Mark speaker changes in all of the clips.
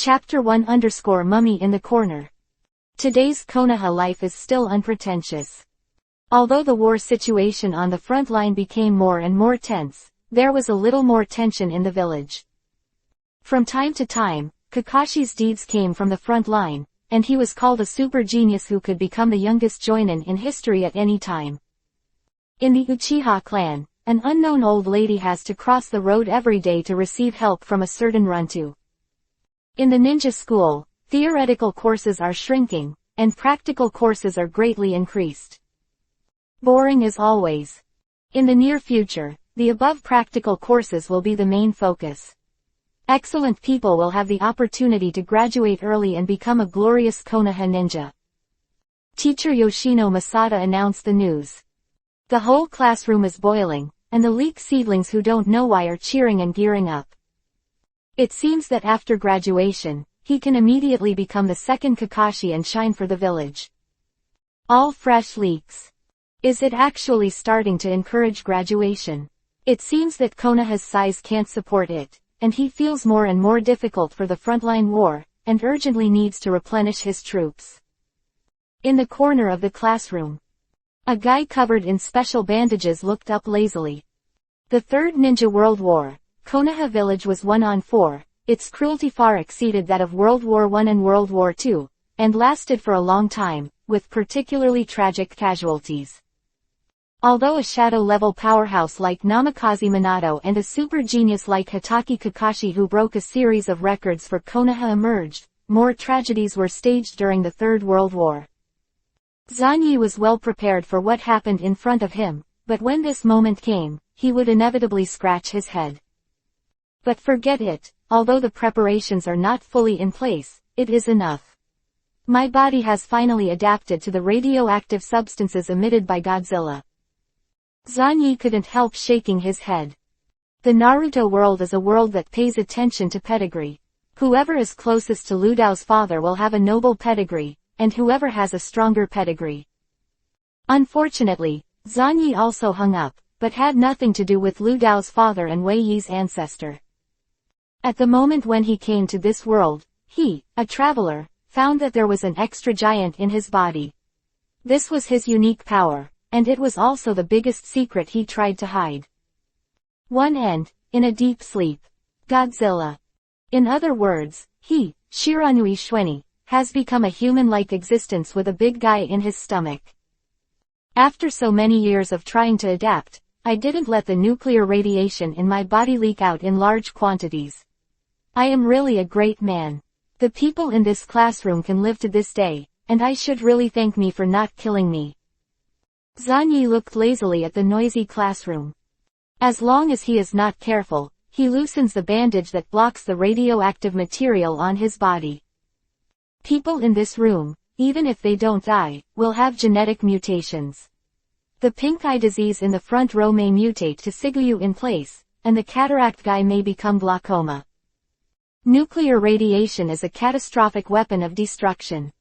Speaker 1: Chapter 1-Mummy in the Corner. Today's Konoha life is still unpretentious. Although the war situation on the front line became more and more tense, there was a little more tension in the village. From time to time, Kakashi's deeds came from the front line, and he was called a super genius who could become the youngest joinin in history at any time. In the Uchiha clan, an unknown old lady has to cross the road every day to receive help from a certain Runtu. In the ninja school, theoretical courses are shrinking, and practical courses are greatly increased. Boring as always. In the near future, the above practical courses will be the main focus. Excellent people will have the opportunity to graduate early and become a glorious Konoha ninja. Teacher Yoshino Masada announced the news. The whole classroom is boiling, and the leek seedlings who don't know why are cheering and gearing up. It seems that after graduation, he can immediately become the second Kakashi and shine for the village. All fresh leeks. Is it actually starting to encourage graduation? It seems that Konoha's size can't support it, and he feels more and more difficult for the frontline war, and urgently needs to replenish his troops. In the corner of the classroom, a guy covered in special bandages looked up lazily. The Third Ninja World War, Konoha village was 1-on-4, its cruelty far exceeded that of World War I and World War II, and lasted for a long time, with particularly tragic casualties. Although a shadow-level powerhouse like Namikaze Minato and a super genius like Hitaki Kakashi who broke a series of records for Konoha emerged, more tragedies were staged during the Third World War. Zanyi was well prepared for what happened in front of him, but when this moment came, he would inevitably scratch his head. But forget it, although the preparations are not fully in place, it is enough. My body has finally adapted to the radioactive substances emitted by Godzilla. Zanyi couldn't help shaking his head. The Naruto world is a world that pays attention to pedigree. Whoever is closest to Liu Dao's father will have a noble pedigree, and whoever has a stronger pedigree. Unfortunately, Zanyi also hung up, but had nothing to do with Liu Dao's father and Wei Yi's ancestor. At the moment when he came to this world, he, a traveler, found that there was an extra giant in his body. This was his unique power, and it was also the biggest secret he tried to hide. One end, in a deep sleep. Godzilla. In other words, he, Shiranui Shueni, has become a human-like existence with a big guy in his stomach. After so many years of trying to adapt, I didn't let the nuclear radiation in my body leak out in large quantities. I am really a great man. The people in this classroom can live to this day, and I should really thank me for not killing me. Zanyi looked lazily at the noisy classroom. As long as he is not careful, he loosens the bandage that blocks the radioactive material on his body. People in this room, even if they don't die, will have genetic mutations. The pink eye disease in the front row may mutate to Siguyu in place, and the cataract guy may become glaucoma. Nuclear radiation is a catastrophic weapon of destruction.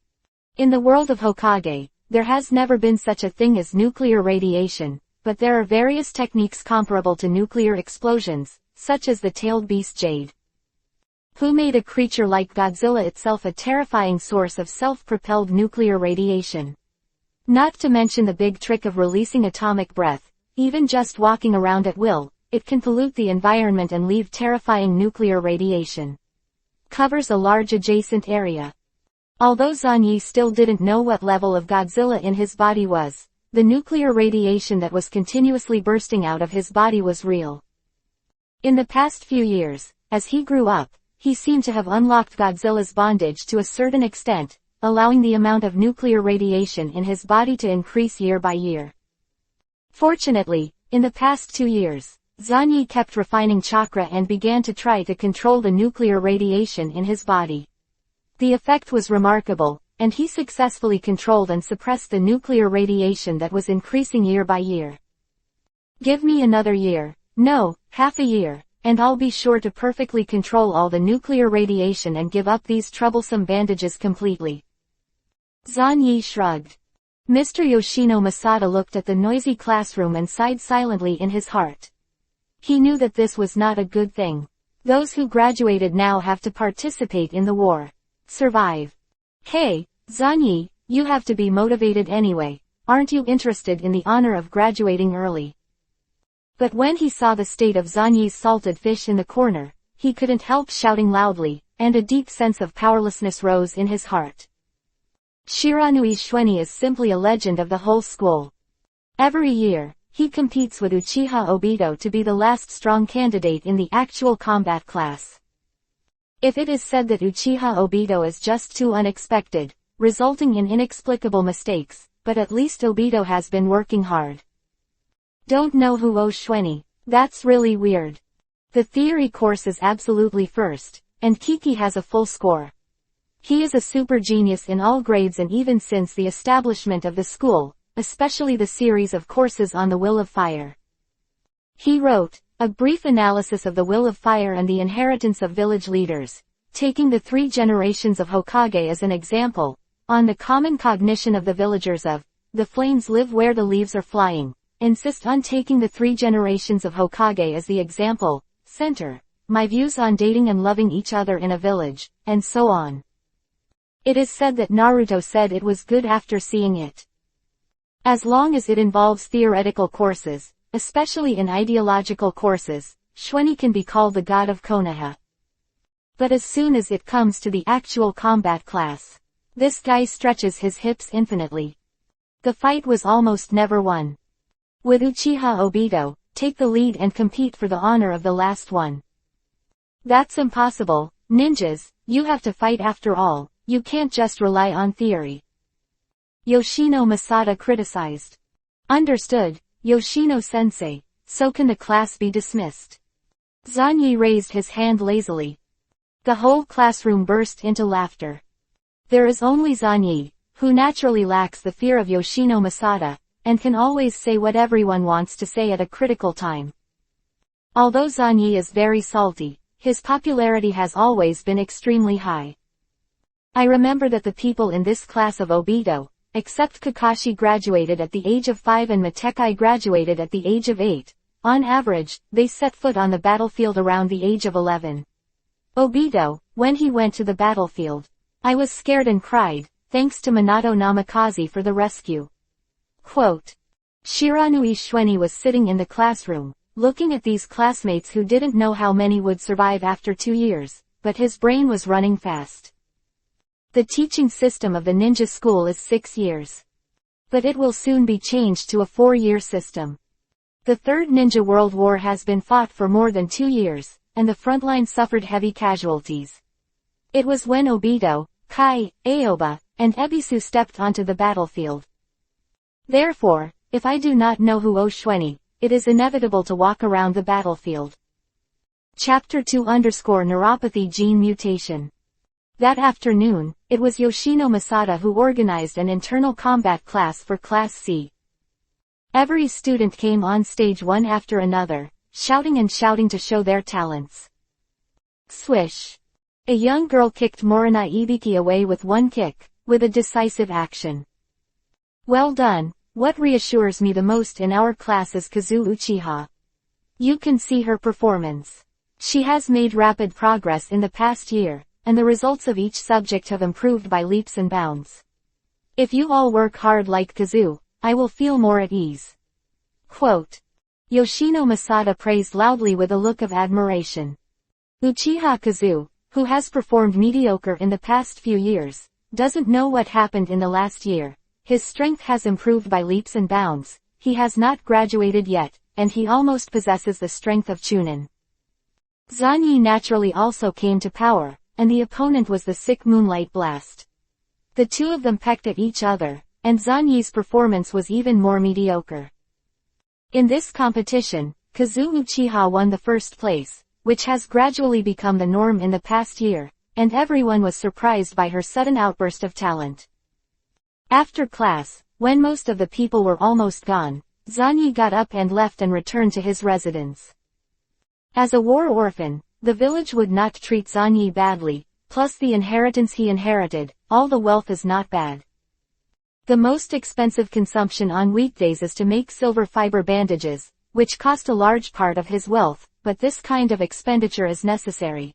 Speaker 1: In the world of Hokage, there has never been such a thing as nuclear radiation, but there are various techniques comparable to nuclear explosions, such as the tailed beast jade. Who made a creature like Godzilla itself a terrifying source of self-propelled nuclear radiation? Not to mention the big trick of releasing atomic breath, even just walking around at will, it can pollute the environment and leave terrifying nuclear radiation. Covers a large adjacent area. Although Zanyi still didn't know what level of Godzilla in his body was, the nuclear radiation that was continuously bursting out of his body was real. In the past few years, as he grew up, he seemed to have unlocked Godzilla's bondage to a certain extent, allowing the amount of nuclear radiation in his body to increase year by year. Fortunately, in the past 2 years, Zanyi kept refining chakra and began to try to control the nuclear radiation in his body. The effect was remarkable, and he successfully controlled and suppressed the nuclear radiation that was increasing year by year. Give me another year, no, half a year, and I'll be sure to perfectly control all the nuclear radiation and give up these troublesome bandages completely. Zanyi shrugged. Mr. Yoshino Masada looked at the noisy classroom and sighed silently in his heart. He knew that this was not a good thing. Those who graduated now have to participate in the war. Survive. Hey, Zanyi, you have to be motivated anyway. Aren't you interested in the honor of graduating early? But when he saw the state of Zanyi's salted fish in the corner, he couldn't help shouting loudly, and a deep sense of powerlessness rose in his heart. Shiranui Shueni is simply a legend of the whole school. Every year, he competes with Uchiha Obito to be the last strong candidate in the actual combat class. If it is said that Uchiha Obito is just too unexpected, resulting in inexplicable mistakes, but at least Obito has been working hard. Don't know who Shueni. That's really weird. The theory course is absolutely first, and Kiki has a full score. He is a super genius in all grades and even since the establishment of the school, especially the series of courses on the Will of Fire. He wrote a brief analysis of the Will of Fire and the inheritance of village leaders, taking the 3 generations of Hokage as an example, on the common cognition of the villagers of the flames live where the leaves are flying, insist on taking the 3 generations of Hokage as the example, center, my views on dating and loving each other in a village, and so on. It is said that Naruto said it was good after seeing it. As long as it involves theoretical courses, especially in ideological courses, Shueni can be called the god of Konoha. But as soon as it comes to the actual combat class, this guy stretches his hips infinitely. The fight was almost never won. With Uchiha Obito, take the lead and compete for the honor of the last one. That's impossible, ninjas, you have to fight after all, you can't just rely on theory. Yoshino Masada criticized. Understood, Yoshino-sensei, so can the class be dismissed? Zanyi raised his hand lazily. The whole classroom burst into laughter. There is only Zanyi, who naturally lacks the fear of Yoshino Masada, and can always say what everyone wants to say at a critical time. Although Zanyi is very salty, his popularity has always been extremely high. I remember that the people in this class of Obito, except Kakashi graduated at the age of 5 and Matekai graduated at the age of 8, on average, they set foot on the battlefield around the age of 11. Obito, when he went to the battlefield, I was scared and cried, thanks to Minato Namikaze for the rescue. Quote. Shiranui Shueni was sitting in the classroom, looking at these classmates who didn't know how many would survive after 2 years, but his brain was running fast. The teaching system of the ninja school is 6 years. But it will soon be changed to a 4-year system. The Third Ninja World War has been fought for more than 2 years, and the front line suffered heavy casualties. It was when Obito, Kai, Aoba, and Ebisu stepped onto the battlefield. Therefore, if I do not know who Shueni, it is inevitable to walk around the battlefield. Chapter 2 _ Neuropathy Gene Mutation. That afternoon, it was Yoshino Masada who organized an internal combat class for Class C. Every student came on stage one after another, shouting and shouting to show their talents. Swish. A young girl kicked Morina Ibiki away with one kick, with a decisive action. Well done. What reassures me the most in our class is Kazu Uchiha. You can see her performance. She has made rapid progress in the past year, and the results of each subject have improved by leaps and bounds. If you all work hard like Kazu, I will feel more at ease. Quote. Yoshino Masada praised loudly with a look of admiration. Uchiha Kazu, who has performed mediocre in the past few years, doesn't know what happened in the last year. His strength has improved by leaps and bounds, he has not graduated yet, and he almost possesses the strength of Chunin. Zanyi naturally also came to power, and the opponent was the sick Moonlight Blast. The two of them pecked at each other, and Zanyi's performance was even more mediocre. In this competition, Kazu Uchiha won the first place, which has gradually become the norm in the past year, and everyone was surprised by her sudden outburst of talent. After class, when most of the people were almost gone, Zanyi got up and left and returned to his residence. As a war orphan, the village would not treat Zanyi badly, plus the inheritance he inherited, all the wealth is not bad. The most expensive consumption on weekdays is to make silver fiber bandages, which cost a large part of his wealth, but this kind of expenditure is necessary.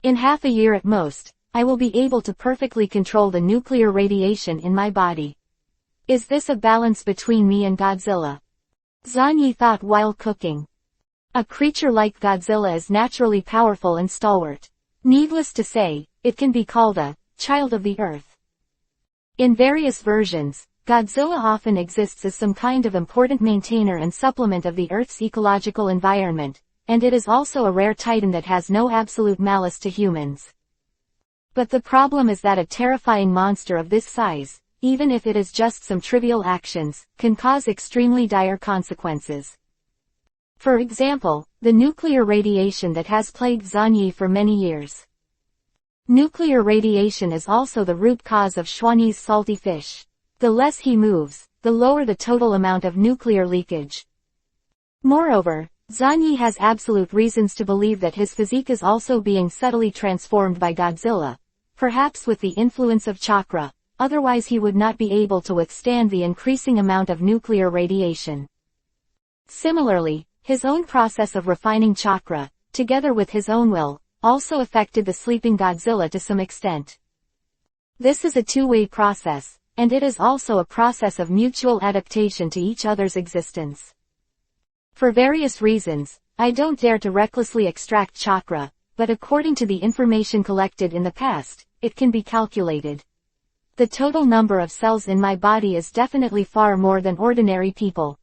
Speaker 1: In half a year at most, I will be able to perfectly control the nuclear radiation in my body. Is this a balance between me and Godzilla? Zanyi thought while cooking. A creature like Godzilla is naturally powerful and stalwart. Needless to say, it can be called a child of the earth. In various versions, Godzilla often exists as some kind of important maintainer and supplement of the Earth's ecological environment, and it is also a rare titan that has no absolute malice to humans. But the problem is that a terrifying monster of this size, even if it is just some trivial actions, can cause extremely dire consequences. For example, the nuclear radiation that has plagued Zanyi for many years. Nuclear radiation is also the root cause of Xuanyi's salty fish. The less he moves, the lower the total amount of nuclear leakage. Moreover, Zanyi has absolute reasons to believe that his physique is also being subtly transformed by Godzilla, perhaps with the influence of chakra, otherwise he would not be able to withstand the increasing amount of nuclear radiation. Similarly, his own process of refining chakra, together with his own will, also affected the sleeping Godzilla to some extent. This is a two-way process, and it is also a process of mutual adaptation to each other's existence. For various reasons, I don't dare to recklessly extract chakra, but according to the information collected in the past, it can be calculated. The total number of cells in my body is definitely far more than ordinary people.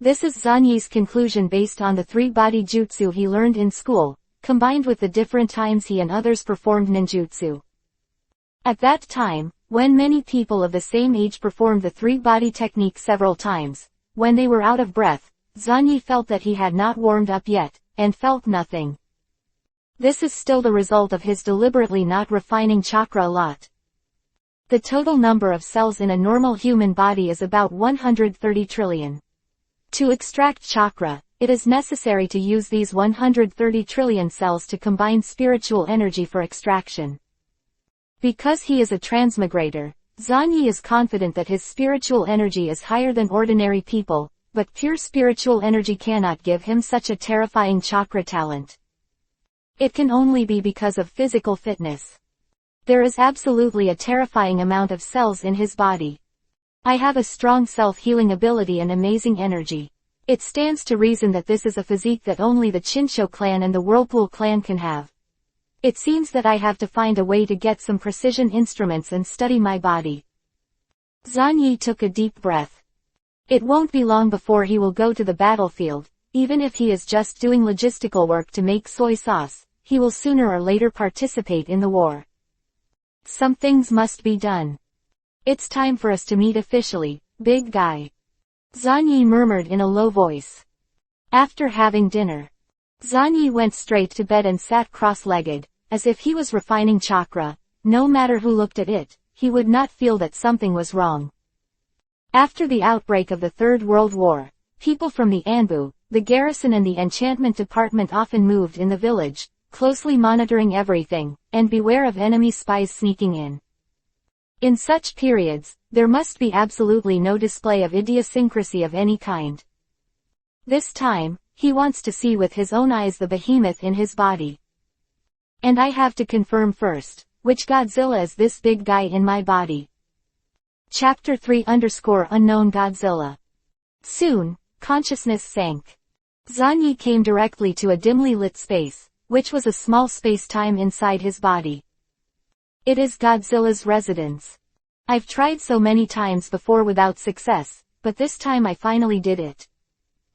Speaker 1: This is Zanyi's conclusion based on the 3-body jutsu he learned in school, combined with the different times he and others performed ninjutsu. At that time, when many people of the same age performed the 3-body technique several times, when they were out of breath, Zanyi felt that he had not warmed up yet, and felt nothing. This is still the result of his deliberately not refining chakra a lot. The total number of cells in a normal human body is about 130 trillion. To extract chakra, it is necessary to use these 130 trillion cells to combine spiritual energy for extraction. Because he is a transmigrator, Zanyi is confident that his spiritual energy is higher than ordinary people, but pure spiritual energy cannot give him such a terrifying chakra talent. It can only be because of physical fitness. There is absolutely a terrifying amount of cells in his body. I have a strong self-healing ability and amazing energy. It stands to reason that this is a physique that only the Chinsho clan and the Whirlpool clan can have. It seems that I have to find a way to get some precision instruments and study my body. Zanyi took a deep breath. It won't be long before he will go to the battlefield, even if he is just doing logistical work to make soy sauce, he will sooner or later participate in the war. Some things must be done. It's time for us to meet officially, big guy. Zanyi murmured in a low voice. After having dinner, Zanyi went straight to bed and sat cross-legged, as if he was refining chakra. No matter who looked at it, he would not feel that something was wrong. After the outbreak of the Third World War, people from the Anbu, the garrison and the enchantment department often moved in the village, closely monitoring everything, and beware of enemy spies sneaking in. In such periods, there must be absolutely no display of idiosyncrasy of any kind. This time, he wants to see with his own eyes the behemoth in his body. And I have to confirm first, which Godzilla is this big guy in my body. Chapter 3_Unknown Godzilla. Soon, consciousness sank. Zanyi came directly to a dimly lit space, which was a small space-time inside his body. It is Godzilla's residence. I've tried so many times before without success, but this time I finally did it.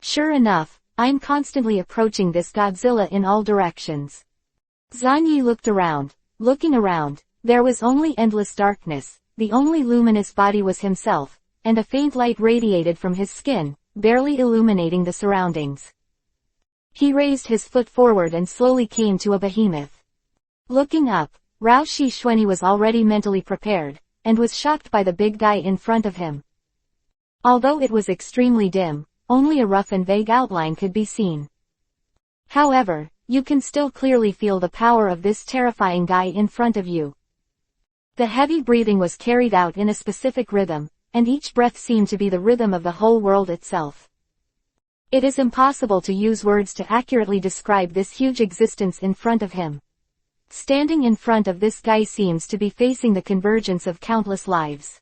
Speaker 1: Sure enough, I'm constantly approaching this Godzilla in all directions. Zanyi looked around. Looking around, there was only endless darkness, the only luminous body was himself, and a faint light radiated from his skin, barely illuminating the surroundings. He raised his foot forward and slowly came to a behemoth. Looking up, Rao Shixuani was already mentally prepared, and was shocked by the big guy in front of him. Although it was extremely dim, only a rough and vague outline could be seen. However, you can still clearly feel the power of this terrifying guy in front of you. The heavy breathing was carried out in a specific rhythm, and each breath seemed to be the rhythm of the whole world itself. It is impossible to use words to accurately describe this huge existence in front of him. Standing in front of this guy seems to be facing the convergence of countless lives.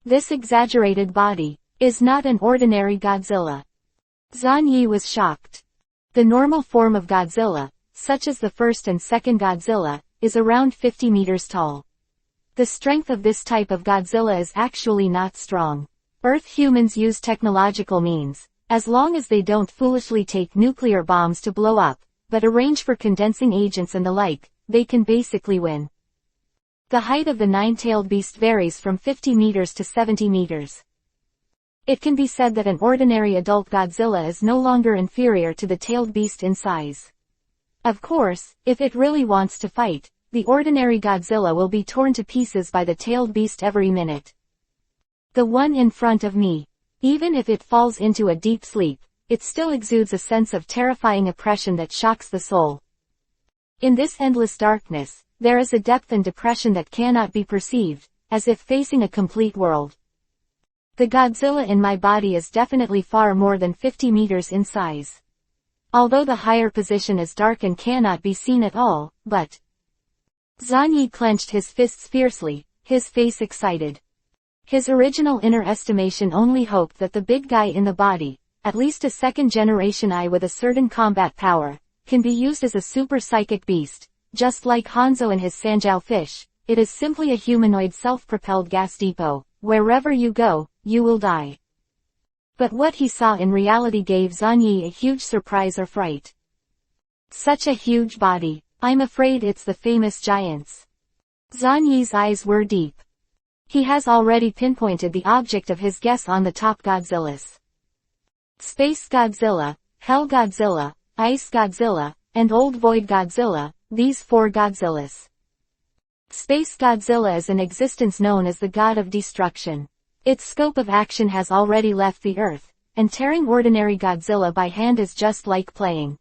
Speaker 1: This exaggerated body is not an ordinary Godzilla. Zhan Yi was shocked. The normal form of Godzilla, such as the first and second Godzilla, is around 50 meters tall. The strength of this type of Godzilla is actually not strong. Earth humans use technological means, as long as they don't foolishly take nuclear bombs to blow up, but arrange for condensing agents and the like, they can basically win. The height of the nine-tailed beast varies from 50 meters to 70 meters. It can be said that an ordinary adult Godzilla is no longer inferior to the tailed beast in size. Of course, if it really wants to fight, the ordinary Godzilla will be torn to pieces by the tailed beast every minute. The one in front of me, even if it falls into a deep sleep, it still exudes a sense of terrifying oppression that shocks the soul. In this endless darkness, there is a depth and depression that cannot be perceived, as if facing a complete world. The Godzilla in my body is definitely far more than 50 meters in size. Although the higher position is dark and cannot be seen at all, but... Zhan Yi clenched his fists fiercely, his face excited. His original inner estimation only hoped that the big guy in the body, at least a second-generation eye with a certain combat power, can be used as a super psychic beast, just like Hanzo and his Sanjiao fish. It is simply a humanoid self-propelled gas depot. Wherever you go, you will die. But what he saw in reality gave Zhan Yi a huge surprise or fright. Such a huge body, I'm afraid it's the famous giants. Zhan Yi's eyes were deep. He has already pinpointed the object of his guess on the top Godzillas. Space Godzilla, Hell Godzilla, Ice Godzilla, and Old Void Godzilla, these 4 Godzillas. Space Godzilla is an existence known as the god of destruction. Its scope of action has already left the Earth, and tearing ordinary Godzilla by hand is just like playing.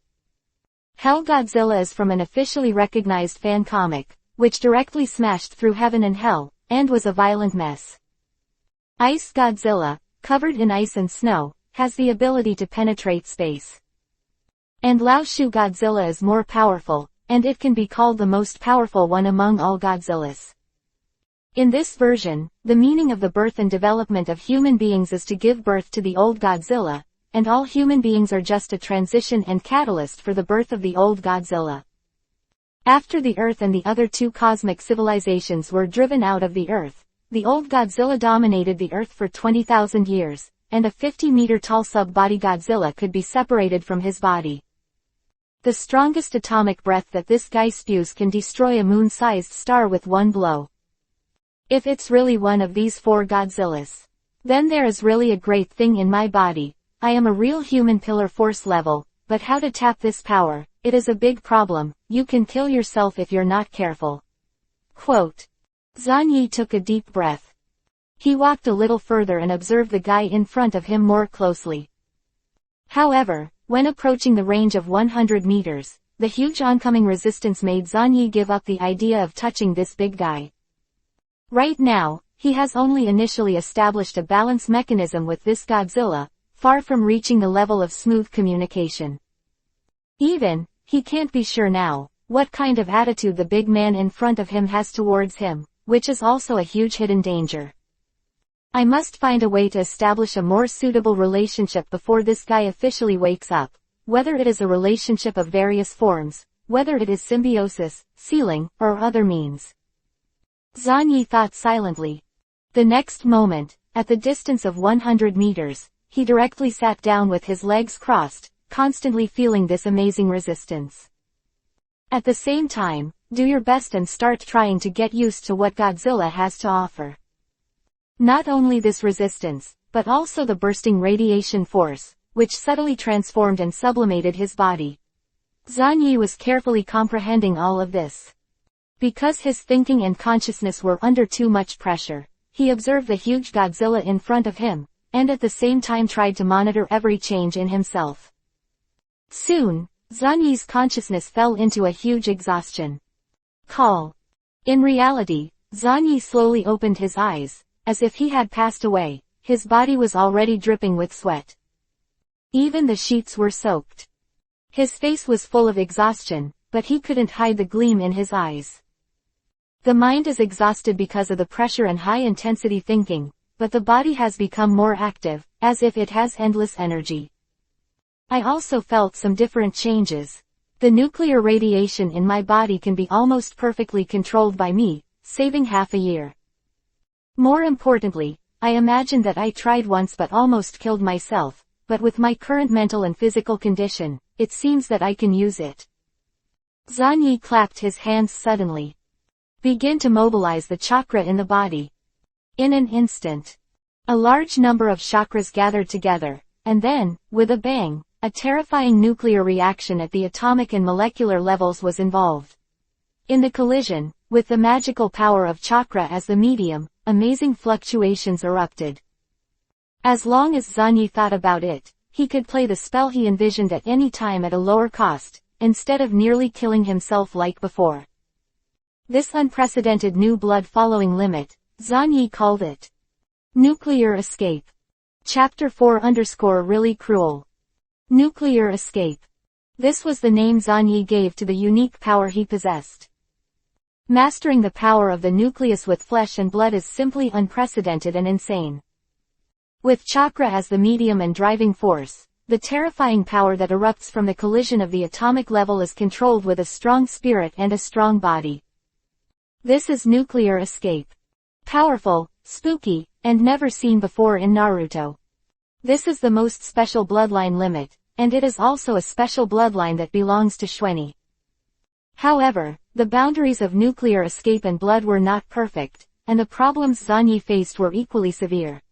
Speaker 1: Hell Godzilla is from an officially recognized fan comic, which directly smashed through heaven and hell, and was a violent mess. Ice Godzilla, covered in ice and snow, has the ability to penetrate space. And Laoshu Godzilla is more powerful, and it can be called the most powerful one among all Godzillas. In this version, the meaning of the birth and development of human beings is to give birth to the old Godzilla, and all human beings are just a transition and catalyst for the birth of the old Godzilla. After the Earth and the other 2 cosmic civilizations were driven out of the Earth, the old Godzilla dominated the Earth for 20,000 years, and a 50-meter-tall sub-body Godzilla could be separated from his body. The strongest atomic breath that this guy spews can destroy a moon-sized star with one blow. If it's really one of these 4 Godzillas, then there is really a great thing in my body. I am a real human pillar force level, but how to tap this power? It is a big problem. You can kill yourself if you're not careful. Quote. Zhan Yi took a deep breath. He walked a little further and observed the guy in front of him more closely. However, when approaching the range of 100 meters, the huge oncoming resistance made Zhan Yi give up the idea of touching this big guy. Right now, he has only initially established a balance mechanism with this Godzilla, far from reaching the level of smooth communication. He can't be sure now, what kind of attitude the big man in front of him has towards him, which is also a huge hidden danger. I must find a way to establish a more suitable relationship before this guy officially wakes up, whether it is a relationship of various forms, whether it is symbiosis, sealing, or other means. Zhan Yi thought silently. The next moment, at the distance of 100 meters, he directly sat down with his legs crossed, constantly feeling this amazing resistance. At the same time, do your best and start trying to get used to what Godzilla has to offer. Not only this resistance, but also the bursting radiation force, which subtly transformed and sublimated his body. Zhan Yi was carefully comprehending all of this. Because his thinking and consciousness were under too much pressure, he observed the huge Godzilla in front of him, and at the same time tried to monitor every change in himself. Soon, Zhan Yi's consciousness fell into a huge exhaustion. Call. In reality, Zhan Yi slowly opened his eyes, as if he had passed away. His body was already dripping with sweat. Even the sheets were soaked. His face was full of exhaustion, but he couldn't hide the gleam in his eyes. The mind is exhausted because of the pressure and high-intensity thinking, but the body has become more active, as if it has endless energy. I also felt some different changes. The nuclear radiation in my body can be almost perfectly controlled by me, saving half a year. More importantly, I imagined that I tried once but almost killed myself, but with my current mental and physical condition, it seems that I can use it. Zanyi clapped his hands suddenly. Begin to mobilize the chakra in the body. In an instant, a large number of chakras gathered together, and then, with a bang, a terrifying nuclear reaction at the atomic and molecular levels was involved. In the collision, with the magical power of chakra as the medium, amazing fluctuations erupted. As long as Zanyi thought about it, he could play the spell he envisioned at any time at a lower cost, instead of nearly killing himself like before. This unprecedented new blood-following limit, Zanyi called it Nuclear Escape. Chapter 4_Really Cruel. Nuclear Escape. This was the name Zanyi gave to the unique power he possessed. Mastering the power of the nucleus with flesh and blood is simply unprecedented and insane. With chakra as the medium and driving force, the terrifying power that erupts from the collision of the atomic level is controlled with a strong spirit and a strong body. This is nuclear escape. Powerful, spooky, and never seen before in Naruto. This is the most special bloodline limit, and it is also a special bloodline that belongs to Xuanyi. However, the boundaries of nuclear escape and blood were not perfect, and the problems Zanyi faced were equally severe.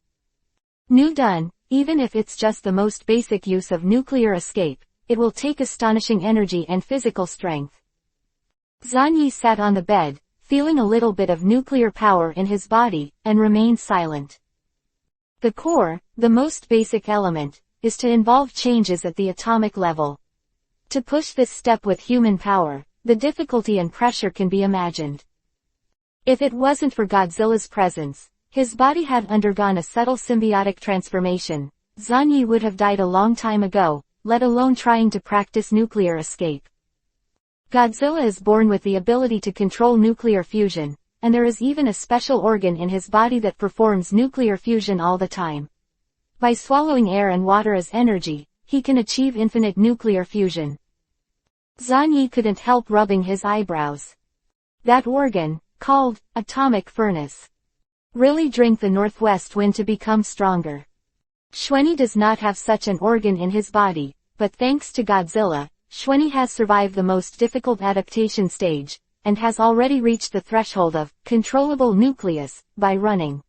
Speaker 1: Done, even if it's just the most basic use of nuclear escape, it will take astonishing energy and physical strength. Zanyi sat on the bed, feeling a little bit of nuclear power in his body, and remained silent. The core, the most basic element, is to involve changes at the atomic level. To push this step with human power, the difficulty and pressure can be imagined. If it wasn't for Godzilla's presence, his body had undergone a subtle symbiotic transformation. Zanyi would have died a long time ago, let alone trying to practice nuclear escape. Godzilla is born with the ability to control nuclear fusion, and there is even a special organ in his body that performs nuclear fusion all the time. By swallowing air and water as energy, he can achieve infinite nuclear fusion. Zanyi couldn't help rubbing his eyebrows. That organ, called atomic furnace, really drink the northwest wind to become stronger. Xuanyi does not have such an organ in his body, but thanks to Godzilla, Xuanyi has survived the most difficult adaptation stage, and has already reached the threshold of controllable nucleus by running.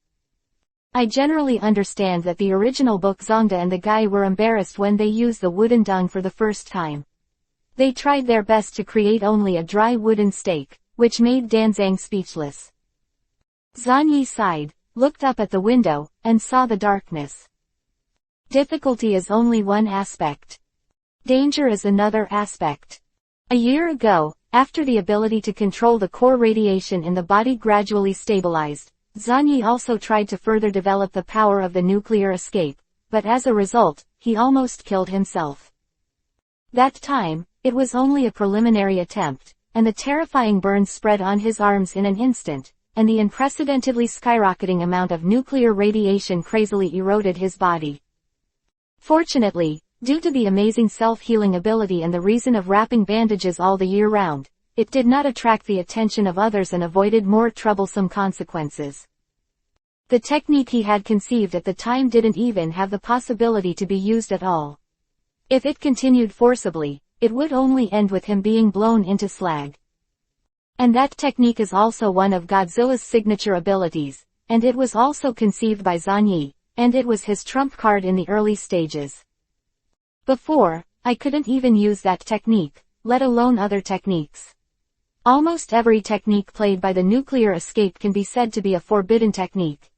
Speaker 1: I generally understand that the original book Zongda and the guy were embarrassed when they used the wooden dung for the first time. They tried their best to create only a dry wooden stake, which made Danzang speechless. Zanyi sighed, looked up at the window, and saw the darkness. Difficulty is only one aspect. Danger is another aspect. A year ago, after the ability to control the core radiation in the body gradually stabilized, Zanyi also tried to further develop the power of the nuclear escape, but as a result, he almost killed himself. That time, it was only a preliminary attempt, and the terrifying burns spread on his arms in an instant, and the unprecedentedly skyrocketing amount of nuclear radiation crazily eroded his body. Fortunately, due to the amazing self-healing ability and the reason of wrapping bandages all the year round, it did not attract the attention of others and avoided more troublesome consequences. The technique he had conceived at the time didn't even have the possibility to be used at all. If it continued forcibly, it would only end with him being blown into slag. And that technique is also one of Godzilla's signature abilities, and it was also conceived by Zanyi, and it was his trump card in the early stages. Before, I couldn't even use that technique, let alone other techniques. Almost every technique played by the nuclear escape can be said to be a forbidden technique.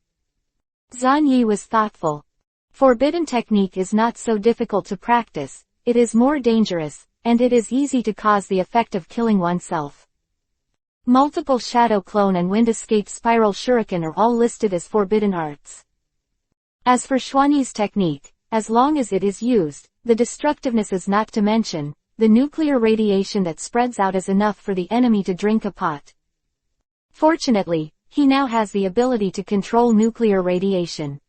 Speaker 1: Zanyi was thoughtful. Forbidden technique is not so difficult to practice, it is more dangerous, and it is easy to cause the effect of killing oneself. Multiple shadow clone and wind escape spiral shuriken are all listed as forbidden arts. As for Xuanyi's technique, as long as it is used, the destructiveness is not to mention, the nuclear radiation that spreads out is enough for the enemy to drink a pot. Fortunately, he now has the ability to control nuclear radiation.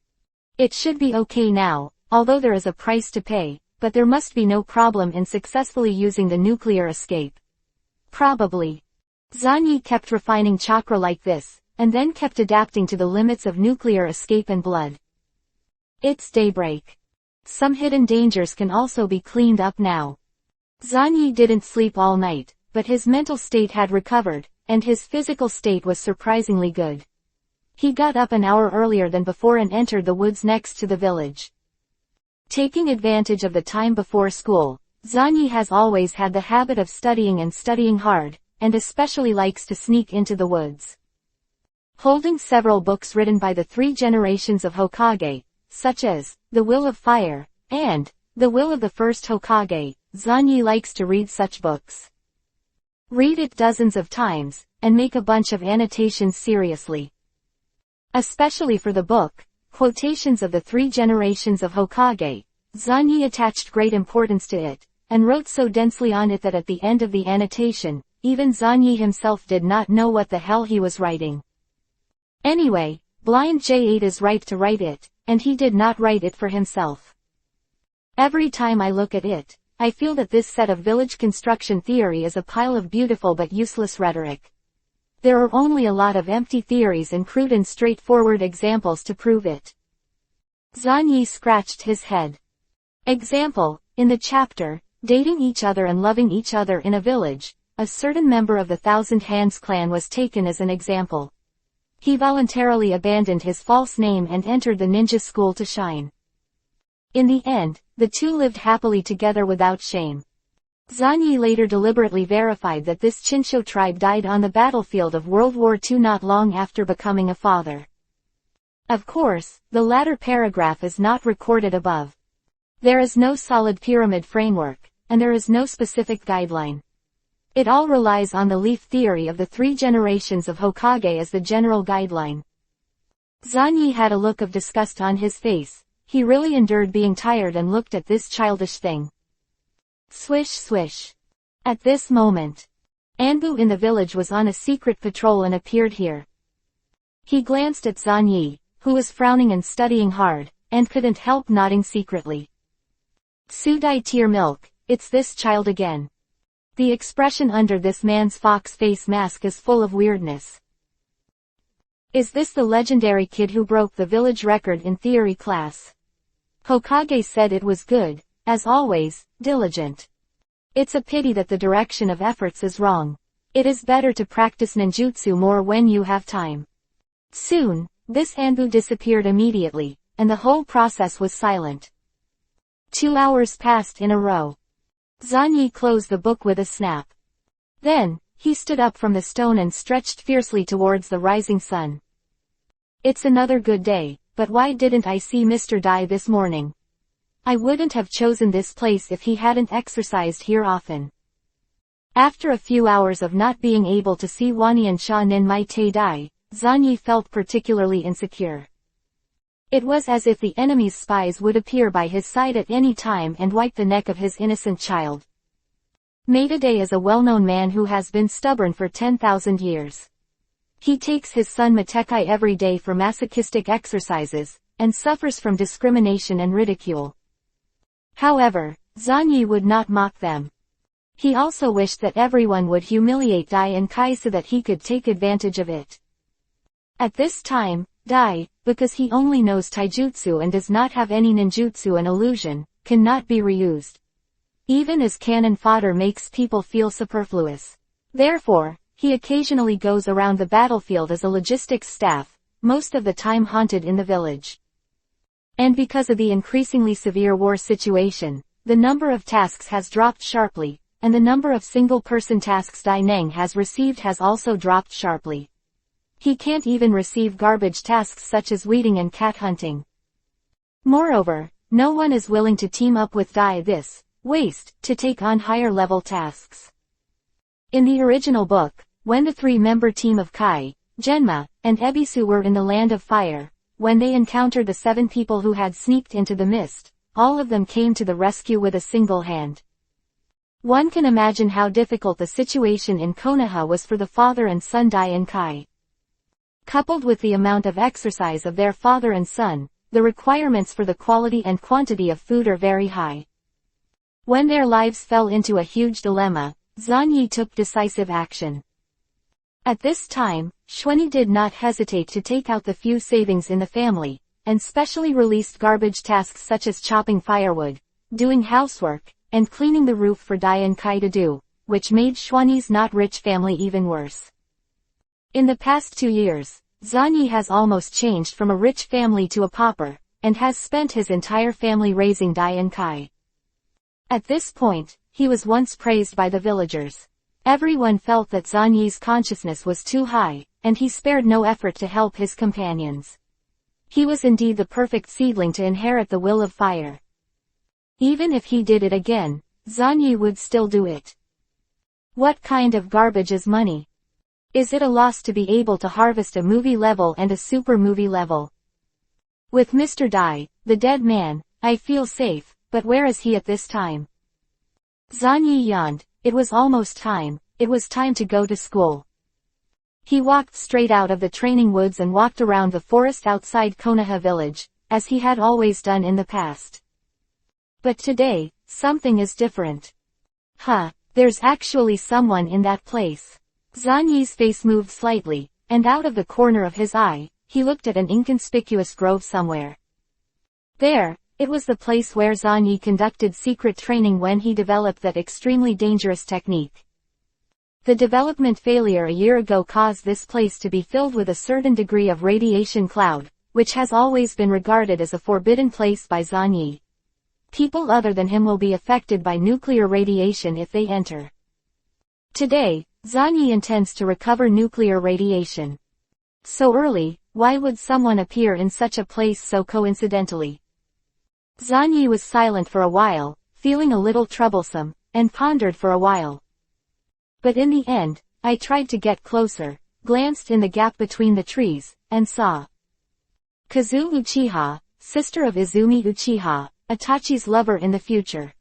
Speaker 1: It should be okay now, although there is a price to pay, but there must be no problem in successfully using the nuclear escape. Probably. Zanyi kept refining chakra like this, and then kept adapting to the limits of nuclear escape and blood. It's daybreak. Some hidden dangers can also be cleaned up now. Zanyi didn't sleep all night, but his mental state had recovered, and his physical state was surprisingly good. He got up an hour earlier than before and entered the woods next to the village. Taking advantage of the time before school, Zanyi has always had the habit of studying and studying hard, and especially likes to sneak into the woods. Holding several books written by the 3 generations of Hokage, such as The Will of Fire and The Will of the First Hokage, Zanyi likes to read such books. Read it dozens of times, and make a bunch of annotations seriously. Especially for the book, Quotations of the 3 Generations of Hokage, Zanyi attached great importance to it, and wrote so densely on it that at the end of the annotation, even Zanyi himself did not know what the hell he was writing. Anyway, Blind J8 is right to write it, and he did not write it for himself. Every time I look at it, I feel that this set of village construction theory is a pile of beautiful but useless rhetoric. There are only a lot of empty theories and crude and straightforward examples to prove it. Zanyi scratched his head. Example, in the chapter, Dating Each Other and Loving Each Other in a Village, a certain member of the Thousand Hands clan was taken as an example. He voluntarily abandoned his false name and entered the ninja school to shine. In the end, the two lived happily together without shame. Zanyi later deliberately verified that this Chinsho tribe died on the battlefield of World War II not long after becoming a father. Of course, the latter paragraph is not recorded above. There is no solid pyramid framework, and there is no specific guideline. It all relies on the leaf theory of the 3 generations of Hokage as the general guideline. Zanyi had a look of disgust on his face. He really endured being tired and looked at this childish thing. Swish swish. At this moment, Anbu in the village was on a secret patrol and appeared here. He glanced at Zanyi, who was frowning and studying hard, and couldn't help nodding secretly. Sudai tear milk, it's this child again. The expression under this man's fox face mask is full of weirdness. Is this the legendary kid who broke the village record in theory class? Hokage said it was good, as always, diligent. It's a pity that the direction of efforts is wrong. It is better to practice ninjutsu more when you have time. Soon, this Anbu disappeared immediately, and the whole process was silent. 2 hours passed in a row. Zanyi closed the book with a snap. Then, he stood up from the stone and stretched fiercely towards the rising sun. It's another good day, but why didn't I see Mr. Dai this morning? I wouldn't have chosen this place if he hadn't exercised here often. After a few hours of not being able to see Wani and Sha Nin Mai Te Dai, Zanyi felt particularly insecure. It was as if the enemy's spies would appear by his side at any time and wipe the neck of his innocent child. Maeda is a well-known man who has been stubborn for 10,000 years. He takes his son Matekai every day for masochistic exercises, and suffers from discrimination and ridicule. However, Zanyi would not mock them. He also wished that everyone would humiliate Dai and Kai so that he could take advantage of it. At this time, Dai, because he only knows taijutsu and does not have any ninjutsu and illusion, cannot be reused. Even as cannon fodder makes people feel superfluous. Therefore, he occasionally goes around the battlefield as a logistics staff, most of the time haunted in the village. And because of the increasingly severe war situation, the number of tasks has dropped sharply, and the number of single-person tasks Dai Neng has received has also dropped sharply. He can't even receive garbage tasks such as weeding and cat hunting. Moreover, no one is willing to team up with Dai this waste to take on higher-level tasks. In the original book, when the 3-member team of Kai, Genma, and Ebisu were in the Land of Fire, when they encountered the 7 people who had sneaked into the mist, all of them came to the rescue with a single hand. One can imagine how difficult the situation in Konoha was for the father and son Dai and Kai. Coupled with the amount of exercise of their father and son, the requirements for the quality and quantity of food are very high. When their lives fell into a huge dilemma, Zanyi took decisive action. At this time, Xuanyi did not hesitate to take out the few savings in the family, and specially released garbage tasks such as chopping firewood, doing housework, and cleaning the roof for Dai and Kai to do, which made Xuanyi's not-rich family even worse. In the past 2 years, Zanyi has almost changed from a rich family to a pauper, and has spent his entire family raising Dai and Kai. At this point, he was once praised by the villagers. Everyone felt that Zanyi's consciousness was too high, and he spared no effort to help his companions. He was indeed the perfect seedling to inherit the will of fire. Even if he did it again, Zanyi would still do it. What kind of garbage is money? Is it a loss to be able to harvest a movie level and a super movie level? With Mr. Dai, the dead man, I feel safe, but where is he at this time? Zanyi yawned. It was almost time. It was time to go to school. He walked straight out of the training woods and walked around the forest outside Konoha village, as he had always done in the past. But today, something is different. There's actually someone in that place. Zanyi's face moved slightly, and out of the corner of his eye, he looked at an inconspicuous grove somewhere. There, it was the place where Zanyi conducted secret training when he developed that extremely dangerous technique. The development failure a year ago caused this place to be filled with a certain degree of radiation cloud, which has always been regarded as a forbidden place by Zanyi. People other than him will be affected by nuclear radiation if they enter. Today, Zanyi intends to recover nuclear radiation. So early, why would someone appear in such a place so coincidentally? Zanyi was silent for a while, feeling a little troublesome, and pondered for a while. But in the end, I tried to get closer, glanced in the gap between the trees, and saw Kazu Uchiha, sister of Izumi Uchiha, Itachi's lover in the future.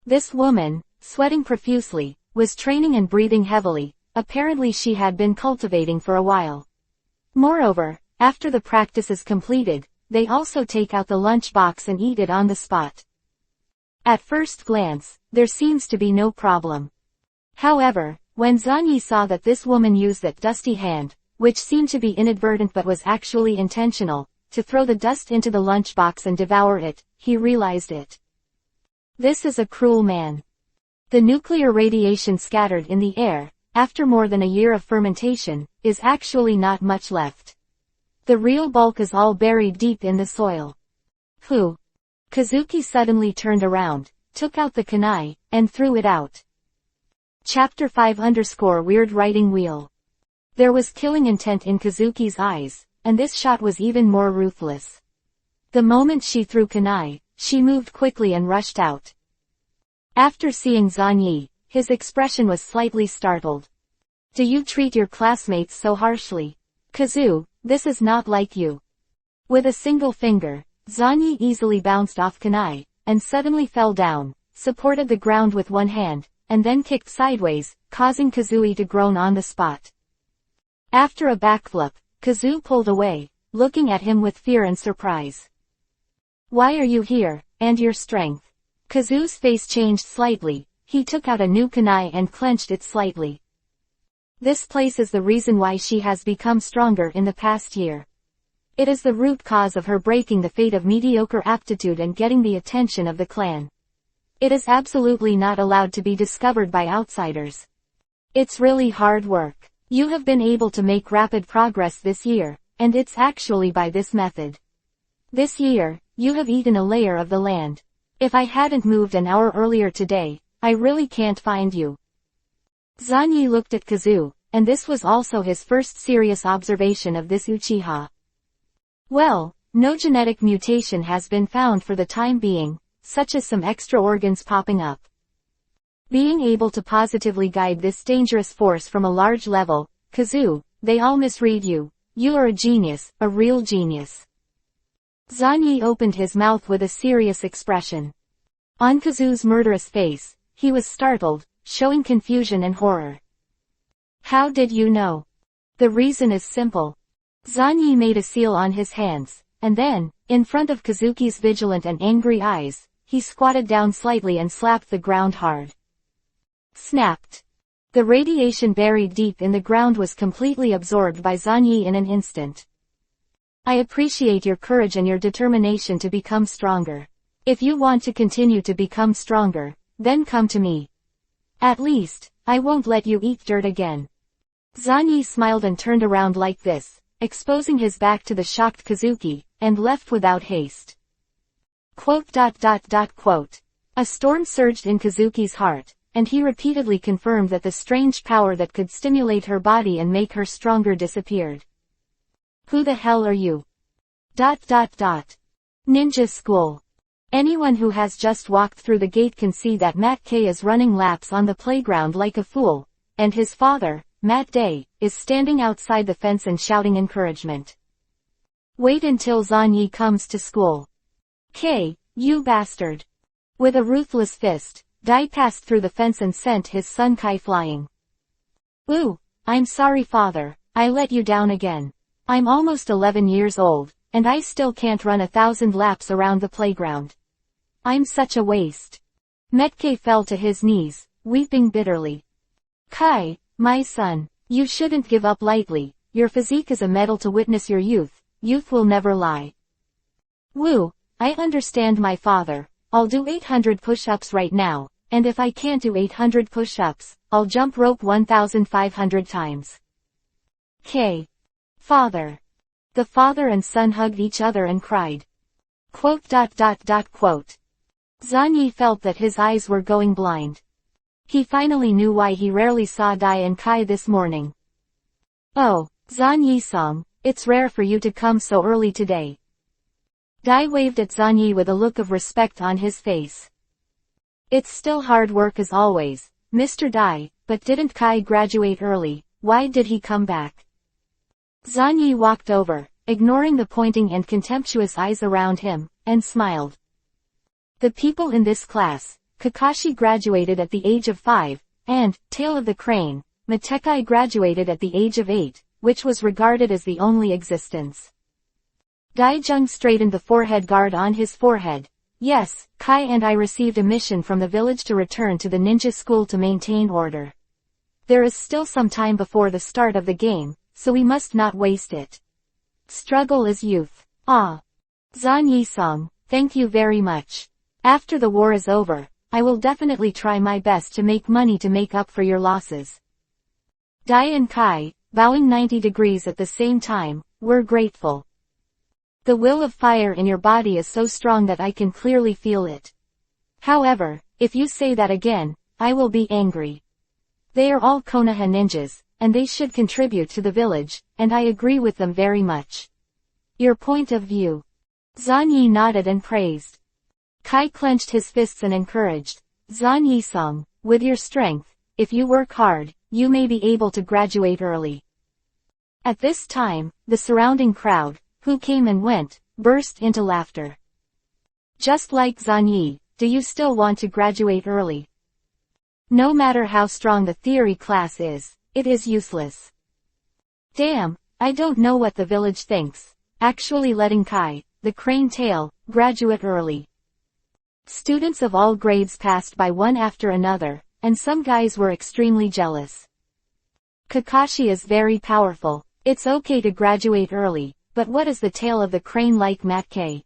Speaker 1: This woman, sweating profusely, was training and breathing heavily. Apparently she had been cultivating for a while. Moreover, after the practice is completed, they also take out the lunch box and eat it on the spot. At first glance, there seems to be no problem. However, when Zanyi saw that this woman used that dusty hand, which seemed to be inadvertent but was actually intentional, to throw the dust into the lunchbox and devour it, he realized it. This is a cruel man. The nuclear radiation scattered in the air, after more than a year of fermentation, is actually not much left. The real bulk is all buried deep in the soil. Kazuki suddenly turned around, took out the kunai, and threw it out. Chapter 5_Weird Writing Wheel. There was killing intent in Kazuki's eyes, and this shot was even more ruthless. The moment she threw kunai, she moved quickly and rushed out. After seeing Zanyi, his expression was slightly startled. Do you treat your classmates so harshly? Kazu, this is not like you. With a single finger, Zanyi easily bounced off kunai, and suddenly fell down, supported the ground with one hand, and then kicked sideways, causing Kazui to groan on the spot. After a backflip, Kazu pulled away, looking at him with fear and surprise. Why are you here, and your strength? Kazu's face changed slightly. He took out a new kunai and clenched it slightly. This place is the reason why she has become stronger in the past year. It is the root cause of her breaking the fate of mediocre aptitude and getting the attention of the clan. It is absolutely not allowed to be discovered by outsiders. It's really hard work. You have been able to make rapid progress this year, and it's actually by this method. This year, you have eaten a layer of the land. If I hadn't moved an hour earlier today, I really can't find you. Zanyi looked at Kazu, and this was also his first serious observation of this Uchiha. Well, no genetic mutation has been found for the time being, such as some extra organs popping up. Being able to positively guide this dangerous force from a large level, Kazu, they all misread you. You are a genius, a real genius. Zanyi opened his mouth with a serious expression. On Kazu's murderous face, he was startled, showing confusion and horror. How did you know? The reason is simple. Zanyi made a seal on his hands, and then, in front of Kazuki's vigilant and angry eyes, he squatted down slightly and slapped the ground hard. Snapped. The radiation buried deep in the ground was completely absorbed by Zanyi in an instant. I appreciate your courage and your determination to become stronger. If you want to continue to become stronger, then come to me. At least, I won't let you eat dirt again. Zanyi smiled and turned around like this, exposing his back to the shocked Kazuki, and left without haste. ... A storm surged in Kazuki's heart, and he repeatedly confirmed that the strange power that could stimulate her body and make her stronger disappeared. Who the hell are you? ... Ninja school. Anyone who has just walked through the gate can see that Matt K is running laps on the playground like a fool, and his father, Matt Day, is standing outside the fence and shouting encouragement. Wait until Zanyi comes to school. K, you bastard. With a ruthless fist, Dai passed through the fence and sent his son Kai flying. Ooh, I'm sorry father, I let you down again. I'm almost 11 years old, and I still can't run 1,000 laps around the playground. I'm such a waste. Metke fell to his knees, weeping bitterly. Kai, my son, you shouldn't give up lightly, your physique is a medal to witness your youth, youth will never lie. Woo, I understand my father, I'll do 800 push-ups right now, and if I can't do 800 push-ups, I'll jump rope 1,500 times. K. Father. The father and son hugged each other and cried. ... Zanyi felt that his eyes were going blind. He finally knew why he rarely saw Dai and Kai this morning. Oh, Zanyi-san, it's rare for you to come so early today. Dai waved at Zanyi with a look of respect on his face. It's still hard work as always, Mr. Dai, but didn't Kai graduate early, why did he come back? Zanyi walked over, ignoring the pointing and contemptuous eyes around him, and smiled. The people in this class, Kakashi graduated at the age of 5, and, Tail of the Crane, Matekai graduated at the age of 8, which was regarded as the only existence. Daijun straightened the forehead guard on his forehead. Yes, Kai and I received a mission from the village to return to the ninja school to maintain order. There is still some time before the start of the game, so we must not waste it. Struggle is youth. Ah. Zanyi-san, thank you very much. After the war is over, I will definitely try my best to make money to make up for your losses. Dai and Kai, bowing 90 degrees at the same time, were grateful. The will of fire in your body is so strong that I can clearly feel it. However, if you say that again, I will be angry. They are all Konoha ninjas, and they should contribute to the village, and I agree with them very much. Your point of view. Zanyi nodded and praised. Kai clenched his fists and encouraged. Zanyi-san, with your strength, if you work hard, you may be able to graduate early. At this time, the surrounding crowd, who came and went, burst into laughter. Just like Zanyi, do you still want to graduate early? No matter how strong the theory class is, it is useless. Damn, I don't know what the village thinks, actually letting Kai, the crane tail, graduate early. Students of all grades passed by one after another, and some guys were extremely jealous. Kakashi is very powerful, it's okay to graduate early, but what is the tail of the crane like Matt K?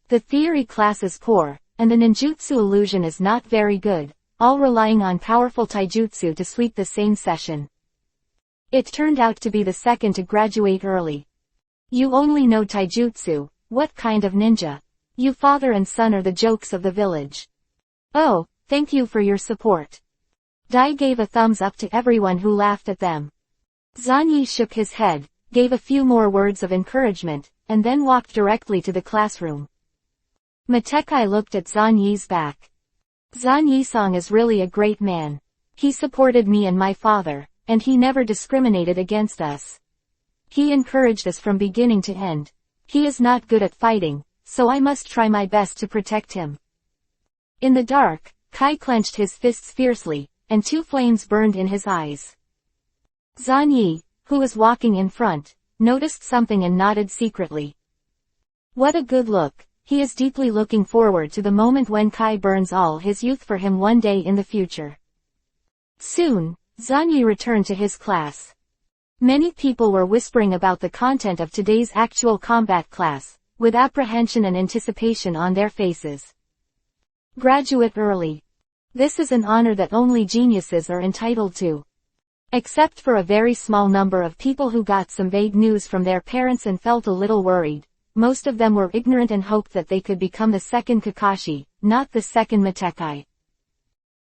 Speaker 1: The theory class is poor, and the ninjutsu illusion is not very good, all relying on powerful taijutsu to sweep the same session. It turned out to be the second to graduate early. You only know taijutsu, what kind of ninja? You father and son are the jokes of the village. Oh, thank you for your support. Dai gave a thumbs up to everyone who laughed at them. Zanyi shook his head, gave a few more words of encouragement, and then walked directly to the classroom. Matekai looked at Zanyi's back. Zanyi-san is really a great man. He supported me and my father, and he never discriminated against us. He encouraged us from beginning to end. He is not good at fighting, so I must try my best to protect him. In the dark, Kai clenched his fists fiercely, and two flames burned in his eyes. Zanyi, who was walking in front, noticed something and nodded secretly. What a good look. He is deeply looking forward to the moment when Kai burns all his youth for him one day in the future. Soon, Zanyi returned to his class. Many people were whispering about the content of today's actual combat class, with apprehension and anticipation on their faces. Graduate early. This is an honor that only geniuses are entitled to. Except for a very small number of people who got some vague news from their parents and felt a little worried, most of them were ignorant and hoped that they could become the second Kakashi, not the second Matekai.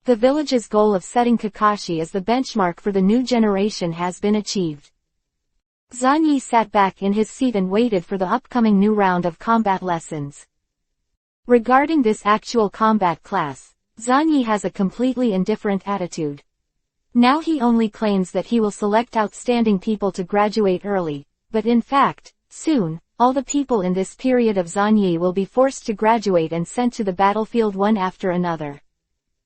Speaker 1: The village's goal of setting Kakashi as the benchmark for the new generation has been achieved. Zanyi sat back in his seat and waited for the upcoming new round of combat lessons. Regarding this actual combat class, Zanyi has a completely indifferent attitude. Now he only claims that he will select outstanding people to graduate early, but in fact, soon, all the people in this period of Zanyi will be forced to graduate and sent to the battlefield one after another.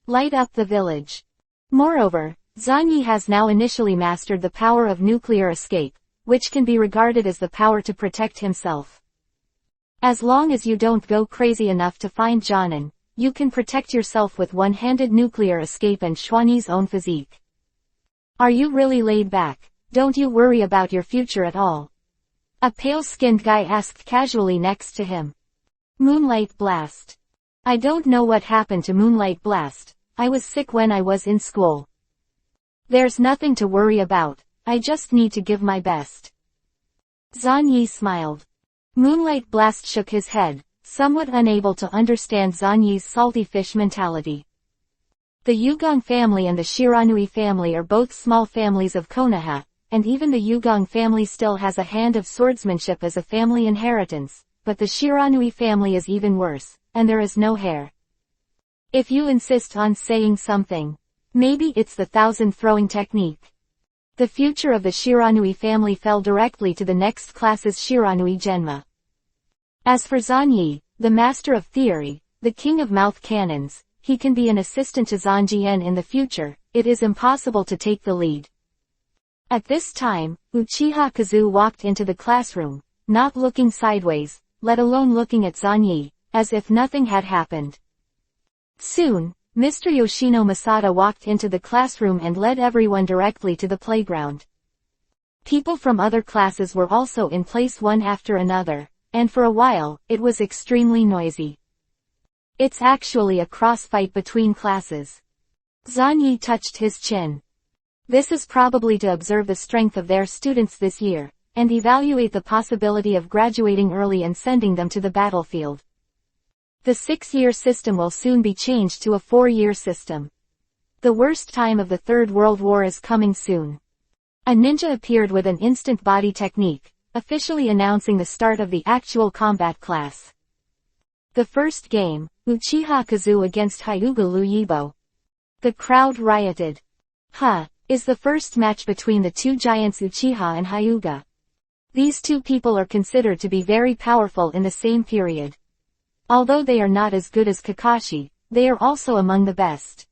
Speaker 1: Light up the village. Moreover, Zanyi has now initially mastered the power of nuclear escape, which can be regarded as the power to protect himself. As long as you don't go crazy enough to find Jonin, you can protect yourself with one-handed nuclear escape and Xuani's own physique. Are you really laid back? Don't you worry about your future at all? A pale-skinned guy asked casually next to him. Moonlight Blast. I don't know what happened to Moonlight Blast. I was sick when I was in school. There's nothing to worry about. I just need to give my best. Zanyi smiled. Moonlight Blast shook his head, somewhat unable to understand Zanyi's salty fish mentality. The Yugong family and the Shiranui family are both small families of Konoha, and even the Yugong family still has a hand of swordsmanship as a family inheritance, but the Shiranui family is even worse, and there is no heir. If you insist on saying something, maybe it's the thousand throwing technique. The future of the Shiranui family fell directly to the next class's Shiranui Genma. As for Zanyi, the master of theory, the king of mouth cannons, he can be an assistant to Zanjian in the future. It is impossible to take the lead. At this time, Uchiha Kazu walked into the classroom, not looking sideways, let alone looking at Zanyi, as if nothing had happened. Soon, Mr. Yoshino Masada walked into the classroom and led everyone directly to the playground. People from other classes were also in place one after another, and for a while, it was extremely noisy. It's actually a cross-fight between classes. Zanyi touched his chin. This is probably to observe the strength of their students this year, and evaluate the possibility of graduating early and sending them to the battlefield. The 6-year system will soon be changed to a 4-year system. The worst time of the Third World War is coming soon. A ninja appeared with an instant body technique, officially announcing the start of the actual combat class. The first game, Uchiha Kazu against Hyuga Luyibo. The crowd rioted. Is the first match between the two giants Uchiha and Hyuga. These two people are considered to be very powerful in the same period. Although they are not as good as Kakashi, they are also among the best.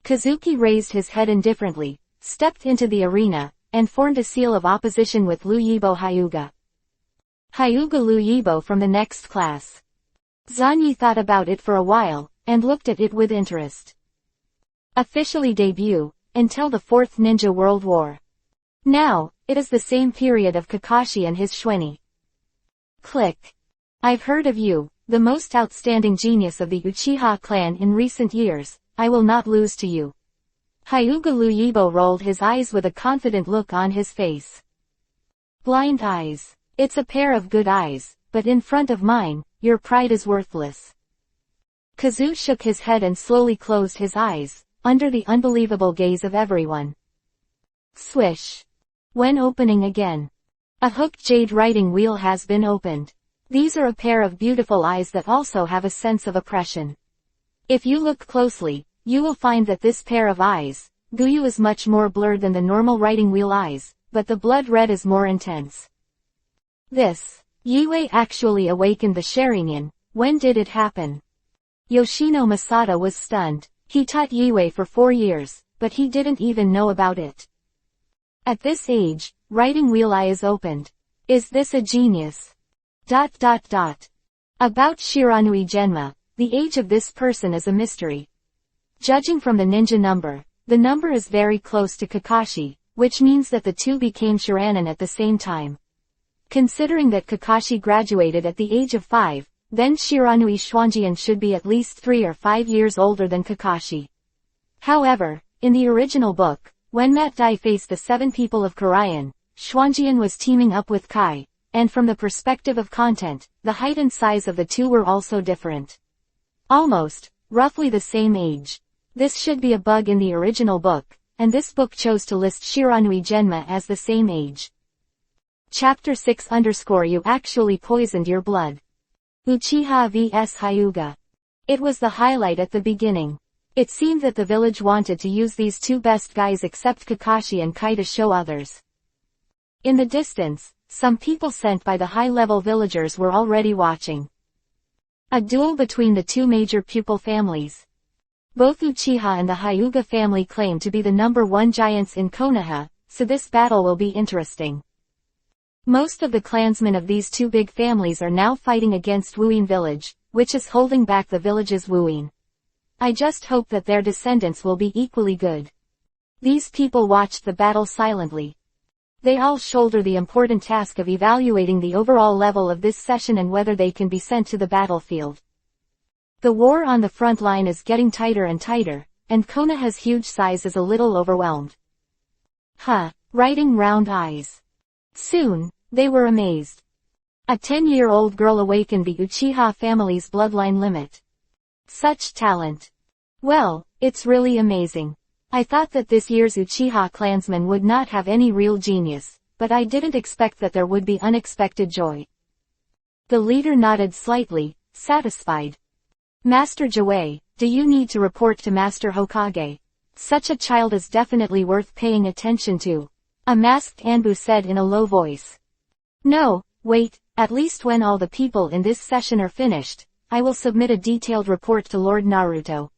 Speaker 1: Kazuki raised his head indifferently, stepped into the arena, and formed a seal of opposition with Luyibo Hyuga. Hyuga Luyibo from the next class. Zanyi thought about it for a while, and looked at it with interest. Officially debut, until the Fourth Ninja World War. Now, it is the same period of Kakashi and his Xueni. Click. I've heard of you, the most outstanding genius of the Uchiha clan in recent years. I will not lose to you. Hyuga Luyibo rolled his eyes with a confident look on his face. Blind eyes. It's a pair of good eyes, but in front of mine, your pride is worthless. Kazu shook his head and slowly closed his eyes, under the unbelievable gaze of everyone. Swish. When opening again. A hooked jade writing wheel has been opened. These are a pair of beautiful eyes that also have a sense of oppression. If you look closely, you will find that this pair of eyes, Guyu, is much more blurred than the normal writing wheel eyes, but the blood red is more intense. This Yue actually awakened the Sharingan. When did it happen? Yoshino Masada was stunned. He taught Yue for 4 years, but he didn't even know about it. At this age, writing wheel eye is opened. Is this a genius? About Shiranui Genma, the age of this person is a mystery. Judging from the ninja number, the number is very close to Kakashi, which means that the two became Shiranen at the same time. Considering that Kakashi graduated at the age of 5, then Shiranui Xuanjian should be at least 3 or 5 years older than Kakashi. However, in the original book, when Mat Dai faced the 7 people of Karayan, Xuanjian was teaming up with Kai, and from the perspective of content, the height and size of the two were also different. Almost, roughly the same age. This should be a bug in the original book, and this book chose to list Shiranui Genma as the same age. Chapter 6_ You actually poisoned your blood. Uchiha vs Hyuga. It was the highlight at the beginning. It seemed that the village wanted to use these two best guys except Kakashi and Kai to show others. In the distance, some people sent by the high-level villagers were already watching. A duel between the two major pupil families. Both Uchiha and the Hyuga family claim to be the #1 giants in Konoha, so this battle will be interesting. Most of the clansmen of these two big families are now fighting against Wuin village, which is holding back the village's Wuin. I just hope that their descendants will be equally good. These people watched the battle silently. They all shoulder the important task of evaluating the overall level of this session and whether they can be sent to the battlefield. The war on the front line is getting tighter and tighter, and Konoha's huge size is a little overwhelmed. Writing round eyes. Soon, they were amazed. A 10-year-old girl awakened the Uchiha family's bloodline limit. Such talent. Well, it's really amazing. I thought that this year's Uchiha clansmen would not have any real genius, but I didn't expect that there would be unexpected joy. The leader nodded slightly, satisfied. Master Jiwei, do you need to report to Master Hokage? Such a child is definitely worth paying attention to. A masked Anbu said in a low voice. No, wait, at least when all the people in this session are finished, I will submit a detailed report to Lord Naruto.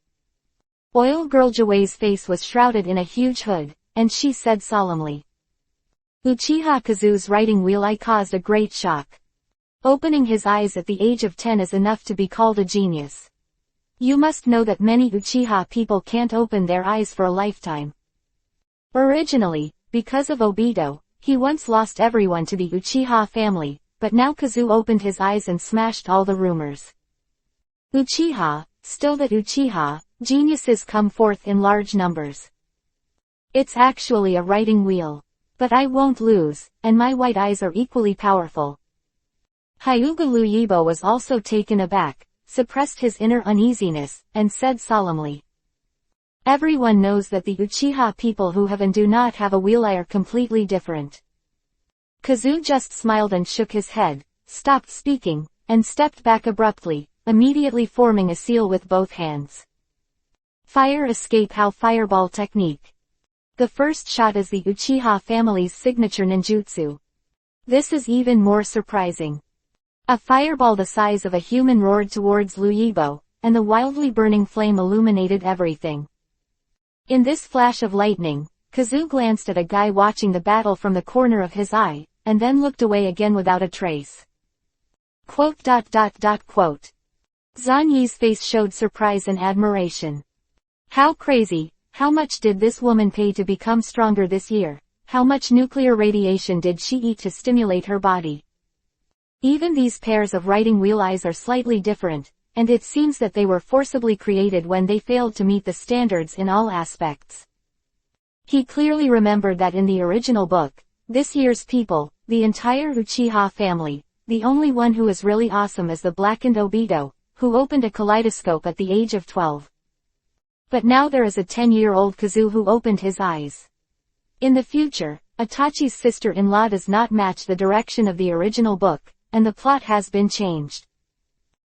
Speaker 1: Oil Girl Jiwei's face was shrouded in a huge hood, and she said solemnly. Uchiha Kazu's writing wheel eye caused a great shock. Opening his eyes at the age of 10 is enough to be called a genius. You must know that many Uchiha people can't open their eyes for a lifetime. Originally, because of Obito, he once lost everyone to the Uchiha family, but now Kazu opened his eyes and smashed all the rumors. Uchiha, still that Uchiha, geniuses come forth in large numbers. It's actually a writing wheel. But I won't lose, and my white eyes are equally powerful. Hyuga Luyibo was also taken aback, suppressed his inner uneasiness, and said solemnly. Everyone knows that the Uchiha people who have and do not have a wheel eye are completely different. Kazu just smiled and shook his head, stopped speaking, and stepped back abruptly, immediately forming a seal with both hands. Fire escape how fireball technique. The first shot is the Uchiha family's signature ninjutsu. This is even more surprising. A fireball the size of a human roared towards Luyibo, and the wildly burning flame illuminated everything. In this flash of lightning, Kazu glanced at a guy watching the battle from the corner of his eye, and then looked away again without a trace. Zan Yi's face showed surprise and admiration. How crazy, how much did this woman pay to become stronger this year? How much nuclear radiation did she eat to stimulate her body? Even these pairs of writing wheel eyes are slightly different, and it seems that they were forcibly created when they failed to meet the standards in all aspects. He clearly remembered that in the original book, this year's people, the entire Uchiha family, the only one who is really awesome is the blackened Obito, who opened a kaleidoscope at the age of 12. But now there is a 10-year-old Kazu who opened his eyes. In the future, Itachi's sister-in-law does not match the direction of the original book, and the plot has been changed.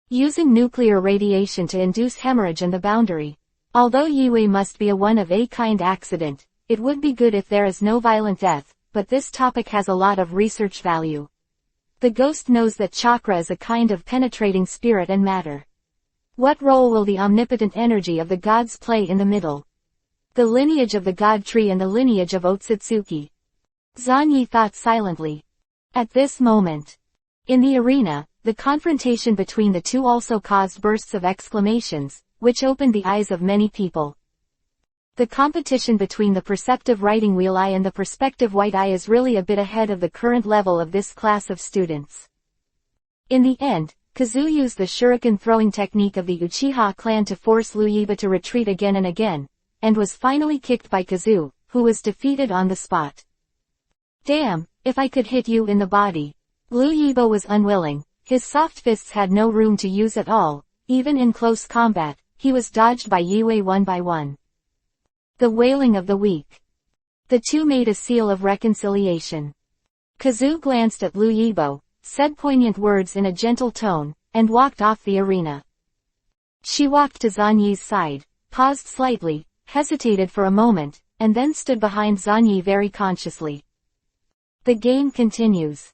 Speaker 1: Using nuclear radiation to induce hemorrhage and the boundary. Although Yue must be a one-of-a-kind accident, it would be good if there is no violent death, but this topic has a lot of research value. The ghost knows that chakra is a kind of penetrating spirit and matter. What role will the omnipotent energy of the gods play in the middle? The lineage of the god tree and the lineage of Otsutsuki. Zanyi thought silently. At this moment, in the arena, the confrontation between the two also caused bursts of exclamations, which opened the eyes of many people. The competition between the perceptive writing wheel eye and the perspective white eye is really a bit ahead of the current level of this class of students. In the end, Kazu used the shuriken throwing technique of the Uchiha clan to force Luyiba to retreat again and again, and was finally kicked by Kazu, who was defeated on the spot. Damn, if I could hit you in the body. Luyiba was unwilling. His soft fists had no room to use at all. Even in close combat, he was dodged by Yue one by one. The wailing of the weak. The two made a seal of reconciliation. Kazu glanced at Luyibo, said poignant words in a gentle tone, and walked off the arena. She walked to Zanyi's side, paused slightly, hesitated for a moment, and then stood behind Zanyi very consciously. The game continues.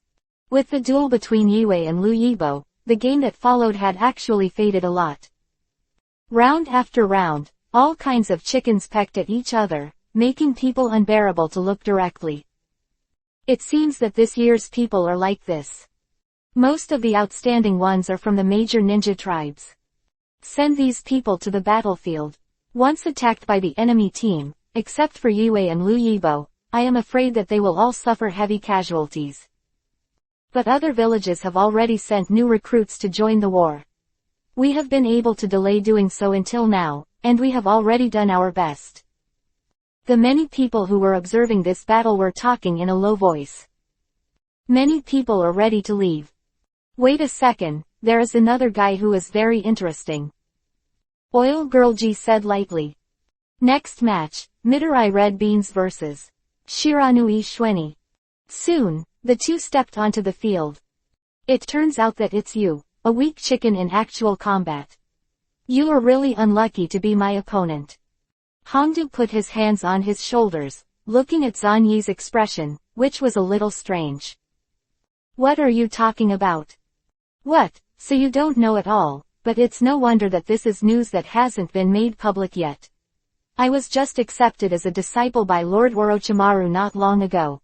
Speaker 1: With the duel between Yue and Luyibo, the game that followed had actually faded a lot. Round after round, all kinds of chickens pecked at each other, making people unbearable to look directly. It seems that this year's people are like this. Most of the outstanding ones are from the major ninja tribes. Send these people to the battlefield. Once attacked by the enemy team, except for Yue and Luyibo, I am afraid that they will all suffer heavy casualties. But other villages have already sent new recruits to join the war. We have been able to delay doing so until now, and we have already done our best. The many people who were observing this battle were talking in a low voice. Many people are ready to leave. Wait a second, there is another guy who is very interesting. Oil Girl G said lightly. Next match, Midori Red Beans vs. Shiranui Shweni. Soon, the two stepped onto the field. It turns out that it's you, a weak chicken in actual combat. You are really unlucky to be my opponent. Hongdu put his hands on his shoulders, looking at Zanyi's expression, which was a little strange. What are you talking about? What, so you don't know at all, but it's no wonder that this is news that hasn't been made public yet. I was just accepted as a disciple by Lord Orochimaru not long ago.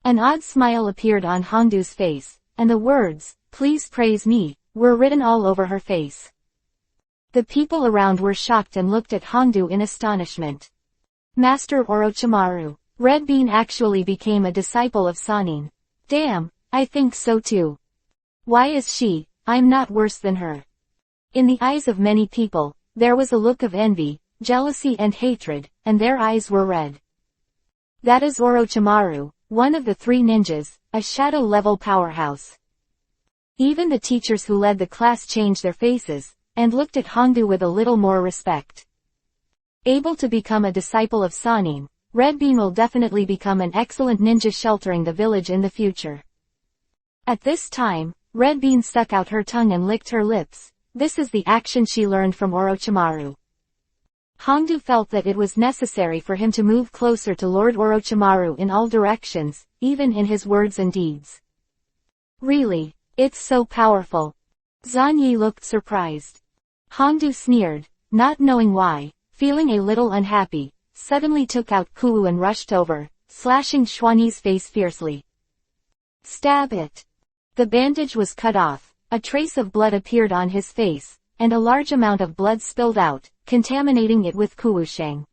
Speaker 1: An odd smile appeared on Hongdu's face, and the words, "Please praise me," were written all over her face. The people around were shocked and looked at Hongdu in astonishment. Master Orochimaru, Red Bean actually became a disciple of Sanin. Damn, I think so too. Why is she? I'm not worse than her. In the eyes of many people, there was a look of envy, jealousy and hatred, and their eyes were red. That is Orochimaru, one of the three ninjas, a shadow-level powerhouse. Even the teachers who led the class changed their faces, and looked at Hongdu with a little more respect. Able to become a disciple of Sanin, Red Bean will definitely become an excellent ninja sheltering the village in the future. At this time, Red Bean stuck out her tongue and licked her lips. This is the action she learned from Orochimaru. Hongdu felt that it was necessary for him to move closer to Lord Orochimaru in all directions, even in his words and deeds. Really? It's so powerful. Zanyi looked surprised. Hongdu sneered, not knowing why, feeling a little unhappy, suddenly took out Kuu and rushed over, slashing Xuani's face fiercely. Stab it. The bandage was cut off, a trace of blood appeared on his face, and a large amount of blood spilled out, contaminating it with Kuusheng.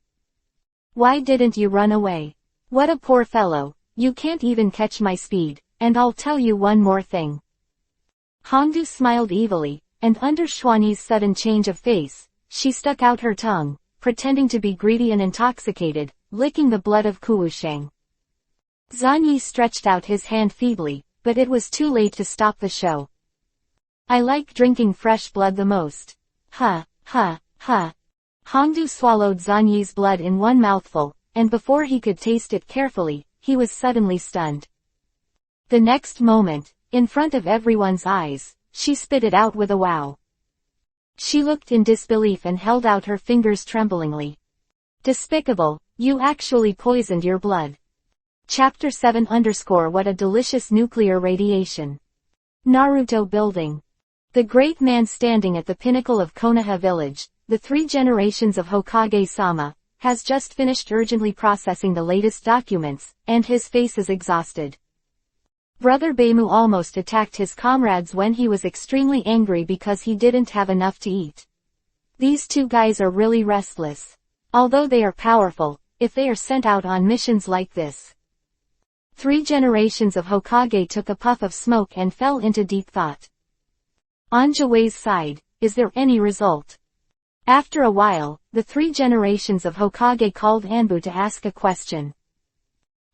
Speaker 1: Why didn't you run away? What a poor fellow, you can't even catch my speed, and I'll tell you one more thing. Hongdu smiled evilly, and under Xuani's sudden change of face, she stuck out her tongue, pretending to be greedy and intoxicated, licking the blood of Kuusheng. Zanyi stretched out his hand feebly, but it was too late to stop the show. I like drinking fresh blood the most. Ha, ha, ha. Hongdu swallowed Zanyi's blood in one mouthful, and before he could taste it carefully, he was suddenly stunned. The next moment, in front of everyone's eyes, she spit it out with a wow. She looked in disbelief and held out her fingers tremblingly. Despicable, you actually poisoned your blood. Chapter 7 _ What a delicious nuclear radiation. Naruto Building. The great man standing at the pinnacle of Konoha village, the 3 generations of Hokage-sama, has just finished urgently processing the latest documents, and his face is exhausted. Brother Beimu almost attacked his comrades when he was extremely angry because he didn't have enough to eat. These 2 guys are really restless. Although they are powerful, if they are sent out on missions like this. 3 generations of Hokage took a puff of smoke and fell into deep thought. On Jiwei's side, is there any result? After a while, the 3 generations of Hokage called Anbu to ask a question.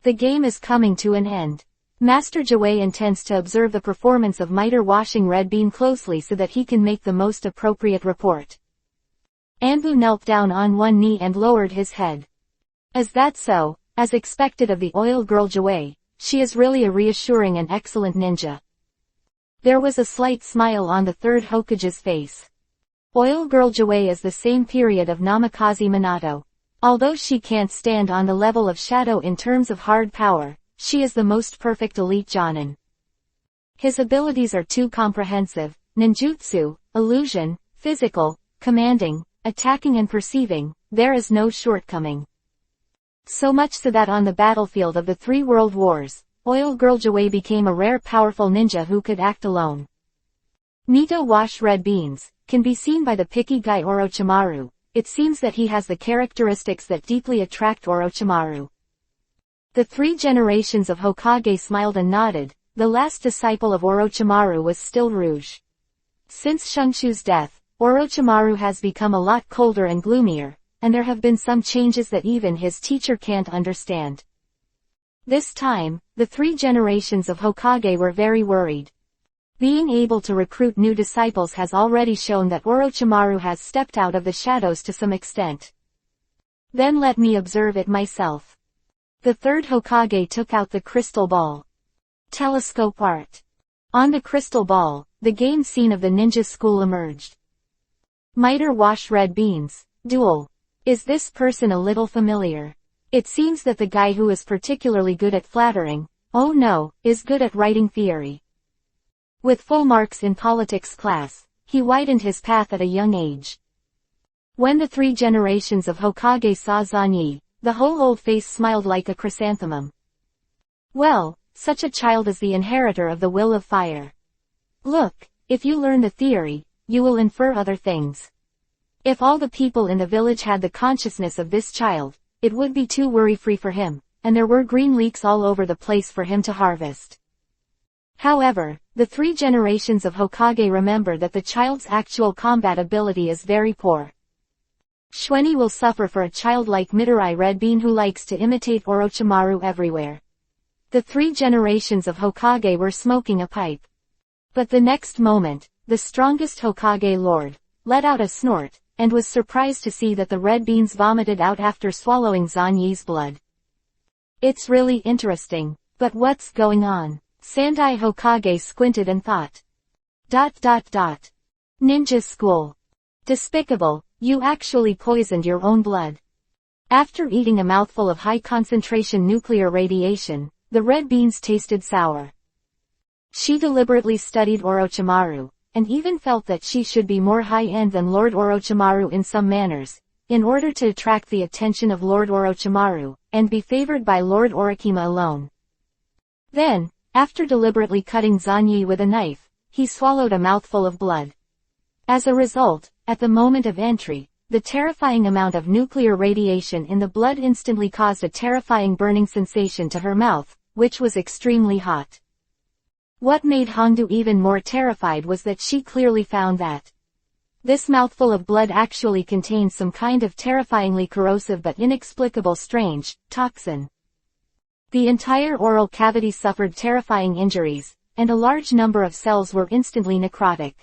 Speaker 1: The game is coming to an end. Master Jiwei intends to observe the performance of Miter washing Red Bean closely so that he can make the most appropriate report. Anbu knelt down on one knee and lowered his head. Is that so? As expected of the oil girl Jiwei, she is really a reassuring and excellent ninja. There was a slight smile on the 3rd Hokage's face. Oil girl Jiwei is the same period of Namikaze Minato. Although she can't stand on the level of Shadow in terms of hard power, she is the most perfect elite Jonin. His abilities are too comprehensive: ninjutsu, illusion, physical, commanding, attacking and perceiving. There is no shortcoming. So much so that on the battlefield of the 3 world wars, Oil Girl Jiwei became a rare powerful ninja who could act alone. Mito wash red beans, can be seen by the picky guy Orochimaru. It seems that he has the characteristics that deeply attract Orochimaru. The 3 generations of Hokage smiled and nodded. The last disciple of Orochimaru was still Rouge. Since Shungshu's death, Orochimaru has become a lot colder and gloomier, and there have been some changes that even his teacher can't understand. This time, the 3 generations of Hokage were very worried. Being able to recruit new disciples has already shown that Orochimaru has stepped out of the shadows to some extent. Then let me observe it myself. The 3rd Hokage took out the crystal ball. Telescope art. On the crystal ball, the game scene of the ninja school emerged. Miter wash red beans. Duel. Is this person a little familiar? It seems that the guy who is particularly good at flattering, oh no, is good at writing theory. With full marks in politics class, he widened his path at a young age. When the 3 generations of Hokage saw Zanyi, the whole old face smiled like a chrysanthemum. Well, such a child is the inheritor of the will of fire. Look, if you learn the theory, you will infer other things. If all the people in the village had the consciousness of this child, it would be too worry-free for him, and there were green leeks all over the place for him to harvest. However, the 3 generations of Hokage remember that the child's actual combat ability is very poor. Shueni will suffer for a child like Midori Red Bean who likes to imitate Orochimaru everywhere. The 3 generations of Hokage were smoking a pipe. But the next moment, the strongest Hokage lord let out a snort, and was surprised to see that the red beans vomited out after swallowing Zanyi's blood. It's really interesting, but what's going on? Sandai Hokage squinted and thought. ... Ninja school. Despicable, you actually poisoned your own blood. After eating a mouthful of high-concentration nuclear radiation, the red beans tasted sour. She deliberately studied Orochimaru, and even felt that she should be more high-end than Lord Orochimaru in some manners, in order to attract the attention of Lord Orochimaru, and be favored by Lord Orikima alone. Then, after deliberately cutting Zanyi with a knife, he swallowed a mouthful of blood. As a result, at the moment of entry, the terrifying amount of nuclear radiation in the blood instantly caused a terrifying burning sensation to her mouth, which was extremely hot. What made Hongdu even more terrified was that she clearly found that this mouthful of blood actually contained some kind of terrifyingly corrosive but inexplicable strange toxin. The entire oral cavity suffered terrifying injuries, and a large number of cells were instantly necrotic.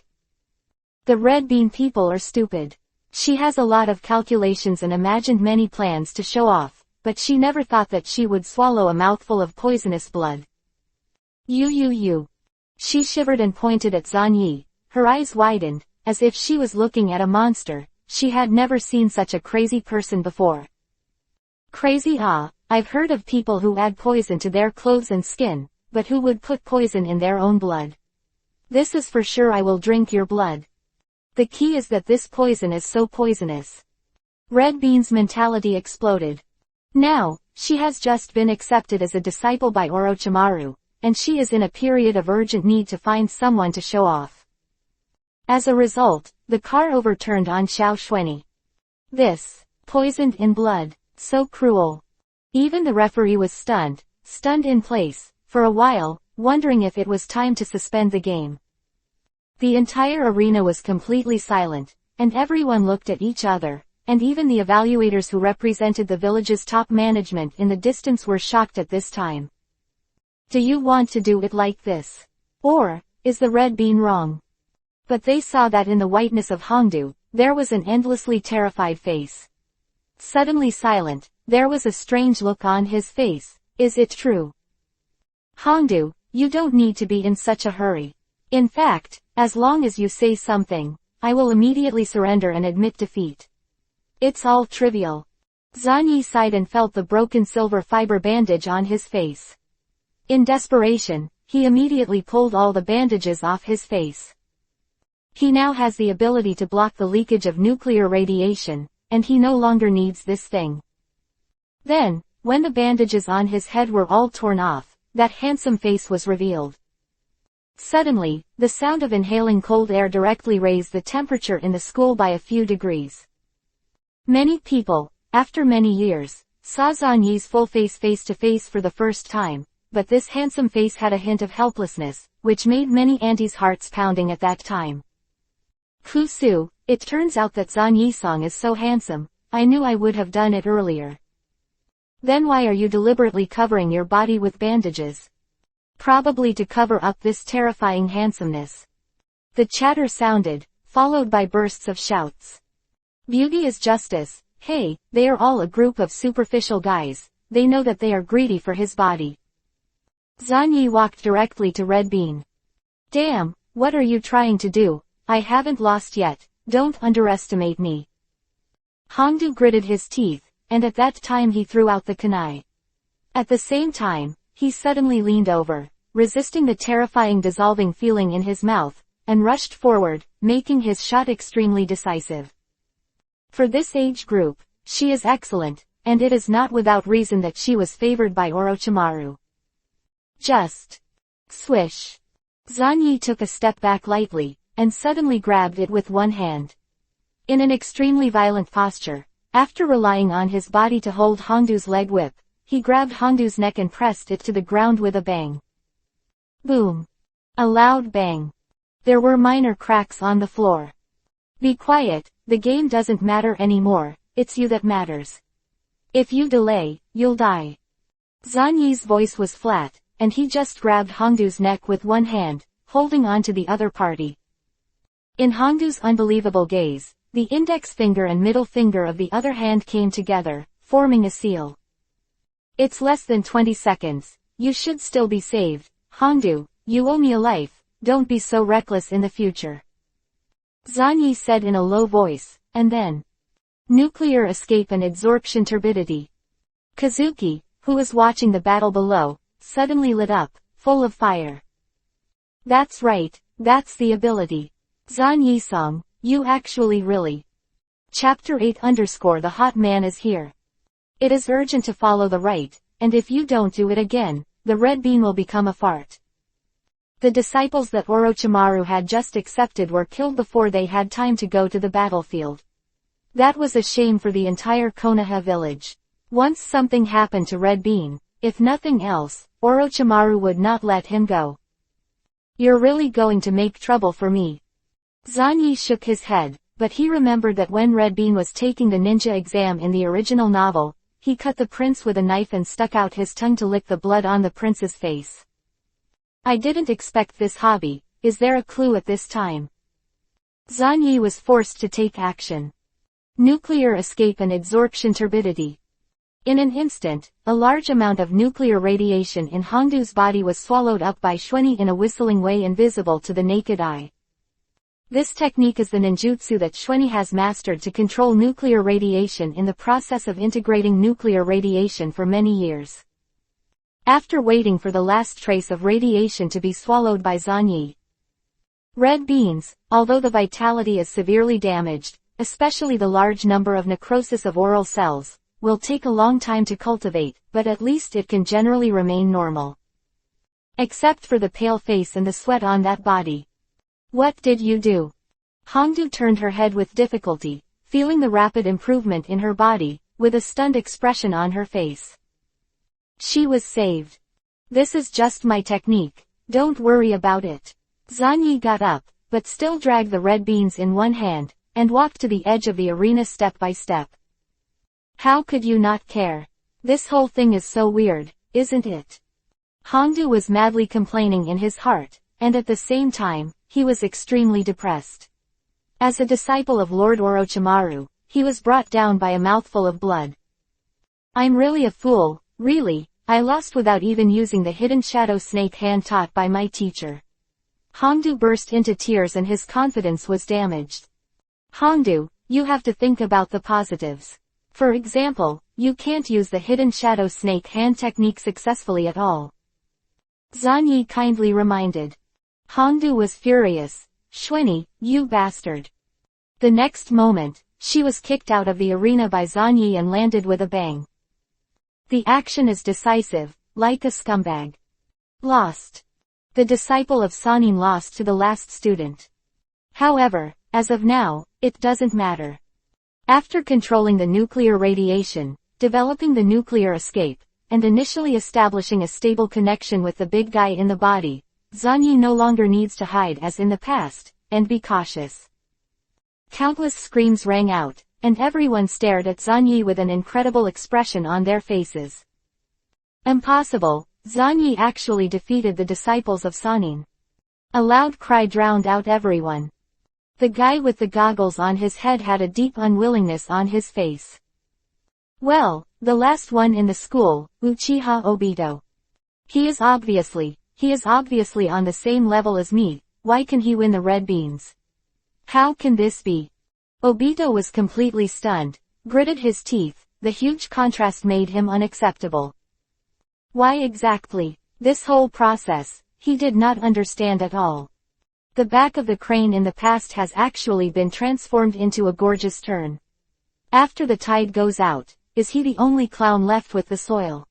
Speaker 1: The red bean people are stupid. She has a lot of calculations and imagined many plans to show off, but she never thought that she would swallow a mouthful of poisonous blood. You. She shivered and pointed at Zanyi. Her eyes widened, as if she was looking at a monster. She had never seen such a crazy person before. Crazy? I've heard of people who add poison to their clothes and skin, but who would put poison in their own blood? This is for sure. I will drink your blood. The key is that this poison is so poisonous. Red Bean's mentality exploded. Now, she has just been accepted as a disciple by Orochimaru, and she is in a period of urgent need to find someone to show off. As a result, the car overturned on Xiao Xuanyi. This, poisoned in blood, so cruel. Even the referee was stunned in place, for a while, wondering if it was time to suspend the game. The entire arena was completely silent, and everyone looked at each other, and even the evaluators who represented the village's top management in the distance were shocked at this time. Do you want to do it like this? Or, is the Red Bean wrong? But they saw that in the whiteness of Hongdu, there was an endlessly terrified face. Suddenly silent, there was a strange look on his face. Is it true? Hongdu, you don't need to be in such a hurry. In fact, as long as you say something, I will immediately surrender and admit defeat. It's all trivial. Zanyi sighed and felt the broken silver fiber bandage on his face. In desperation, he immediately pulled all the bandages off his face. He now has the ability to block the leakage of nuclear radiation, and he no longer needs this thing. Then, when the bandages on his head were all torn off, that handsome face was revealed. Suddenly, the sound of inhaling cold air directly raised the temperature in the school by a few degrees. Many people, after many years, saw Zanyi's full face to face for the first time, but this handsome face had a hint of helplessness, which made many aunties' hearts pounding at that time. Kusu, it turns out that Zanyi-song is so handsome, I knew I would have done it earlier. Then why are you deliberately covering your body with bandages? Probably to cover up this terrifying handsomeness. The chatter sounded, followed by bursts of shouts. Beauty is justice. Hey, they are all a group of superficial guys, they know that they are greedy for his body. Zanyi walked directly to Red Bean. Damn, what are you trying to do? I haven't lost yet, don't underestimate me. Hongdu gritted his teeth, and at that time he threw out the kunai. At the same time, he suddenly leaned over, resisting the terrifying dissolving feeling in his mouth, and rushed forward, making his shot extremely decisive. For this age group, she is excellent, and it is not without reason that she was favored by Orochimaru. Just swish. Zanyi took a step back lightly, and suddenly grabbed it with one hand. In an extremely violent posture, after relying on his body to hold Hongdu's leg whip, he grabbed Hongdu's neck and pressed it to the ground with a bang. Boom. A loud bang. There were minor cracks on the floor. Be quiet, the game doesn't matter anymore, it's you that matters. If you delay, you'll die. Zanyi's voice was flat, and he just grabbed Hongdu's neck with one hand, holding on to the other party. In Hongdu's unbelievable gaze, the index finger and middle finger of the other hand came together, forming a seal. It's less than 20 seconds, you should still be saved. Hongdu, you owe me a life, don't be so reckless in the future. Zanyi said in a low voice, and then. Nuclear escape and absorption turbidity. Kazuki, who was watching the battle below, suddenly lit up, full of fire. That's right, that's the ability. Zanyi-song, you actually really. Chapter 8 _ The hot man is here. It is urgent to follow the right, and if you don't do it again, the Red Bean will become a fart. The disciples that Orochimaru had just accepted were killed before they had time to go to the battlefield. That was a shame for the entire Konoha village. Once something happened to Red Bean, if nothing else, Orochimaru would not let him go. You're really going to make trouble for me. Zanyi shook his head, but he remembered that when Red Bean was taking the ninja exam in the original novel, he cut the prince with a knife and stuck out his tongue to lick the blood on the prince's face. I didn't expect this hobby, is there a clue at this time? Zanyi was forced to take action. Nuclear escape and absorption turbidity. In an instant, a large amount of nuclear radiation in Hongdu's body was swallowed up by Xuanyi in a whistling way invisible to the naked eye. This technique is the ninjutsu that Xuanyi has mastered to control nuclear radiation in the process of integrating nuclear radiation for many years. After waiting for the last trace of radiation to be swallowed by Zanyi, Red beans, although the vitality is severely damaged, especially the large number of necrosis of oral cells, will take a long time to cultivate, but at least it can generally remain normal. Except for the pale face and the sweat on that body. What did you do? Hongdu turned her head with difficulty, feeling the rapid improvement in her body, with a stunned expression on her face. She was saved. This is just my technique, don't worry about it. Zanyi got up, but still dragged the red beans in one hand, and walked to the edge of the arena step by step. How could you not care? This whole thing is so weird, isn't it? Hongdu was madly complaining in his heart, and at the same time, he was extremely depressed. As a disciple of Lord Orochimaru, he was brought down by a mouthful of blood. I'm really a fool, really, I lost without even using the hidden shadow snake hand taught by my teacher. Hongdu burst into tears and his confidence was damaged. Hongdu, you have to think about the positives. For example, you can't use the hidden shadow snake hand technique successfully at all. Zanyi kindly reminded. Hongdu was furious. Xuanyi, you bastard. The next moment, she was kicked out of the arena by Zanyi and landed with a bang. The action is decisive, like a scumbag. Lost. The disciple of Sanin lost to the last student. However, as of now, it doesn't matter. After controlling the nuclear radiation, developing the nuclear escape, and initially establishing a stable connection with the big guy in the body, Zanyi no longer needs to hide as in the past, and be cautious. Countless screams rang out, and everyone stared at Zanyi with an incredible expression on their faces. Impossible, Zanyi actually defeated the disciples of Sanin. A loud cry drowned out everyone. The guy with the goggles on his head had a deep unwillingness on his face. Well, the last one in the school, Uchiha Obito. He is obviously on the same level as me, why can he win the red beans? How can this be? Obito was completely stunned, gritted his teeth, the huge contrast made him unacceptable. Why exactly? This whole process, he did not understand at all. The back of the crane in the past has actually been transformed into a gorgeous turn. After the tide goes out, is he the only clown left with the soil?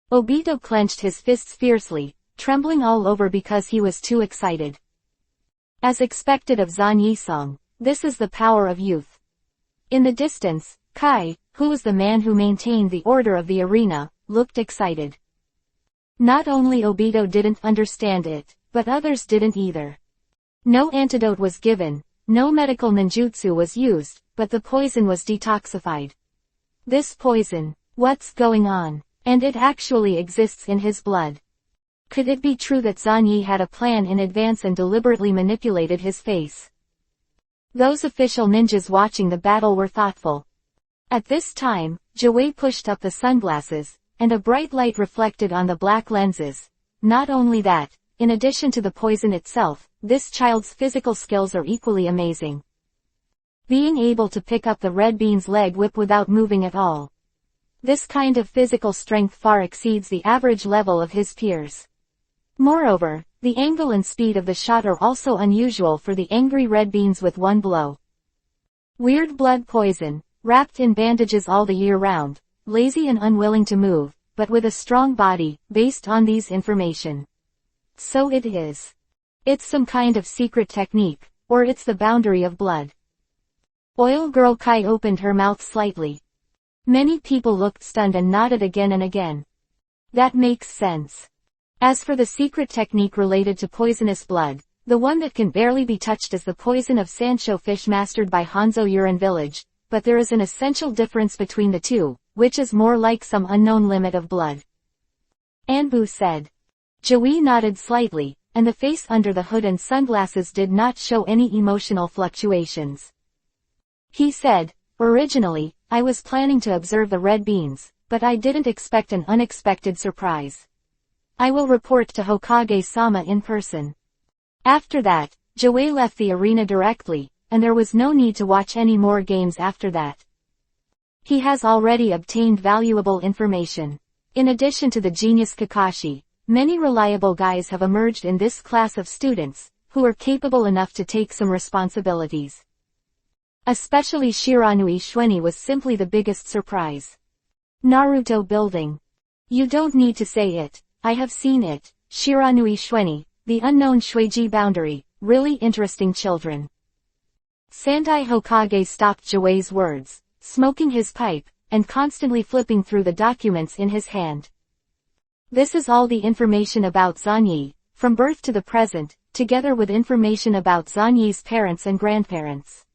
Speaker 1: Obito clenched his fists fiercely, trembling all over because he was too excited. As expected of Zan Yisong, this is the power of youth. In the distance, Kai, who was the man who maintained the order of the arena, looked excited. Not only Obito didn't understand it, but others didn't either. No antidote was given, no medical ninjutsu was used, but the poison was detoxified. This poison, what's going on? And it actually exists in his blood. Could it be true that Zanyi had a plan in advance and deliberately manipulated his face? Those official ninjas watching the battle were thoughtful. At this time, Jiwei pushed up the sunglasses, and a bright light reflected on the black lenses. Not only that, in addition to the poison itself, this child's physical skills are equally amazing. Being able to pick up the red bean's leg whip without moving at all. This kind of physical strength far exceeds the average level of his peers. Moreover, the angle and speed of the shot are also unusual for the angry red beans with one blow. Weird blood poison, wrapped in bandages all the year round, lazy and unwilling to move, but with a strong body, based on these information. So it is. It's some kind of secret technique, or it's the boundary of blood. Oil Girl Kai opened her mouth slightly. Many people looked stunned and nodded again and again. That makes sense. As for the secret technique related to poisonous blood, the one that can barely be touched is the poison of Sancho fish mastered by Hanzo Urine Village, but there is an essential difference between the two, which is more like some unknown limit of blood. Anbu said. Jiwei nodded slightly, and the face under the hood and sunglasses did not show any emotional fluctuations. He said, originally, I was planning to observe the red beans, but I didn't expect an unexpected surprise. I will report to Hokage-sama in person. After that, Jiwei left the arena directly, and there was no need to watch any more games after that. He has already obtained valuable information. In addition to the genius Kakashi, many reliable guys have emerged in this class of students, who were capable enough to take some responsibilities. Especially Shiranui Shweni was simply the biggest surprise. Naruto building. You don't need to say it, I have seen it. Shiranui Shweni, the unknown Shueiji boundary, really interesting children. Sandai Hokage stopped Jiwei's words, smoking his pipe, and constantly flipping through the documents in his hand. This is all the information about Zanyi, from birth to the present, together with information about Zanyi's parents and grandparents.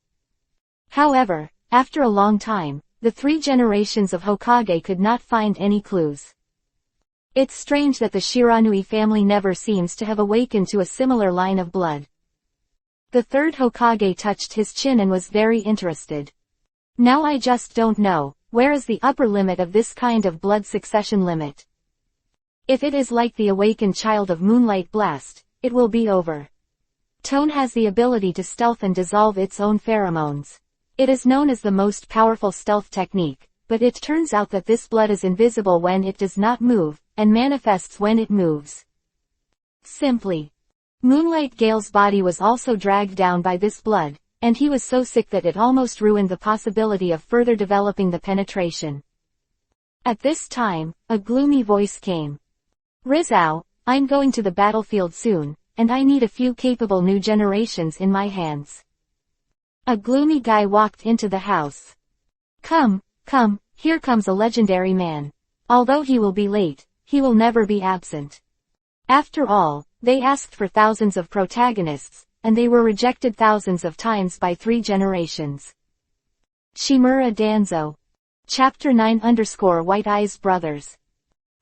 Speaker 1: However, after a long time, the 3 generations of Hokage could not find any clues. It's strange that the Shiranui family never seems to have awakened to a similar line of blood. The 3rd Hokage touched his chin and was very interested. Now I just don't know, where is the upper limit of this kind of blood succession limit? If it is like the awakened child of Moonlight Blast, it will be over. Tone has the ability to stealth and dissolve its own pheromones. It is known as the most powerful stealth technique, but it turns out that this blood is invisible when it does not move, and manifests when it moves. Simply. Moonlight Gale's body was also dragged down by this blood, and he was so sick that it almost ruined the possibility of further developing the penetration. At this time, a gloomy voice came. Rizao, I'm going to the battlefield soon, and I need a few capable new generations in my hands. A gloomy guy walked into the house. Come, here comes a legendary man. Although he will be late, he will never be absent. After all, they asked for thousands of protagonists, and they were rejected thousands of times by 3 generations. Shimura Danzo. Chapter 9_White Eyes Brothers.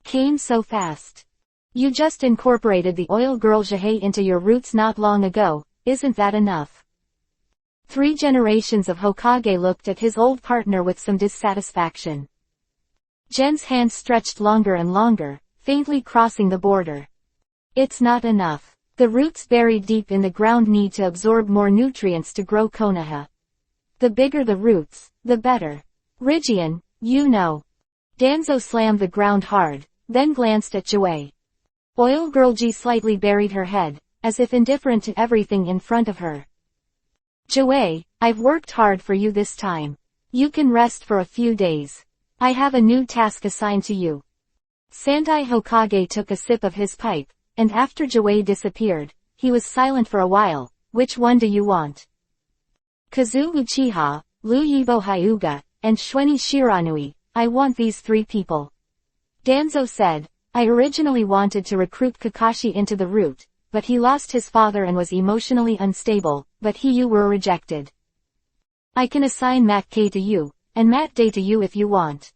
Speaker 1: Came so fast. You just incorporated the oil girl Jihei into your roots not long ago, isn't that enough? 3 generations of Hokage looked at his old partner with some dissatisfaction. Gen's hand stretched longer and longer, faintly crossing the border. It's not enough. The roots buried deep in the ground need to absorb more nutrients to grow Konoha. The bigger the roots, the better. Rigian, you know. Danzo slammed the ground hard, then glanced at Jiwei. Oil Girl Ji slightly buried her head, as if indifferent to everything in front of her. Jiwei, I've worked hard for you this time. You can rest for a few days. I have a new task assigned to you. Sandai Hokage took a sip of his pipe, and after Jiwei disappeared, he was silent for a while. Which one do you want? Kazu Uchiha, Lu Yibo Hyuga, and Shweni Shiranui, I want these 3 people. Danzo said, I originally wanted to recruit Kakashi into the route, but he lost his father and was emotionally unstable, but you were rejected. I can assign Matt K to you, and Matt Day to you if you want.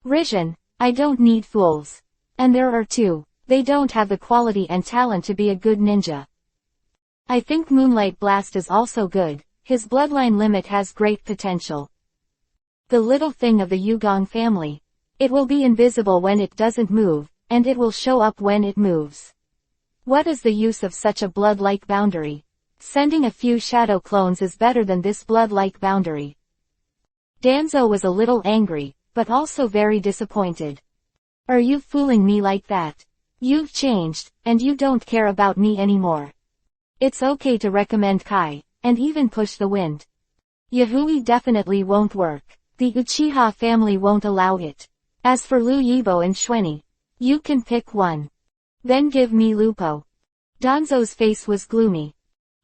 Speaker 1: Rigen, I don't need fools. And there are 2, they don't have the quality and talent to be a good ninja. I think Moonlight Blast is also good, his bloodline limit has great potential. The little thing of the Yugong family. It will be invisible when it doesn't move, and it will show up when it moves. What is the use of such a blood-like boundary? Sending a few shadow clones is better than this blood-like boundary. Danzo was a little angry, but also very disappointed. Are you fooling me like that? You've changed, and you don't care about me anymore. It's okay to recommend Kai, and even push the wind. Yahui definitely won't work. The Uchiha family won't allow it. As for Lu Yibo and Shweni, you can pick one. Then give me Lupo. Danzo's face was gloomy.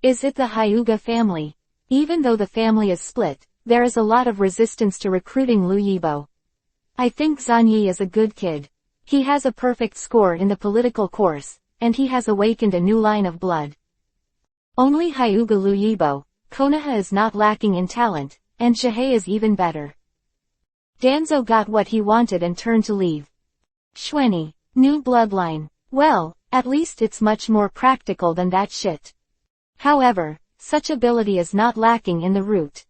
Speaker 1: Is it the Hyuga family? Even though the family is split, there is a lot of resistance to recruiting Lu Yibo. I think Zanyi is a good kid. He has a perfect score in the political course, and he has awakened a new line of blood. Only Hyuga Lu Yibo, Konoha is not lacking in talent, and Jihei is even better. Danzo got what he wanted and turned to leave. Shweni, new bloodline. Well, at least it's much more practical than that shit. However, such ability is not lacking in the root.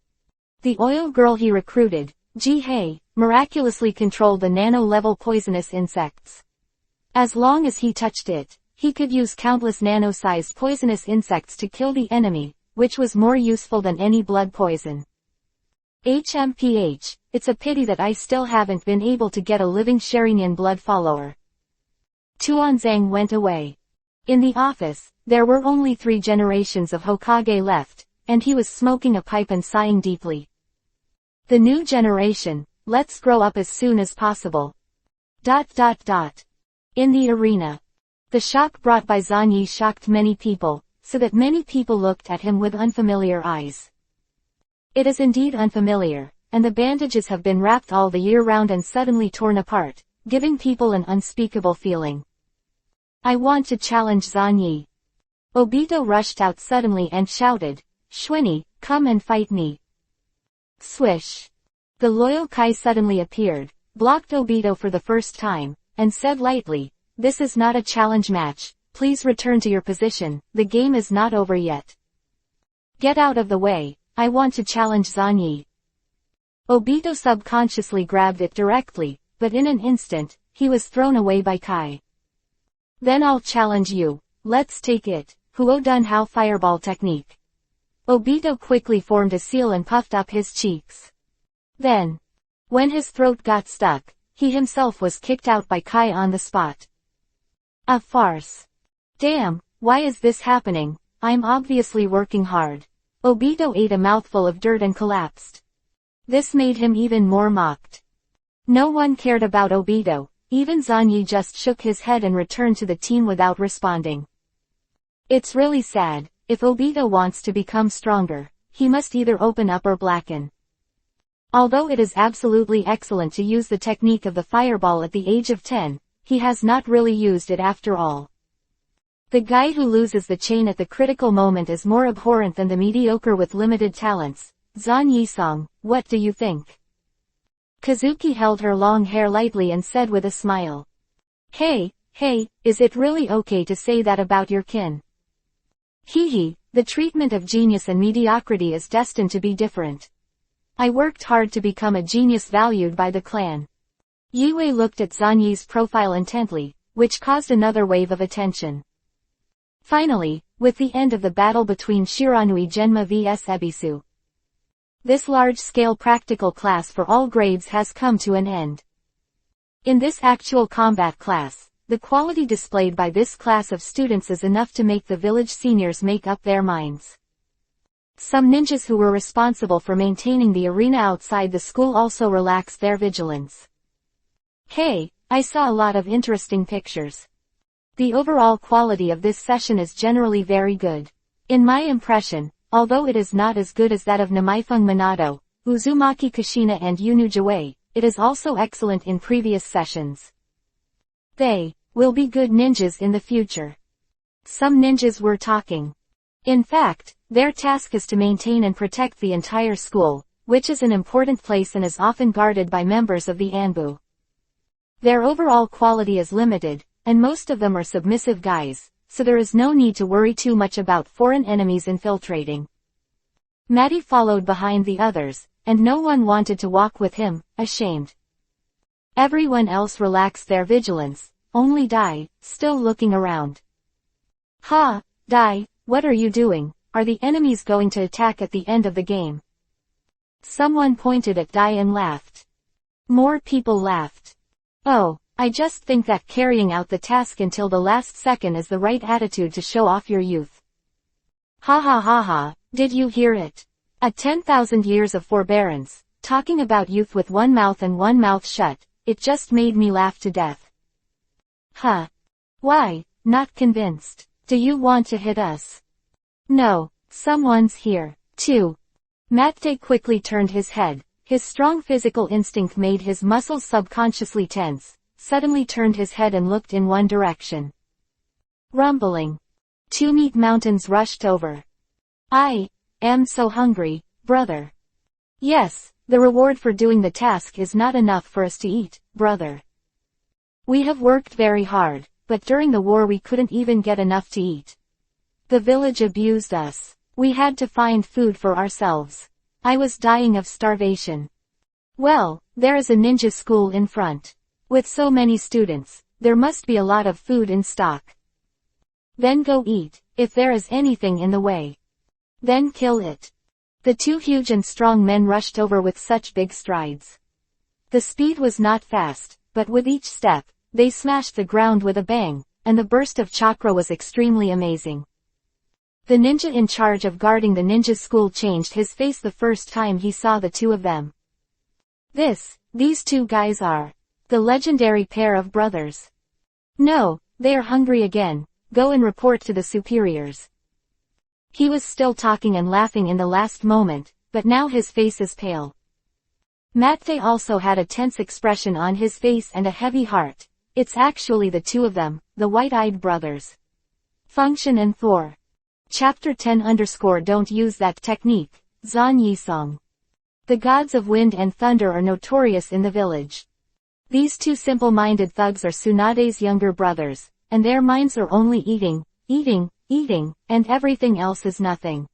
Speaker 1: The oil girl he recruited, Jihei, miraculously controlled the nano-level poisonous insects. As long as he touched it, he could use countless nano-sized poisonous insects to kill the enemy, which was more useful than any blood poison. HMPH, it's a pity that I still haven't been able to get a living Sherinian blood follower. Tuanzang went away. In the office, there were only 3 generations of Hokage left, and he was smoking a pipe and sighing deeply. The new generation, let's grow up as soon as possible. In the arena. The shock brought by Zanyi shocked many people, so that many people looked at him with unfamiliar eyes. It is indeed unfamiliar, and the bandages have been wrapped all the year round and suddenly torn apart, giving people an unspeakable feeling. I want to challenge Zanyi. Obito rushed out suddenly and shouted, "Schwinny, come and fight me." Swish. The loyal Kai suddenly appeared, blocked Obito for the first time, and said lightly, "This is not a challenge match, please return to your position, the game is not over yet. Get out of the way, I want to challenge Zanyi." Obito subconsciously grabbed it directly, but in an instant, he was thrown away by Kai. "Then I'll challenge you, let's take it, Huodunhao fireball technique." Obito quickly formed a seal and puffed up his cheeks. Then, when his throat got stuck, he himself was kicked out by Kai on the spot. A farce. Damn, why is this happening? I'm obviously working hard. Obito ate a mouthful of dirt and collapsed. This made him even more mocked. No one cared about Obito, even Zanyi just shook his head and returned to the team without responding. It's really sad, if Obito wants to become stronger, he must either open up or blacken. Although it is absolutely excellent to use the technique of the fireball at the age of 10, he has not really used it after all. The guy who loses the chain at the critical moment is more abhorrent than the mediocre with limited talents. Zanyi-san, what do you think? Kazuki held her long hair lightly and said with a smile. Hey, is it really okay to say that about your kin? Hee, the treatment of genius and mediocrity is destined to be different. I worked hard to become a genius valued by the clan. Yue looked at Zanyi's profile intently, which caused another wave of attention. Finally, with the end of the battle between Shiranui Genma vs Ebisu, this large-scale practical class for all grades has come to an end. In this actual combat class, the quality displayed by this class of students is enough to make the village seniors make up their minds. Some ninjas who were responsible for maintaining the arena outside the school also relaxed their vigilance. Hey, I saw a lot of interesting pictures. The overall quality of this session is generally very good. In my impression, although it is not as good as that of Namaifeng Minato, Uzumaki Kushina and Yunujiwei, it is also excellent in previous sessions. They will be good ninjas in the future. Some ninjas were talking. In fact, their task is to maintain and protect the entire school, which is an important place and is often guarded by members of the Anbu. Their overall quality is limited, and most of them are submissive guys, so there is no need to worry too much about foreign enemies infiltrating. Matty followed behind the others, and no one wanted to walk with him, ashamed. Everyone else relaxed their vigilance, only Dai, still looking around. Ha, Dai, what are you doing? Are the enemies going to attack at the end of the game? Someone pointed at Dai and laughed. More people laughed. Oh, I just think that carrying out the task until the last second is the right attitude to show off your youth. Ha ha ha ha, did you hear it? At 10,000 years of forbearance, talking about youth with one mouth and one mouth shut, it just made me laugh to death. Huh. Why, not convinced. Do you want to hit us? No, someone's here, too. Matte quickly turned his head, his strong physical instinct made his muscles subconsciously tense, suddenly turned his head and looked in one direction. Rumbling. 2 meat mountains rushed over. I am so hungry, brother. Yes, the reward for doing the task is not enough for us to eat, brother. We have worked very hard, but during the war we couldn't even get enough to eat. The village abused us. We had to find food for ourselves. I was dying of starvation. Well, there is a ninja school in front. With so many students, there must be a lot of food in stock. Then go eat, if there is anything in the way. Then kill it. The 2 huge and strong men rushed over with such big strides. The speed was not fast, but with each step, they smashed the ground with a bang, and the burst of chakra was extremely amazing. The ninja in charge of guarding the ninja school changed his face the first time he saw the two of them. These two guys are the legendary pair of brothers. No, they are hungry again, go and report to the superiors. He was still talking and laughing in the last moment, but now his face is pale. Mattei also had a tense expression on his face and a heavy heart. It's actually the two of them, the white-eyed brothers. Function and Thor. Chapter 10 _ Don't use that technique, Zan Yi-song. The gods of wind and thunder are notorious in the village. These two simple-minded thugs are Tsunade's younger brothers, and their minds are only eating, eating, eating, and everything else is nothing.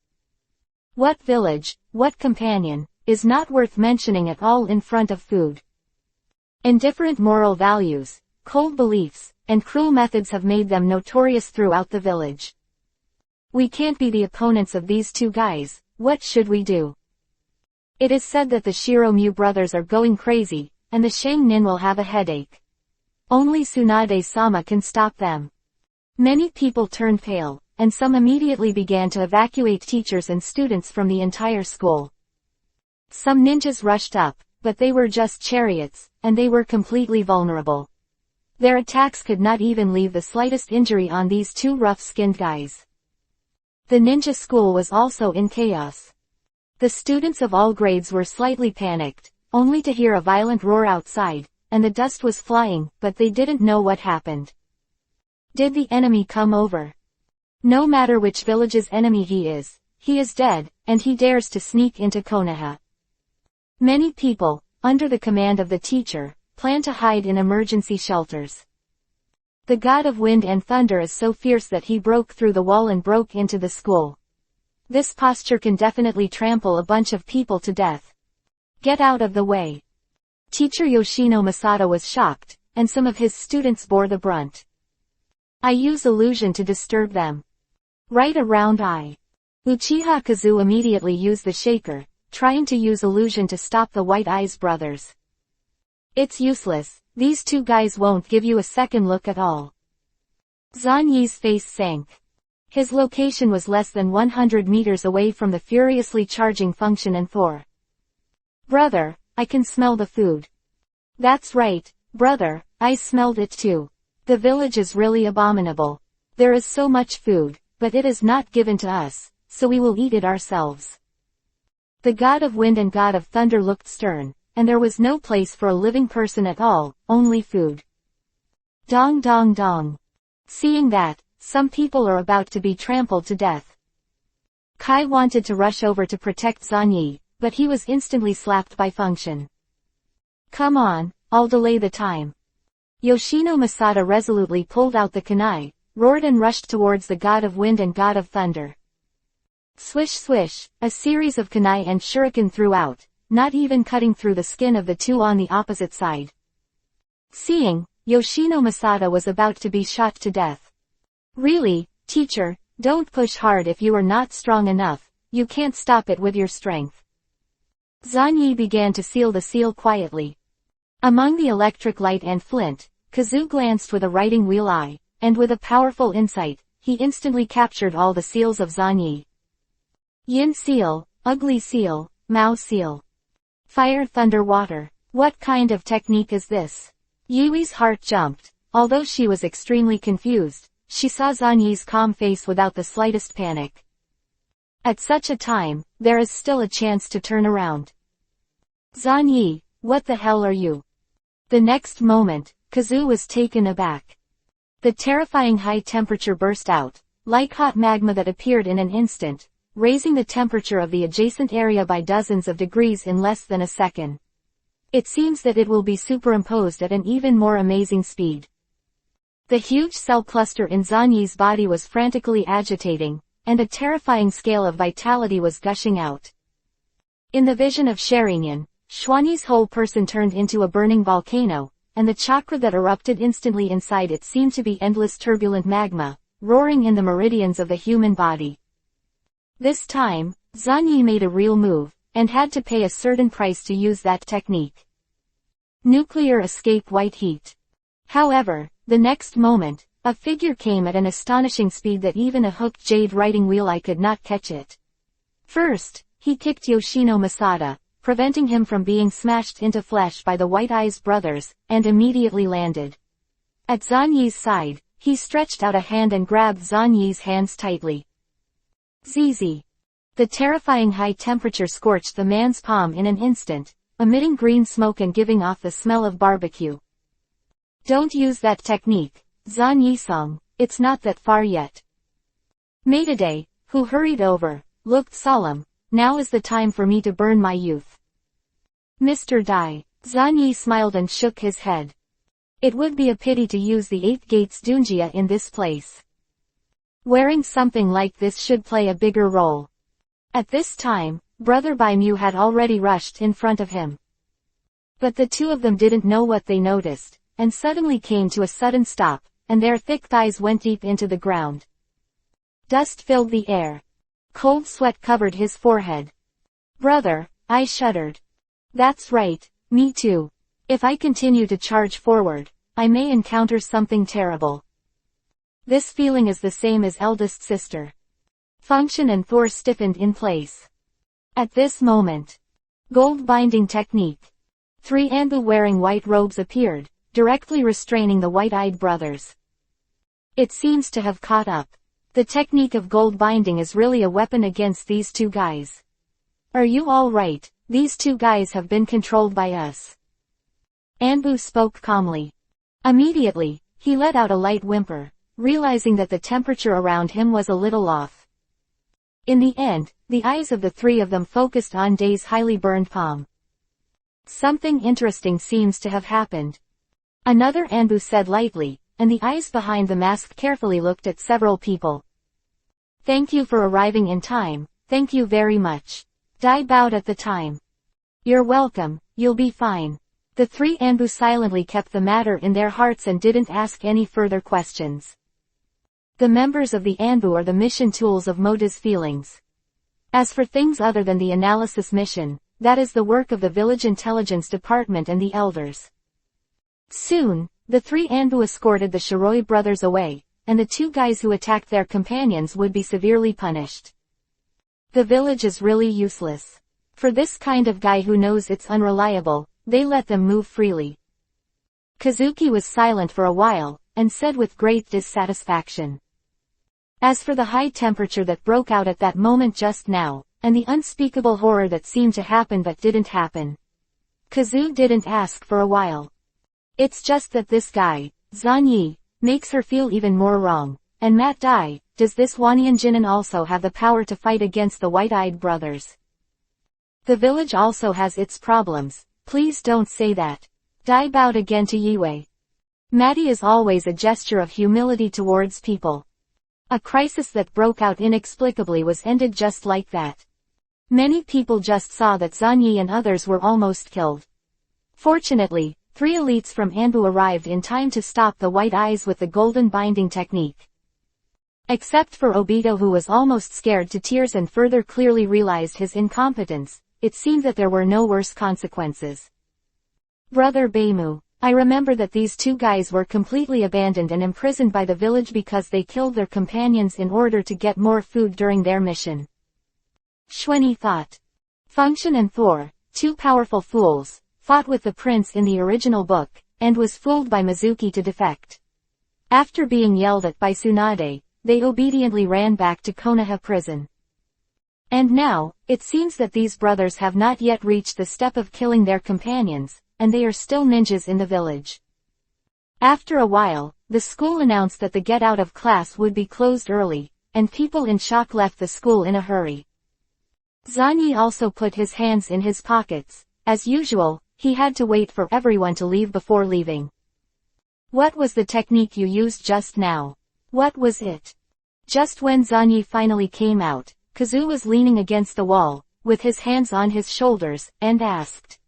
Speaker 1: What village, what companion, is not worth mentioning at all in front of food? Indifferent moral values, cold beliefs, and cruel methods have made them notorious throughout the village. We can't be the opponents of these two guys, what should we do? It is said that the Shiromyu brothers are going crazy, and the Shang-nin will have a headache. Only Tsunade-sama can stop them. Many people turned pale, and some immediately began to evacuate teachers and students from the entire school. Some ninjas rushed up, but they were just chariots, and they were completely vulnerable. Their attacks could not even leave the slightest injury on these two rough-skinned guys. The ninja school was also in chaos. The students of all grades were slightly panicked, only to hear a violent roar outside, and the dust was flying, but they didn't know what happened. Did the enemy come over? No matter which village's enemy he is dead, and he dares to sneak into Konoha. Many people, under the command of the teacher, plan to hide in emergency shelters. The god of wind and thunder is so fierce that he broke through the wall and broke into the school. This posture can definitely trample a bunch of people to death. Get out of the way. Teacher Yoshino Masato was shocked, and some of his students bore the brunt. I use illusion to disturb them. Right around eye. Uchiha Kazu immediately used the shaker, trying to use illusion to stop the White Eyes brothers. It's useless, these two guys won't give you a second look at all. Zan Yi's face sank. His location was less than 100 meters away from the furiously charging Function and Thor. Brother, I can smell the food. That's right, brother, I smelled it too. The village is really abominable. There is so much food, but it is not given to us, so we will eat it ourselves. The god of wind and god of thunder looked stern, and there was no place for a living person at all, only food. Dong dong dong. Seeing that, some people are about to be trampled to death. Kai wanted to rush over to protect Zan Yi, but he was instantly slapped by Function. Come on, I'll delay the time. Yoshino Masato resolutely pulled out the kunai, roared and rushed towards the god of wind and god of thunder. Swish swish, a series of kunai and shuriken threw out, not even cutting through the skin of the two on the opposite side. Seeing, Yoshino Masato was about to be shot to death. Really, teacher, don't push hard if you are not strong enough, you can't stop it with your strength. Zan Yi began to seal the seal quietly. Among the electric light and flint, Kazu glanced with a writing wheel eye, and with a powerful insight, he instantly captured all the seals of Zan Yi. Yin seal, ugly seal, Mao seal. Fire thunder water. What kind of technique is this? Yui's heart jumped. Although she was extremely confused, she saw Zan Yi's calm face without the slightest panic. At such a time, there is still a chance to turn around. Zan Yi, what the hell are you? The next moment, Kazu was taken aback. The terrifying high temperature burst out, like hot magma that appeared in an instant, raising the temperature of the adjacent area by dozens of degrees in less than a second. It seems that it will be superimposed at an even more amazing speed. The huge cell cluster in Zan Yi's body was frantically agitating, and a terrifying scale of vitality was gushing out. In the vision of Sharingan, Xuanyi's whole person turned into a burning volcano, and the chakra that erupted instantly inside it seemed to be endless turbulent magma, roaring in the meridians of the human body. This time, Zan Yi made a real move, and had to pay a certain price to use that technique. Nuclear escape white heat. However, the next moment, A figure came at an astonishing speed that even a hooked jade writing wheel eye could not catch it. First, he kicked Yoshino Masada, preventing him from being smashed into flesh by the White Eyes brothers, and immediately landed. At Zanyi's side, he stretched out a hand and grabbed Zanyi's hands tightly. ZZ. The terrifying high temperature scorched the man's palm in an instant, emitting green smoke and giving off the smell of barbecue. Don't use that technique, Zanyi-sung, it's not that far yet. Maidade, who hurried over, looked solemn. Now is the time for me to burn my youth. Mr. Dai. Zanyi smiled and shook his head. It would be a pity to use the 8 Gates Dunjia in this place. Wearing something like this should play a bigger role. At this time, Brother Baimu had already rushed in front of him. But the two of them didn't know what they noticed, and suddenly came to a sudden stop, and their thick thighs went deep into the ground. Dust filled the air. Cold sweat covered his forehead. Brother, I shuddered. That's right, me too. If I continue to charge forward, I may encounter something terrible. This feeling is the same as eldest sister. Function and Thor stiffened in place. At this moment, gold binding technique. 3 Anbu wearing white robes appeared, directly restraining the white-eyed brothers. It seems to have caught up. The technique of gold binding is really a weapon against these two guys. Are you all right? These two guys have been controlled by us. Anbu spoke calmly. Immediately, he let out a light whimper, realizing that the temperature around him was a little off. In the end, the eyes of the 3 of them focused on Day's highly burned palm. Something interesting seems to have happened. Another Anbu said lightly, and the eyes behind the mask carefully looked at several people. Thank you for arriving in time, thank you very much. Dai bowed at the time. You're welcome, you'll be fine. The 3 Anbu silently kept the matter in their hearts and didn't ask any further questions. The members of the Anbu are the mission tools of Moda's feelings. As for things other than the analysis mission, that is the work of the village intelligence department and the elders. Soon, the 3 Anbu escorted the Shiroi brothers away, and the 2 guys who attacked their companions would be severely punished. The village is really useless. For this kind of guy who knows it's unreliable, they let them move freely. Kazuki was silent for a while, and said with great dissatisfaction. As for the high temperature that broke out at that moment just now, and the unspeakable horror that seemed to happen but didn't happen, Kazu didn't ask for a while. It's just that this guy, Zanyi, makes her feel even more wrong. And Matt Dai, does this Wanyanjinin also have the power to fight against the white-eyed brothers? The village also has its problems, please don't say that. Dai bowed again to Yue. Matty is always a gesture of humility towards people. A crisis that broke out inexplicably was ended just like that. Many people just saw that Zanyi and others were almost killed. Fortunately, 3 elites from Anbu arrived in time to stop the white eyes with the golden binding technique. Except for Obito, who was almost scared to tears and further clearly realized his incompetence, it seemed that there were no worse consequences. Brother Baimu, I remember that these 2 guys were completely abandoned and imprisoned by the village because they killed their companions in order to get more food during their mission. Xuanyi thought. Function and Thor, 2 powerful fools, fought with the prince in the original book, and was fooled by Mizuki to defect. After being yelled at by Tsunade, they obediently ran back to Konoha prison. And now, it seems that these brothers have not yet reached the step of killing their companions, and they are still ninjas in the village. After a while, the school announced that the get out of class would be closed early, and people in shock left the school in a hurry. Zanyi also put his hands in his pockets. As usual, he had to wait for everyone to leave before leaving. What was the technique you used just now? What was it? Just when Zanyi finally came out, Kazu was leaning against the wall, with his hands on his shoulders, and asked.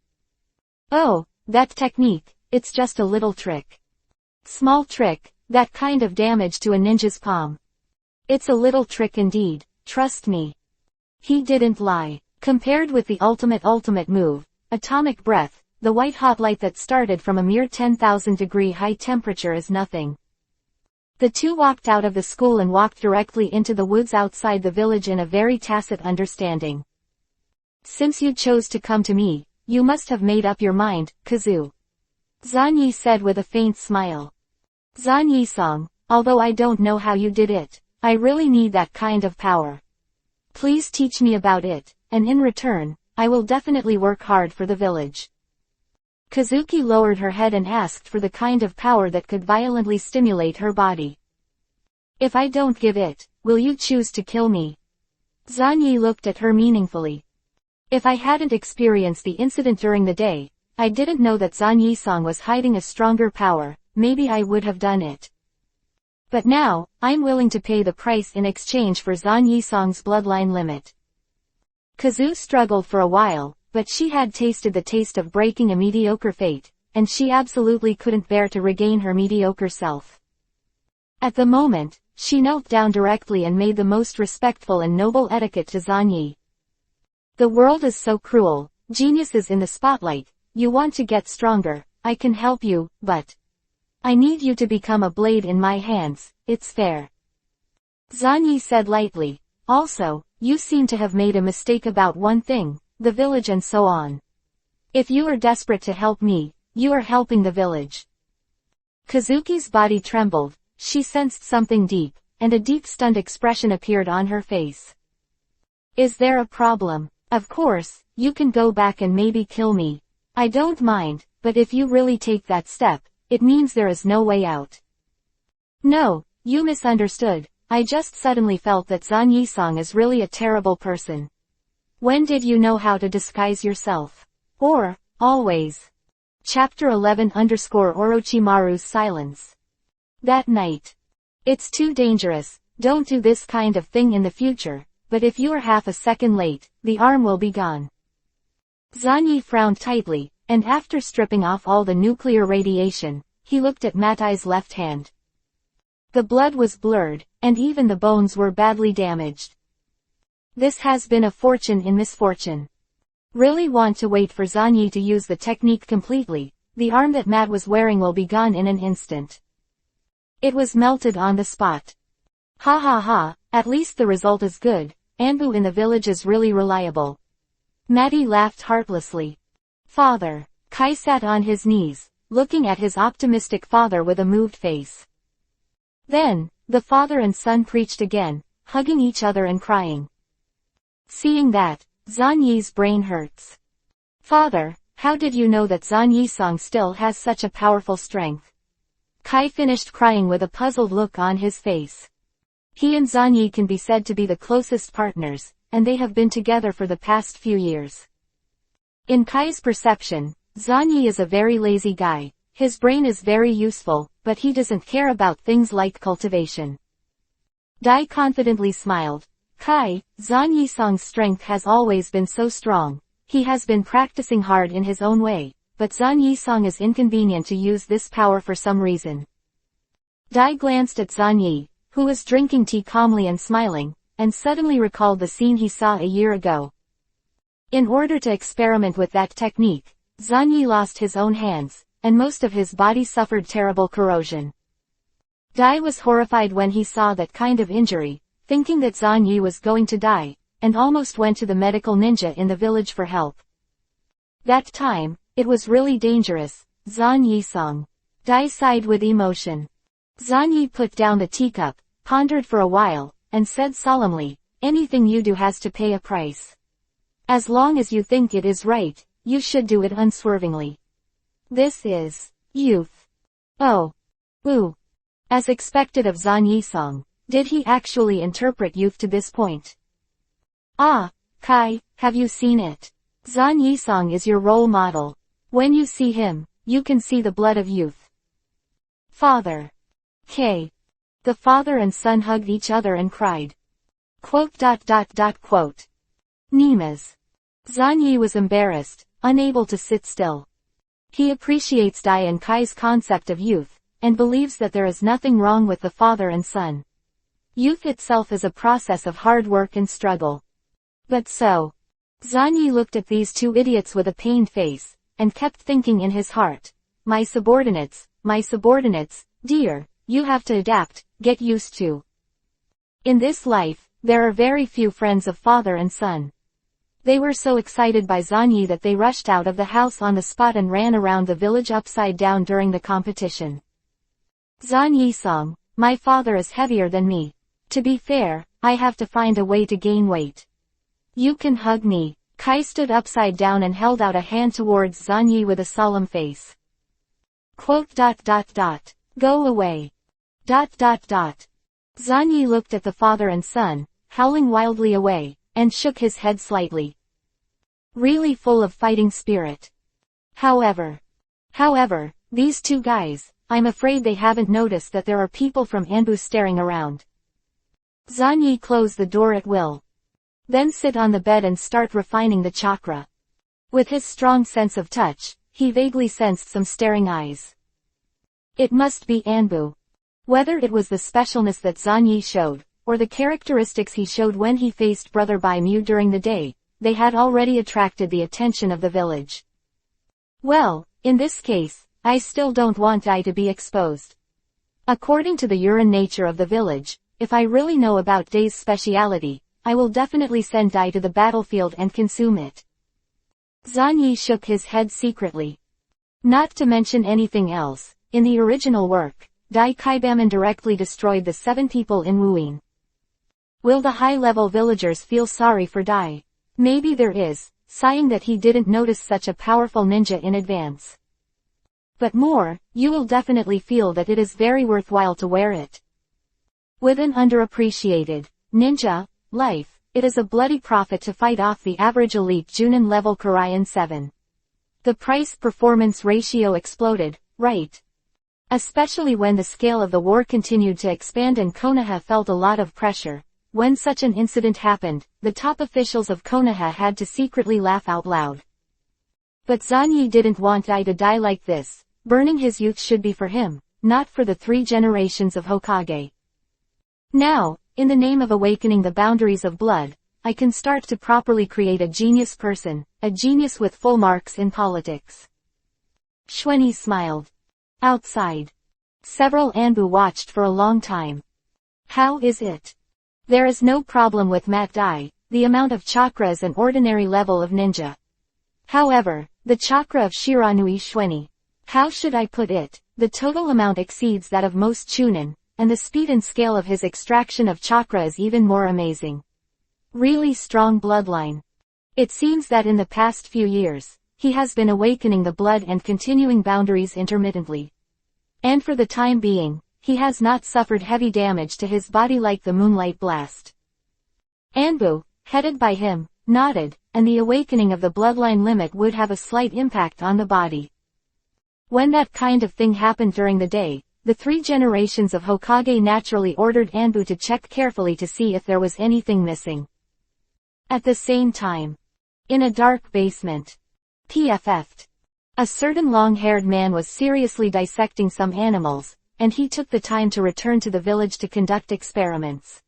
Speaker 1: Oh, that technique, it's just a little trick. Small trick, that kind of damage to a ninja's palm. It's a little trick indeed, trust me. He didn't lie. Compared with the ultimate move, Atomic Breath, the white hot light that started from a mere 10,000 degree high temperature is nothing. The two walked out of the school and walked directly into the woods outside the village in a very tacit understanding. Since you chose to come to me, you must have made up your mind, Kazu. Zan said with a faint smile. Zan Yisong, although I don't know how you did it, I really need that kind of power. Please teach me about it, and in return, I will definitely work hard for the village. Kazuki lowered her head and asked for the kind of power that could violently stimulate her body. If I don't give it, will you choose to kill me? Zan Yi looked at her meaningfully. If I hadn't experienced the incident during the day, I didn't know that Zan Yisong was hiding a stronger power, maybe I would have done it. But now, I'm willing to pay the price in exchange for Zan Yisong's bloodline limit. Kazu struggled for a while, but she had tasted the taste of breaking a mediocre fate, and she absolutely couldn't bear to regain her mediocre self. At the moment, she knelt down directly and made the most respectful and noble etiquette to Zan Yi. The world is so cruel, genius is in the spotlight, you want to get stronger, I can help you, but I need you to become a blade in my hands, it's fair. Zan Yi said lightly, also, you seem to have made a mistake about one thing, the village and so on. If you are desperate to help me, you are helping the village. Kazuki's body trembled, she sensed something deep, and a deep stunned expression appeared on her face. Is there a problem? Of course, you can go back and maybe kill me. I don't mind, but if you really take that step, it means there is no way out. No, you misunderstood, I just suddenly felt that Zan Yisong is really a terrible person. When did you know how to disguise yourself? Or, always. Chapter 11 Orochimaru's silence. That night. It's too dangerous, don't do this kind of thing in the future, but if you are half a second late, the arm will be gone. Zan Yi frowned tightly, and after stripping off all the nuclear radiation, he looked at Matai's left hand. The blood was blurred, and even the bones were badly damaged. This has been a fortune in misfortune. Really want to wait for Zan Yi to use the technique completely, the arm that Matt was wearing will be gone in an instant. It was melted on the spot. Ha ha ha, at least the result is good, Anbu in the village is really reliable. Matty laughed heartlessly. Father. Kai sat on his knees, looking at his optimistic father with a moved face. Then, the father and son preached again, hugging each other and crying. Seeing that, Zan Yi's brain hurts. Father, how did you know that Zan Yisong still has such a powerful strength? Kai finished crying with a puzzled look on his face. He and Zan Yi can be said to be the closest partners, and they have been together for the past few years. In Kai's perception, Zan Yi is a very lazy guy, his brain is very useful, but he doesn't care about things like cultivation. Dai confidently smiled. Kai, Zan Yisong's strength has always been so strong, he has been practicing hard in his own way, but Zan Yisong is inconvenient to use this power for some reason. Dai glanced at Zan Yi, who was drinking tea calmly and smiling, and suddenly recalled the scene he saw a year ago. In order to experiment with that technique, Zan Yi lost his own hands, and most of his body suffered terrible corrosion. Dai was horrified when he saw that kind of injury, thinking that Zan Yi was going to die, and almost went to the medical ninja in the village for help. That time, it was really dangerous, Zan Yisong. Dai sighed with emotion. Zan Yi put down the teacup, pondered for a while, and said solemnly, anything you do has to pay a price. As long as you think it is right, you should do it unswervingly. This is youth. Oh. Ooh. As expected of Zan Yisong. Did he actually interpret youth to this point? Ah, Kai, have you seen it? Zan Yisong is your role model. When you see him, you can see the blood of youth. Father. K. The father and son hugged each other and cried. Quote. Nemas. Zan Yi was embarrassed, unable to sit still. He appreciates Dai and Kai's concept of youth, and believes that there is nothing wrong with the father and son. Youth itself is a process of hard work and struggle. But so. Zan Yi looked at these two idiots with a pained face, and kept thinking in his heart, my subordinates, dear, you have to adapt, get used to. In this life, there are very few friends of father and son. They were so excited by Zanyi that they rushed out of the house on the spot and ran around the village upside down during the competition. Zanyi-song, my father is heavier than me. To be fair, I have to find a way to gain weight. You can hug me. Kai stood upside down and held out a hand towards Zanyi with a solemn face. Quote. Go away. Zanyi looked at the father and son, howling wildly away, and shook his head slightly. Really full of fighting spirit. However, these two guys, I'm afraid they haven't noticed that there are people from Anbu staring around. Zanyi closed the door at will. Then sit on the bed and start refining the chakra. With his strong sense of touch, he vaguely sensed some staring eyes. It must be Anbu. Whether it was the specialness that Zanyi showed, or the characteristics he showed when he faced Brother Bai Mu during the day, they had already attracted the attention of the village. Well, in this case, I still don't want Dai to be exposed. According to the urine nature of the village, if I really know about Dai's speciality, I will definitely send Dai to the battlefield and consume it. Zanyi shook his head secretly. Not to mention anything else, in the original work, Dai Kaibaman directly destroyed the 7 people in Wuyin. Will the high-level villagers feel sorry for Dai? Maybe there is, sighing that he didn't notice such a powerful ninja in advance. But more, you will definitely feel that it is very worthwhile to wear it. With an underappreciated ninja life, it is a bloody profit to fight off the average elite Junin level Korean 7. The price-performance ratio exploded, right? Especially when the scale of the war continued to expand and Konoha felt a lot of pressure. When such an incident happened, the top officials of Konoha had to secretly laugh out loud. But Zanyi didn't want Dai to die like this. Burning his youth should be for him, not for the 3 generations of Hokage. Now, in the name of awakening the boundaries of blood, I can start to properly create a genius person, a genius with full marks in politics. Xuanyi smiled. Outside. Several Anbu watched for a long time. How is it? There is no problem with Mat Dai, the amount of chakra is an ordinary level of ninja. However, the chakra of Shiranui Xuanyi. How should I put it? The total amount exceeds that of most Chunin, and the speed and scale of his extraction of chakra is even more amazing. Really strong bloodline. It seems that in the past few years, he has been awakening the blood and continuing boundaries intermittently. And for the time being, he has not suffered heavy damage to his body like the moonlight blast. Anbu, headed by him, nodded, and the awakening of the bloodline limit would have a slight impact on the body. When that kind of thing happened during the day, the 3 generations of Hokage naturally ordered Anbu to check carefully to see if there was anything missing. At the same time, in a dark basement, PFF'd. A certain long-haired man was seriously dissecting some animals, and he took the time to return to the village to conduct experiments.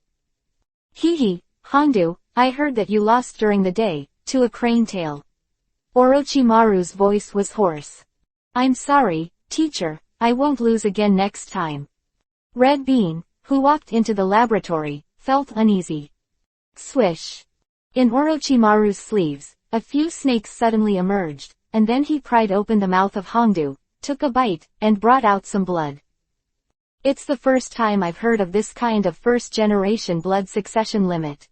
Speaker 1: Hee, Hongdu, I heard that you lost during the day, to a crane tail. Orochimaru's voice was hoarse. I'm sorry, teacher, I won't lose again next time. Red Bean, who walked into the laboratory, felt uneasy. Swish. In Orochimaru's sleeves, a few snakes suddenly emerged, and then he pried open the mouth of Hongdu, took a bite, and brought out some blood. It's the first time I've heard of this kind of first-generation blood succession limit.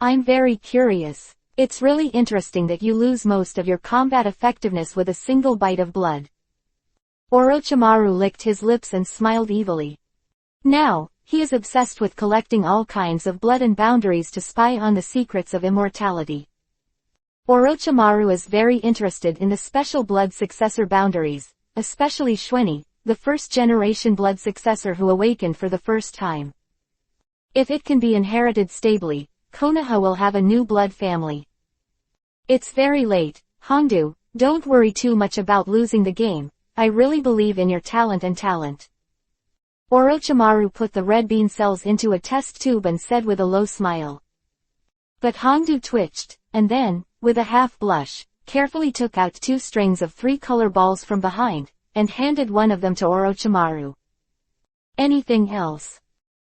Speaker 1: I'm very curious. It's really interesting that you lose most of your combat effectiveness with a single bite of blood. Orochimaru licked his lips and smiled evilly. Now, he is obsessed with collecting all kinds of blood and boundaries to spy on the secrets of immortality. Orochimaru is very interested in the special blood successor boundaries, especially Xuanyi, the first-generation blood successor who awakened for the first time. If it can be inherited stably, Konoha will have a new blood family. It's very late, Hongdu, don't worry too much about losing the game, I really believe in your talent. Orochimaru put the red bean cells into a test tube and said with a low smile. But Hongdu twitched, and then, with a half blush, carefully took out 2 strings of 3-color balls from behind, and handed one of them to Orochimaru. Anything else?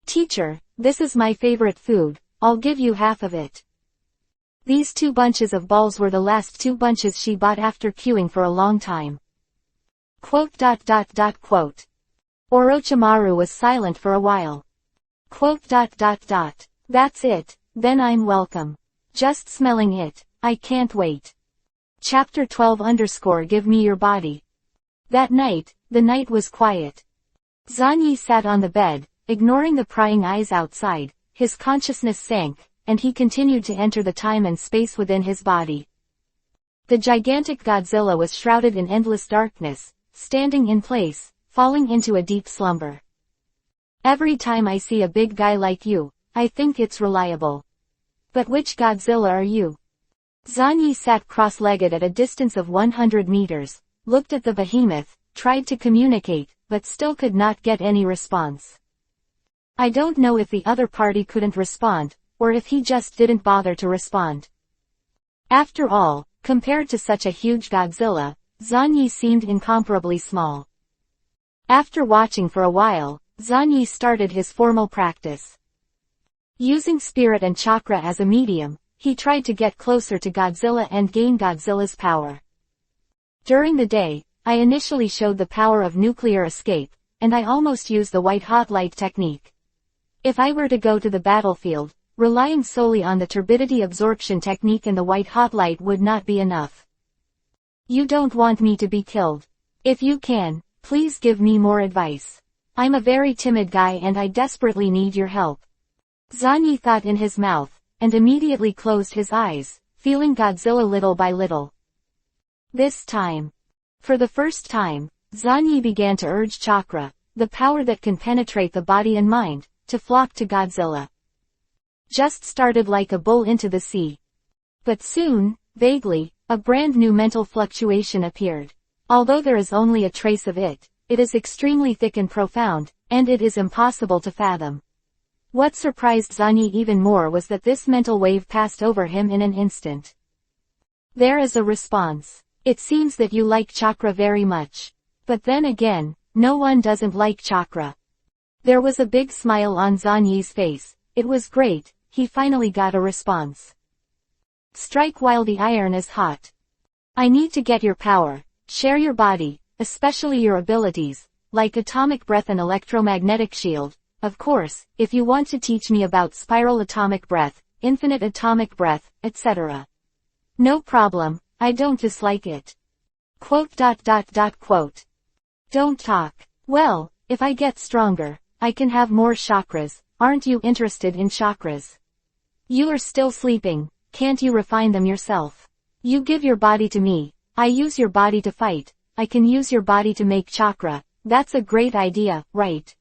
Speaker 1: Teacher, this is my favorite food, I'll give you half of it. These 2 bunches of balls were the last 2 bunches she bought after queuing for a long time. Quote. Orochimaru was silent for a while. Quote. That's it, then I'm welcome. Just smelling it, I can't wait. Chapter 12 _ Give me your body. That night, the night was quiet. Zanyi sat on the bed, ignoring the prying eyes outside, his consciousness sank, and he continued to enter the time and space within his body. The gigantic Godzilla was shrouded in endless darkness, standing in place, falling into a deep slumber. Every time I see a big guy like you, I think it's reliable. But which Godzilla are you? Zanyi sat cross-legged at a distance of 100 meters, looked at the behemoth, tried to communicate, but still could not get any response. I don't know if the other party couldn't respond, or if he just didn't bother to respond. After all, compared to such a huge Godzilla, Zanyi seemed incomparably small. After watching for a while, Zanyi started his formal practice. Using spirit and chakra as a medium, he tried to get closer to Godzilla and gain Godzilla's power. During the day, I initially showed the power of nuclear escape, and I almost used the white-hot light technique. If I were to go to the battlefield, relying solely on the turbidity absorption technique and the white-hot light would not be enough. You don't want me to be killed. If you can, please give me more advice. I'm a very timid guy and I desperately need your help. Zanyi thought in his mouth, and immediately closed his eyes, feeling Godzilla little by little. This time. For the first time, Zanyi began to urge chakra, the power that can penetrate the body and mind, to flock to Godzilla. Just started like a bull into the sea. But soon, vaguely, a brand new mental fluctuation appeared. Although there is only a trace of it, it is extremely thick and profound, and it is impossible to fathom. What surprised Zanyi even more was that this mental wave passed over him in an instant. There is a response. It seems that you like chakra very much. But then again, no one doesn't like chakra. There was a big smile on Zanyi's face. It was great, he finally got a response. Strike while the iron is hot. I need to get your power. Share your body, especially your abilities, like atomic breath and electromagnetic shield. Of course, if you want to teach me about spiral atomic breath, infinite atomic breath, etc. No problem, I don't dislike it. Quote. Don't talk. Well, if I get stronger, I can have more chakras. Aren't you interested in chakras? You are still sleeping, can't you refine them yourself? You give your body to me, I use your body to fight, I can use your body to make chakra. That's a great idea, right?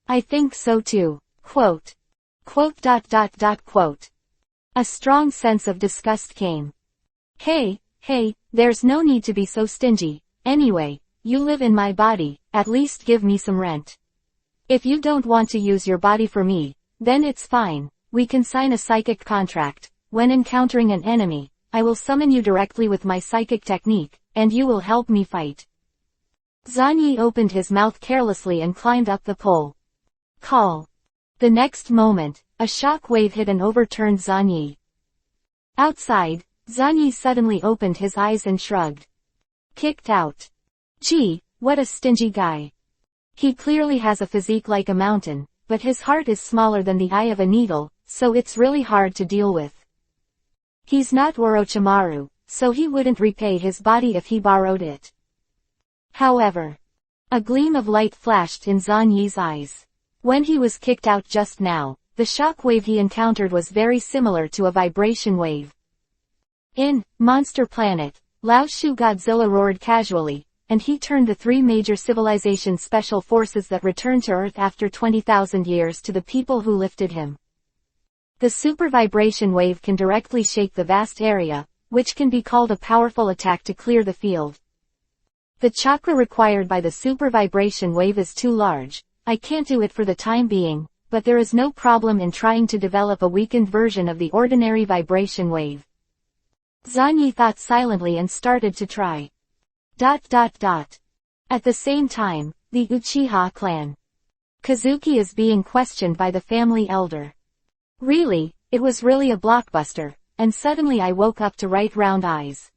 Speaker 1: I think so too. Quote. A strong sense of disgust came. Hey, there's no need to be so stingy. Anyway, you live in my body, at least give me some rent. If you don't want to use your body for me, then it's fine, we can sign a psychic contract. When encountering an enemy, I will summon you directly with my psychic technique, and you will help me fight. Zanyi opened his mouth carelessly and climbed up the pole. Call. The next moment, a shock wave hit and overturned Zanyi. Outside, Zanyi suddenly opened his eyes and shrugged. Kicked out. Gee, what a stingy guy. He clearly has a physique like a mountain, but his heart is smaller than the eye of a needle, so it's really hard to deal with. He's not Orochimaru, so he wouldn't repay his body if he borrowed it. However, a gleam of light flashed in Zanyi's eyes. When he was kicked out just now, the shock wave he encountered was very similar to a vibration wave. In Monster Planet, Lao Shu Godzilla roared casually, and he turned the 3 major civilization special forces that returned to Earth after 20,000 years to the people who lifted him. The super vibration wave can directly shake the vast area, which can be called a powerful attack to clear the field. The chakra required by the super vibration wave is too large. I can't do it for the time being, but there is no problem in trying to develop a weakened version of the ordinary vibration wave. Zanyi thought silently and started to try. At the same time, the Uchiha clan. Kazuki is being questioned by the family elder. Really, it was really a blockbuster, and suddenly I woke up to right round eyes.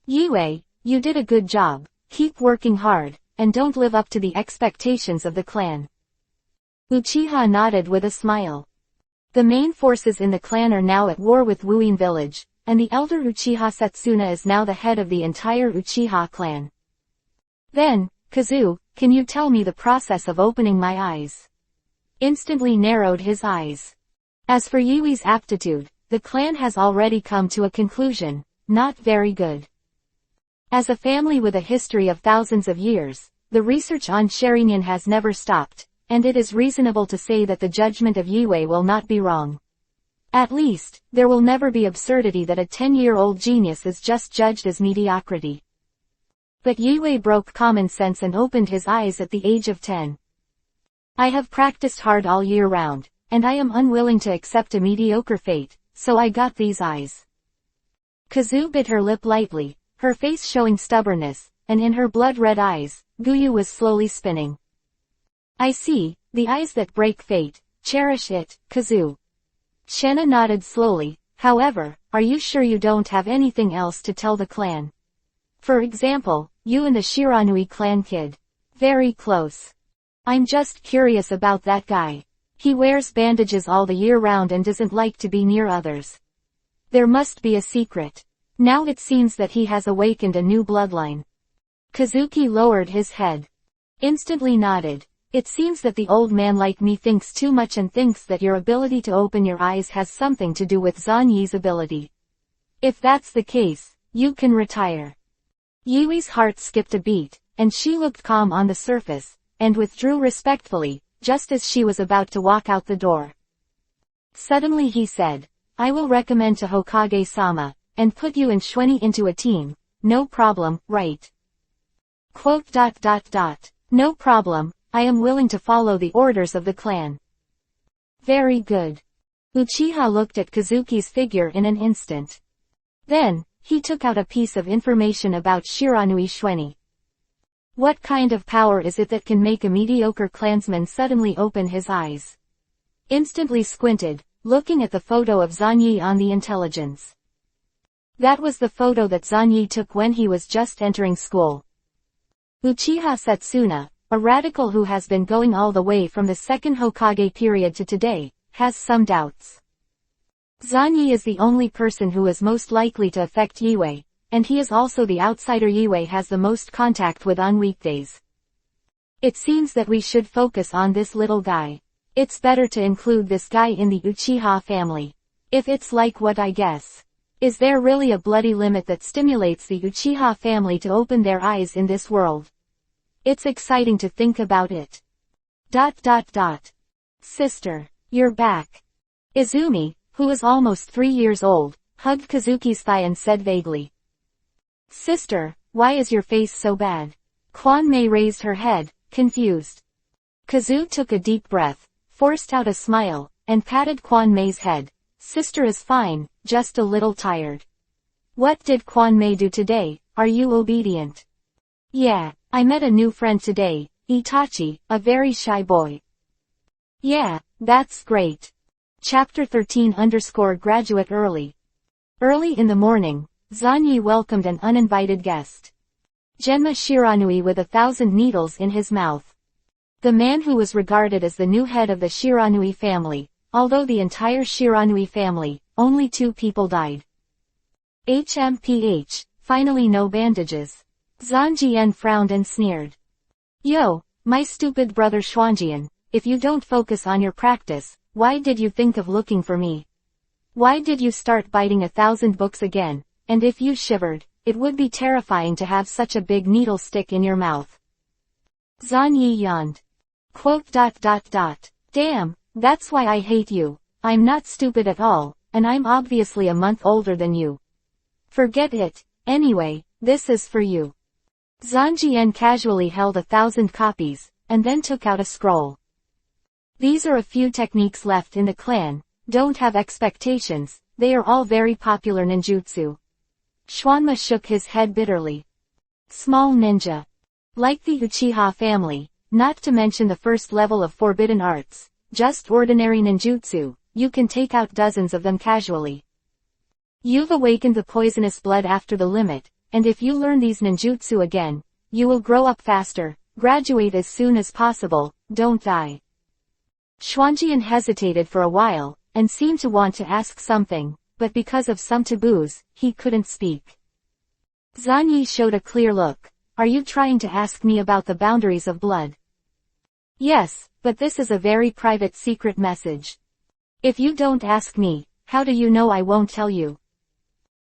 Speaker 1: Yue, you did a good job, keep working hard, and don't live up to the expectations of the clan. Uchiha nodded with a smile. The main forces in the clan are now at war with Wuin village, and the elder Uchiha Setsuna is now the head of the entire Uchiha clan. Then, Kazu, can you tell me the process of opening my eyes? Instantly narrowed his eyes. As for Yui's aptitude, the clan has already come to a conclusion, not very good. As a family with a history of thousands of years, the research on Sharingan has never stopped, and it is reasonable to say that the judgment of Yue will not be wrong. At least, there will never be absurdity that a 10-year-old genius is just judged as mediocrity. But Yue broke common sense and opened his eyes at the age of 10. I have practiced hard all year round, and I am unwilling to accept a mediocre fate, so I got these eyes. Kazu bit her lip lightly, her face showing stubbornness, and in her blood-red eyes, Guyu was slowly spinning. I see, the eyes that break fate, cherish it, Kazu. Shenna nodded slowly, however, are you sure you don't have anything else to tell the clan? For example, you and the Shiranui clan kid. Very close. I'm just curious about that guy. He wears bandages all the year round and doesn't like to be near others. There must be a secret. Now it seems that he has awakened a new bloodline. Kazuki lowered his head. Instantly nodded. It seems that the old man like me thinks too much and thinks that your ability to open your eyes has something to do with Zanyi's ability. If that's the case, you can retire. Yui's heart skipped a beat, and she looked calm on the surface, and withdrew respectfully, just as she was about to walk out the door. Suddenly he said, I will recommend to Hokage-sama, and put you and Shueni into a team, no problem, right? No problem, I am willing to follow the orders of the clan. Very good. Uchiha looked at Kazuki's figure in an instant. Then, he took out a piece of information about Shiranui Shueni. What kind of power is it that can make a mediocre clansman suddenly open his eyes? Instantly squinted, looking at the photo of Zanyi on the intelligence. That was the photo that Zanyi took when he was just entering school. Uchiha Setsuna, a radical who has been going all the way from the second Hokage period to today, has some doubts. Zanyi is the only person who is most likely to affect Yue, and he is also the outsider Yue has the most contact with on weekdays. It seems that we should focus on this little guy. It's better to include this guy in the Uchiha family. If it's like what I guess. Is there really a bloody limit that stimulates the Uchiha family to open their eyes in this world? It's exciting to think about it. Sister, you're back. Izumi, who is almost 3 years old, hugged Kazuki's thigh and said vaguely. Sister, why is your face so bad? Kwanmei raised her head, confused. Kazu took a deep breath, forced out a smile, and patted Kwanmei's head. Sister is fine, just a little tired. What did Kwanmei do today? Are you obedient? Yeah, I met a new friend today, Itachi, a very shy boy. Yeah, that's great. Chapter 13_graduate early. Early in the morning, Zanyi welcomed an uninvited guest. Genma Shiranui with 1,000 needles in his mouth. The man who was regarded as the new head of the Shiranui family, although the entire Shiranui family, only 2 people died. HMPH, finally no bandages. Zanjian frowned and sneered. Yo, my stupid brother Xuanjian, if you don't focus on your practice, why did you think of looking for me? Why did you start biting 1,000 books again, and if you shivered, it would be terrifying to have such a big needle stick in your mouth. Zanyi yawned. Damn, that's why I hate you. I'm not stupid at all, and I'm obviously a month older than you. Forget it, anyway, this is for you. Zanjian casually held 1,000 copies, and then took out a scroll. These are a few techniques left in the clan, don't have expectations, they are all very popular ninjutsu. Xuanma shook his head bitterly. Small ninja. Like the Uchiha family, not to mention the first level of forbidden arts, just ordinary ninjutsu, you can take out dozens of them casually. You've awakened the poisonous blood after the limit, and if you learn these ninjutsu again, you will grow up faster, graduate as soon as possible, don't die. Xuanjian hesitated for a while, and seemed to want to ask something, but because of some taboos, he couldn't speak. Zanyi showed a clear look. Are you trying to ask me about the boundaries of blood? Yes, but this is a very private secret message. If you don't ask me, how do you know I won't tell you?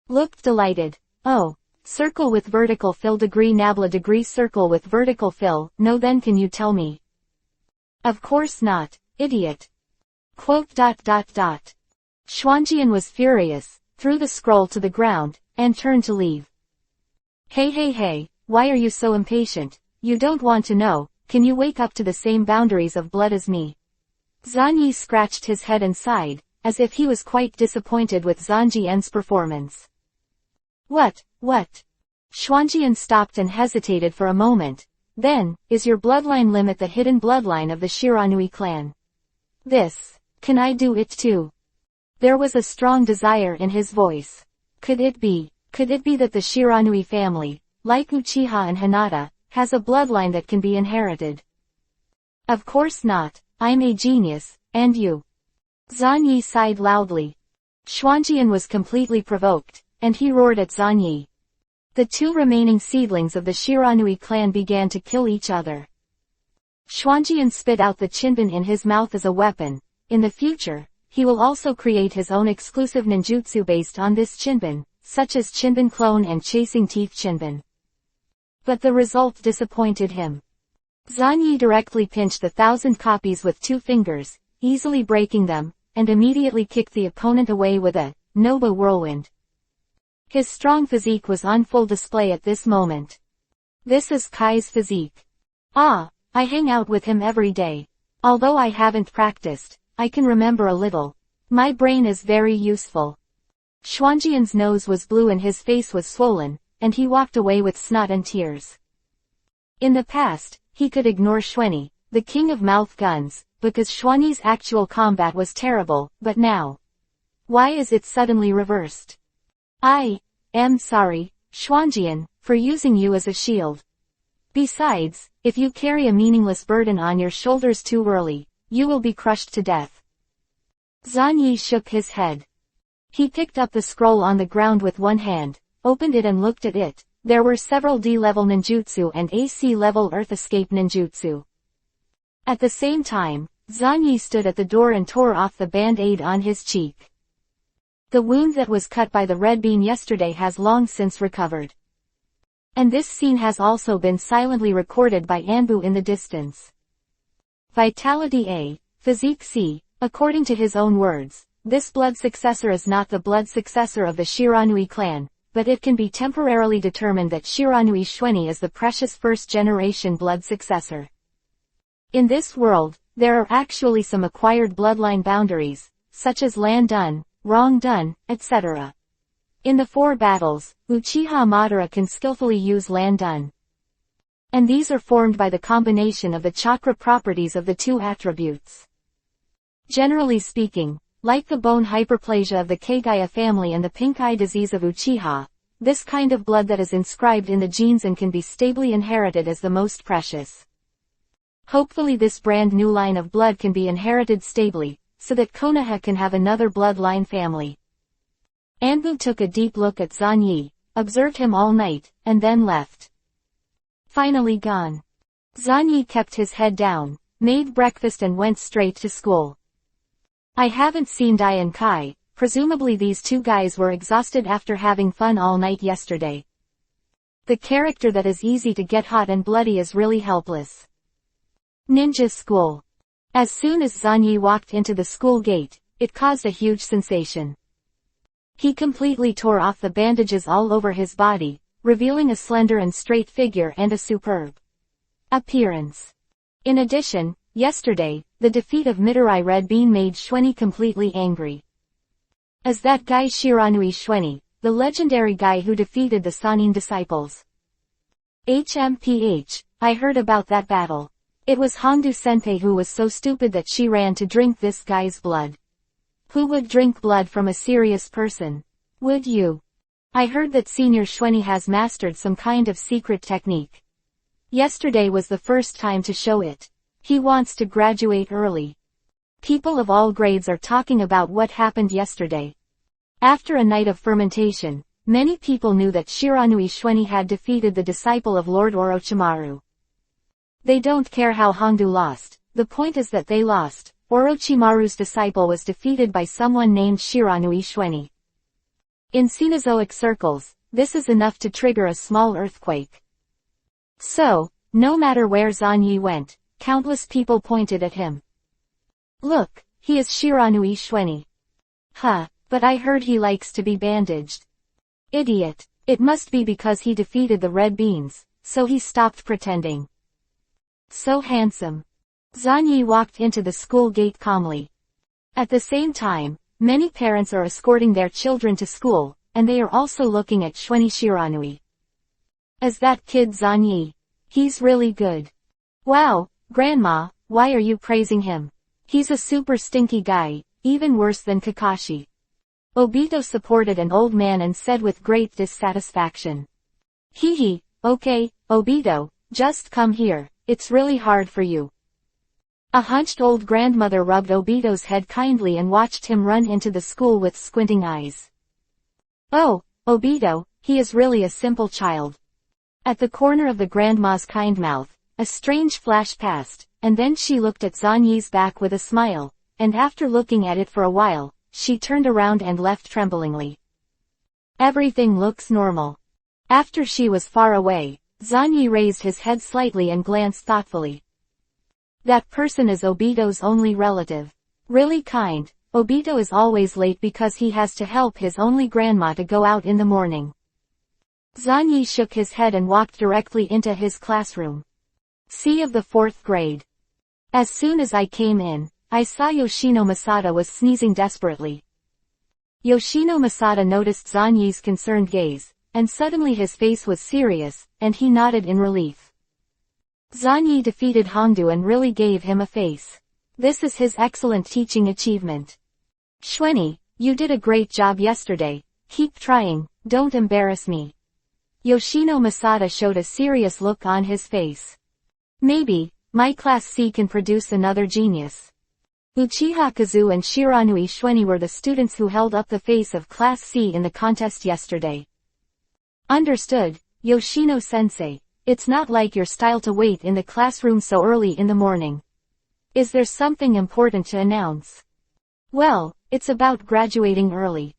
Speaker 1: Looked delighted. Oh, circle with vertical fill degree nabla degree circle with vertical fill, no then can you tell me? Of course not, idiot. Xuanjian was furious, threw the scroll to the ground, and turned to leave. Hey, why are you so impatient? You don't want to know, can you wake up to the same boundaries of blood as me? Zanyi scratched his head and sighed, as if he was quite disappointed with Zanjian's performance. What? Xuanjian stopped and hesitated for a moment. Then, is your bloodline limit the hidden bloodline of the Shiranui clan? Can I do it too? There was a strong desire in his voice. Could it be that the Shiranui family, like Uchiha and Hinata, has a bloodline that can be inherited? Of course not, I'm a genius, and you? Zanyi sighed loudly. Xuanjian was completely provoked, and he roared at Zanyi. The two remaining seedlings of the Shiranui clan began to kill each other. Xuanjian spit out the chinbin in his mouth as a weapon. In the future, he will also create his own exclusive ninjutsu based on this chinbin, such as chinbin clone and chasing teeth chinbin. But the result disappointed him. Zanyi directly pinched 1,000 copies with 2 fingers, easily breaking them, and immediately kicked the opponent away with a Noba whirlwind. His strong physique was on full display at this moment. This is Kai's physique. I hang out with him every day. Although I haven't practiced, I can remember a little. My brain is very useful. Xuanjian's nose was blue and his face was swollen, and he walked away with snot and tears. In the past, he could ignore Xuanyi, the king of mouth guns, because Xuanyi's actual combat was terrible, but now. Why is it suddenly reversed? I am sorry, Xuanjian, for using you as a shield. Besides, if you carry a meaningless burden on your shoulders too early, you will be crushed to death. Zanyi shook his head. He picked up the scroll on the ground with one hand, opened it and looked at it. There were several D-level ninjutsu and AC-level earth escape ninjutsu. At the same time, Zanyi stood at the door and tore off the band-aid on his cheek. The wound that was cut by the red bean yesterday has long since recovered. And this scene has also been silently recorded by Anbu in the distance. Vitality A, Physique C, according to his own words, this blood successor is not the blood successor of the Shiranui clan, but it can be temporarily determined that Shiranui Xuanyi is the precious first-generation blood successor. In this world, there are actually some acquired bloodline boundaries, such as Lan Dun, Rong Dun, etc. In the 4 battles, Uchiha Madara can skillfully use Lan Dun. And these are formed by the combination of the chakra properties of the 2 attributes. Generally speaking, like the bone hyperplasia of the Kagaya family and the pink eye disease of Uchiha, this kind of blood that is inscribed in the genes and can be stably inherited is the most precious. Hopefully this brand new line of blood can be inherited stably, so that Konoha can have another bloodline family. Anbu took a deep look at Zanyi, observed him all night, and then left. Finally gone. Zanyi kept his head down, made breakfast and went straight to school. I haven't seen Dai and Kai, presumably these 2 guys were exhausted after having fun all night yesterday. The character that is easy to get hot and bloody is really helpless. Ninja school. As soon as Zanyi walked into the school gate, it caused a huge sensation. He completely tore off the bandages all over his body, revealing a slender and straight figure and a superb appearance. In addition, yesterday, the defeat of Midori Red Bean made Xuanyi completely angry. As that guy Shiranui Xuanyi, the legendary guy who defeated the Sannin disciples. HMPH, I heard about that battle. It was Hongdu-senpai who was so stupid that she ran to drink this guy's blood. Who would drink blood from a serious person? Would you? I heard that Senior Shwenny has mastered some kind of secret technique. Yesterday was the first time to show it. He wants to graduate early. People of all grades are talking about what happened yesterday. After a night of fermentation, many people knew that Shiranui Shwenny had defeated the disciple of Lord Orochimaru. They don't care how Hongdu lost, the point is that they lost. Orochimaru's disciple was defeated by someone named Shiranui Shwenny. In Cenozoic circles, this is enough to trigger a small earthquake. So, no matter where Zanyi went, countless people pointed at him. Look, he is Shiranui Shwenny. Huh, but I heard he likes to be bandaged. Idiot, it must be because he defeated the red beans, so he stopped pretending. So handsome. Zanyi walked into the school gate calmly. At the same time, many parents are escorting their children to school, and they are also looking at Shwenny Shiranui. As that kid Zanyi. He's really good. Wow, Grandma, why are you praising him? He's a super stinky guy, even worse than Kakashi. Obito supported an old man and said with great dissatisfaction. Hee, okay, Obito, just come here, it's really hard for you. A hunched old grandmother rubbed Obito's head kindly and watched him run into the school with squinting eyes. Oh, Obito, he is really a simple child. At the corner of the grandma's kind mouth, a strange flash passed, and then she looked at Zanyi's back with a smile, and after looking at it for a while, she turned around and left tremblingly. Everything looks normal. After she was far away, Zanyi raised his head slightly and glanced thoughtfully. That person is Obito's only relative. Really kind. Obito is always late because he has to help his only grandma to go out in the morning. Zanyi shook his head and walked directly into his classroom. C of the 4th grade. As soon as I came in, I saw Yoshino Masada was sneezing desperately. Yoshino Masada noticed Zanyi's concerned gaze, and suddenly his face was serious, and he nodded in relief. Zanyi defeated Hongdu and really gave him a face. This is his excellent teaching achievement. Shwenny, you did a great job yesterday, keep trying, don't embarrass me. Yoshino Masada showed a serious look on his face. Maybe, my class C can produce another genius. Uchiha Kazu and Shiranui Shwenny were the students who held up the face of class C in the contest yesterday. Understood, Yoshino-sensei. It's not like your style to wait in the classroom so early in the morning. Is there something important to announce? Well, it's about graduating early.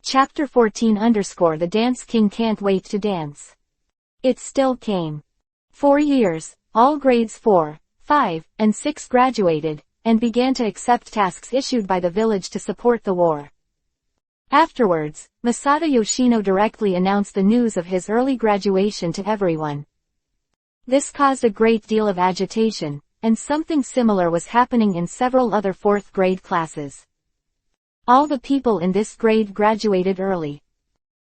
Speaker 1: Chapter 14 _ The Dance King can't wait to dance. It still came. 4 years, all grades 4, 5, and 6 graduated, and began to accept tasks issued by the village to support the war. Afterwards, Masada Yoshino directly announced the news of his early graduation to everyone. This caused a great deal of agitation, and something similar was happening in several other 4th grade classes. All the people in this grade graduated early.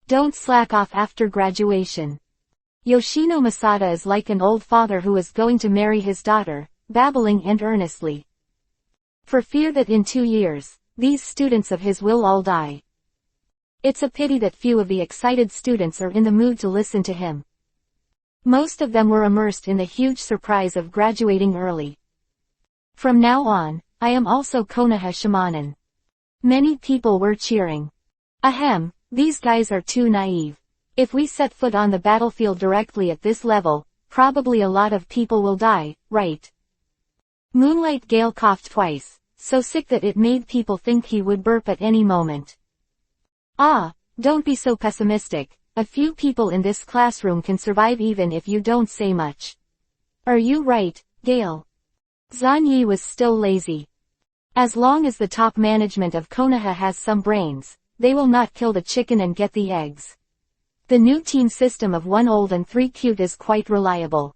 Speaker 1: Don't slack off after graduation. Yoshino Masada is like an old father who is going to marry his daughter, babbling and earnestly. For fear that in 2 years, these students of his will all die. It's a pity that few of the excited students are in the mood to listen to him. Most of them were immersed in the huge surprise of graduating early. From now on, I am also Konoha Shamanen. Many people were cheering. Ahem, these guys are too naive. If we set foot on the battlefield directly at this level, probably a lot of people will die, right? Moonlight Gale coughed twice, so sick that it made people think he would burp at any moment. Ah, don't be so pessimistic. A few people in this classroom can survive even if you don't say much. Are you right, Gale? Zanyi was still lazy. As long as the top management of Konoha has some brains, they will not kill the chicken and get the eggs. The new team system of 1 old and 3 cute is quite reliable.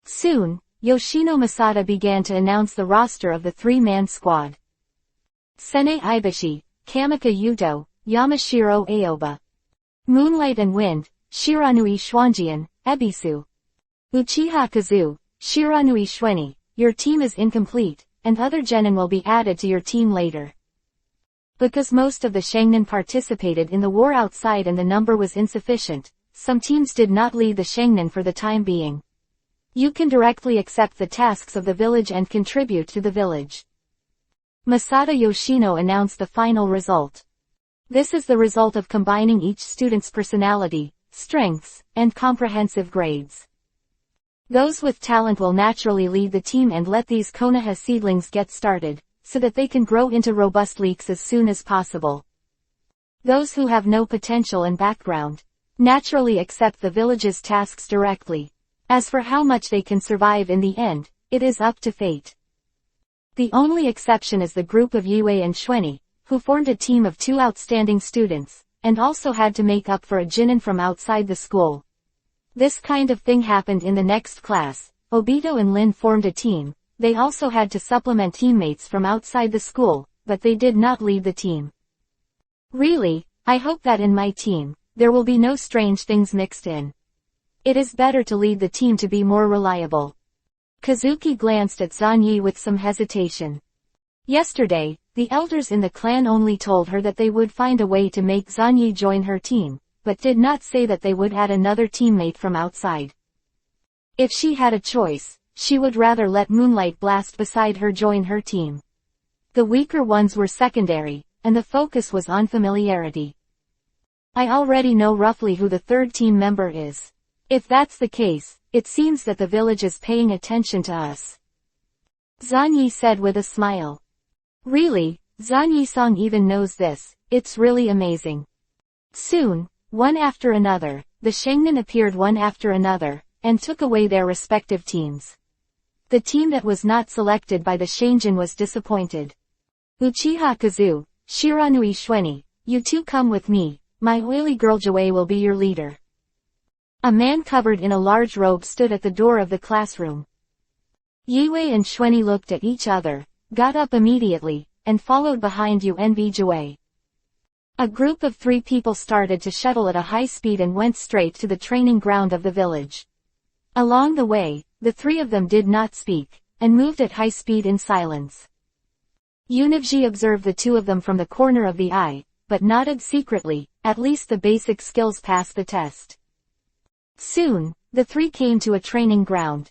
Speaker 1: Soon, Yoshino Masada began to announce the roster of the 3-man squad. Sene Ibushi, Kamika Yuto, Yamashiro Aoba. Moonlight and Wind, Shiranui Schwanjian, Ebisu. Uchiha Kazu, Shiranui Shweni, your team is incomplete, and other genin will be added to your team later. Because most of the Shangnin participated in the war outside and the number was insufficient, some teams did not lead the Shangnin for the time being. You can directly accept the tasks of the village and contribute to the village. Masada Yoshino announced the final result. This is the result of combining each student's personality, strengths, and comprehensive grades. Those with talent will naturally lead the team and let these Konoha seedlings get started, so that they can grow into robust leeks as soon as possible. Those who have no potential and background, naturally accept the village's tasks directly. As for how much they can survive in the end, it is up to fate. The only exception is the group of Yue and Shweni, who formed a team of 2 outstanding students, and also had to make up for a genin from outside the school. This kind of thing happened in the next class. Obito and Lin formed a team. They also had to supplement teammates from outside the school, but they did not lead the team. Really, I hope that in my team, there will be no strange things mixed in. It is better to lead the team to be more reliable. Kazuki glanced at Zanyi with some hesitation. Yesterday, the elders in the clan only told her that they would find a way to make Zanyi join her team, but did not say that they would add another teammate from outside. If she had a choice, she would rather let Moonlight Blast beside her join her team. The weaker ones were secondary, and the focus was on familiarity. I already know roughly who the third team member is. If that's the case, it seems that the village is paying attention to us. Zanyi said with a smile. Really, Zanyi-san even knows this, it's really amazing. Soon, one after another, the Shangnin appeared one after another, and took away their respective teams. The team that was not selected by the Shanjin was disappointed. Uchiha Kazu, Shiranui Shweni, you two come with me, my oily girl Joei will be your leader. A man covered in a large robe stood at the door of the classroom. Yue and Shweni looked at each other, got up immediately, and followed behind UNV Joei. A group of 3 people started to shuttle at a high speed and went straight to the training ground of the village. Along the way, the 3 of them did not speak, and moved at high speed in silence. Univji observed the 2 of them from the corner of the eye, but nodded secretly. At least the basic skills passed the test. Soon, the 3 came to a training ground.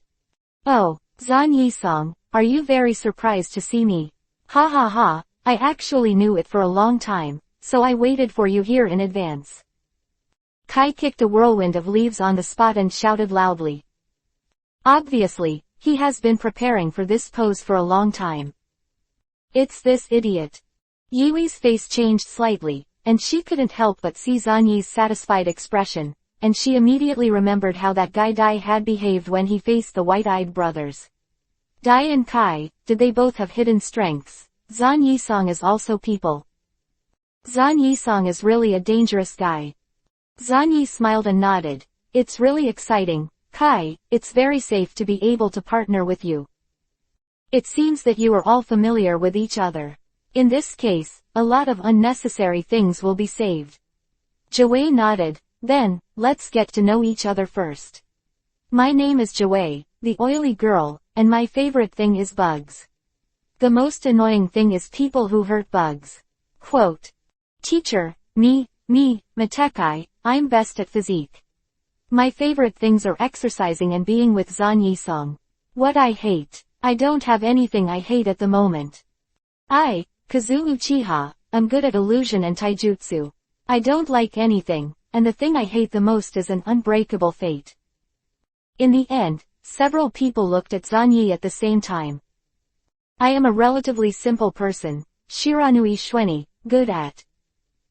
Speaker 1: Oh, Zanyi-san, are you very surprised to see me? Ha ha ha, I actually knew it for a long time, so I waited for you here in advance. Kai kicked a whirlwind of leaves on the spot and shouted loudly. Obviously, he has been preparing for this pose for a long time. It's this idiot. Yui's face changed slightly, and she couldn't help but see Zanyi's satisfied expression, and she immediately remembered how that guy Dai had behaved when he faced the white-eyed brothers. Dai and Kai, did they both have hidden strengths? Zanyi-san is also people. Zanyi-san is really a dangerous guy. Zanyi smiled and nodded. It's really exciting, Kai, it's very safe to be able to partner with you. It seems that you are all familiar with each other. In this case, a lot of unnecessary things will be saved. Joei nodded. Then, let's get to know each other first. My name is Joei, the oily girl, and my favorite thing is bugs. The most annoying thing is people who hurt bugs. Quote. Teacher, me, Matekai, I'm best at physique. My favorite things are exercising and being with Zanyi-san. What I hate. I don't have anything I hate at the moment. I, Kazu Uchiha, am good at illusion and taijutsu. I don't like anything, and the thing I hate the most is an unbreakable fate. In the end, several people looked at Zanyi at the same time. I am a relatively simple person, Shiranui Shweni, good at